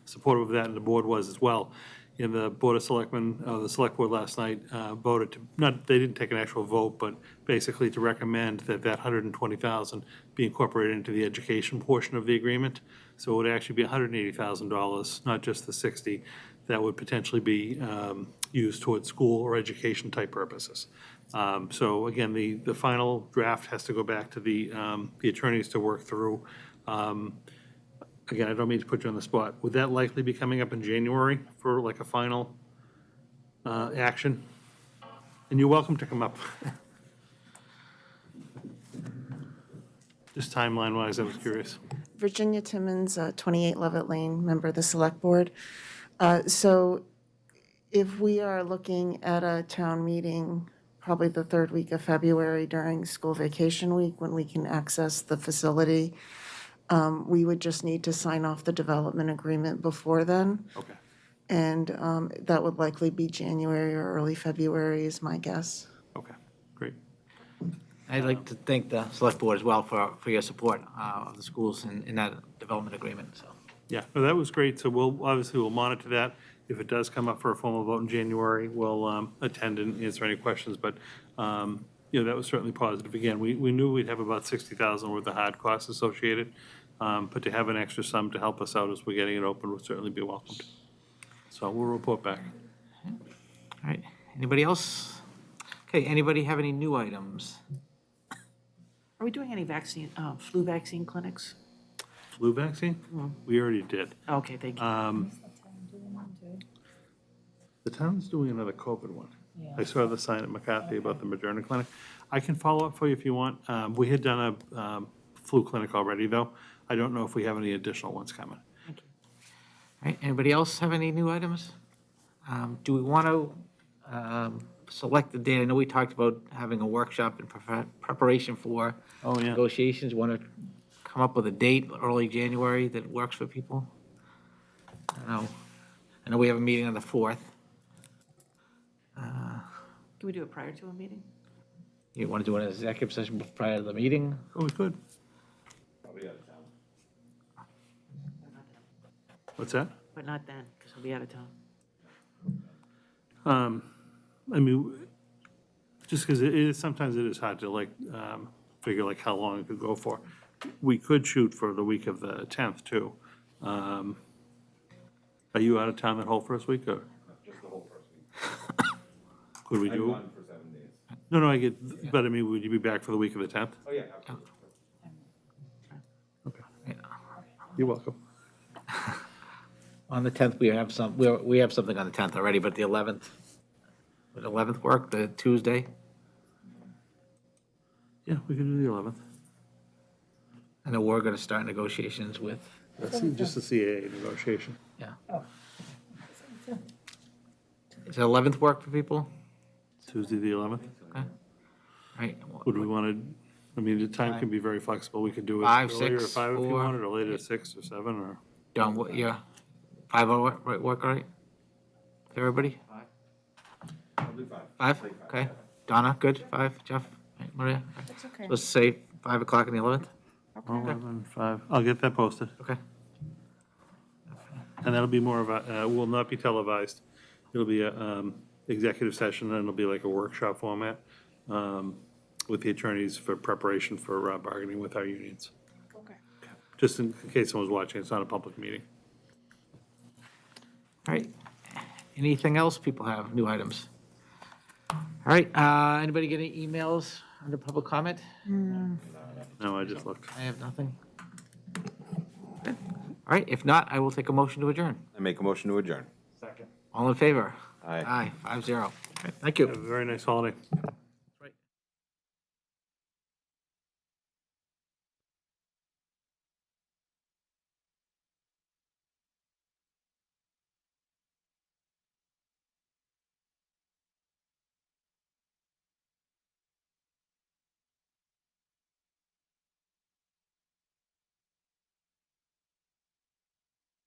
supportive of that, and the board was as well. And the Board of Selectmen, the Select Board last night voted to, they didn't take an actual vote, but basically to recommend that that $120,000 be incorporated into the education portion of the agreement. So it would actually be $180,000, not just the 60, that would potentially be used towards school or education type purposes. So again, the final draft has to go back to the attorneys to work through. Again, I don't mean to put you on the spot. Would that likely be coming up in January for like a final action? And you're welcome to come up. Just timeline-wise, I was curious. Virginia Timmons, 28 Lovett Lane, member of the Select Board. So if we are looking at a town meeting, probably the third week of February during school vacation week, when we can access the facility, we would just need to sign off the development agreement before then. Okay. And that would likely be January or early February is my guess. Okay, great. I'd like to thank the select board as well for your support of the schools in that development agreement, so. Yeah, no, that was great. So we'll monitor that. If it does come up for a formal vote in January, we'll attend and answer any questions. But, that was certainly positive. Again, we knew we'd have about 60,000 worth of hard costs associated. But to have an extra sum to help us out as we're getting it open would certainly be welcomed. So we'll report back. All right, anybody else? Okay, anybody have any new items? Are we doing any flu vaccine clinics? Flu vaccine? We already did. Okay, thank you. The town's doing another COVID one. I saw the sign at McCarthy about the Moderna clinic. I can follow up for you if you want. We had done a flu clinic already, though. I don't know if we have any additional ones coming. All right, anybody else have any new items? Do we want to select the date? I know we talked about having a workshop in preparation for Oh, yeah. negotiations. Want to come up with a date, early January, that works for people? I know we have a meeting on the 4th. Can we do it prior to a meeting? You want to do an executive session prior to the meeting? Oh, we could. What's that? But not then, because we'll be out of town. I mean, just because sometimes it is hard to figure how long it could go for. We could shoot for the week of the 10th too. Are you out of town that whole first week or? Just the whole first week. Could we I'm do? gone for 7 days. No, I get, but I mean, would you be back for the week of the 10th? Oh, yeah, absolutely. Okay. You're welcome. On the 10th, we have something on the 10th already, but the 11th, would the 11th work, the Tuesday? Yeah, we can do the 11th. I know we're going to start negotiations with, That's just the CAA negotiation. yeah. Does the 11th work for people? Tuesday, the 11th. Okay. All right. Would we want to, I mean, the time can be very flexible. We could do it 5, earlier at 6, 5 if you 4. wanted, or later at 6 or 7, or, Don, what, yeah, 5 will work all right? For everybody? I'll do 5. 5, okay. Donna, good, 5, Jeff, right, Maria? That's okay. Let's say 5 o'clock on the 11th? 11, 5. I'll get that posted. Okay. And that'll be more of a, will not be televised. It'll be a executive session, and it'll be like a workshop format with the attorneys for preparation for bargaining with our unions. Okay. Just in case someone's watching, it's not a public meeting. All right. Anything else people have, new items? All right, anybody get any emails under public comment? No, I just looked. I have nothing. Good. All right, if not, I will take a motion to adjourn. I make a motion to adjourn. All in favor? Aye. Aye, 5-0. Okay, thank you. Have a very nice holiday.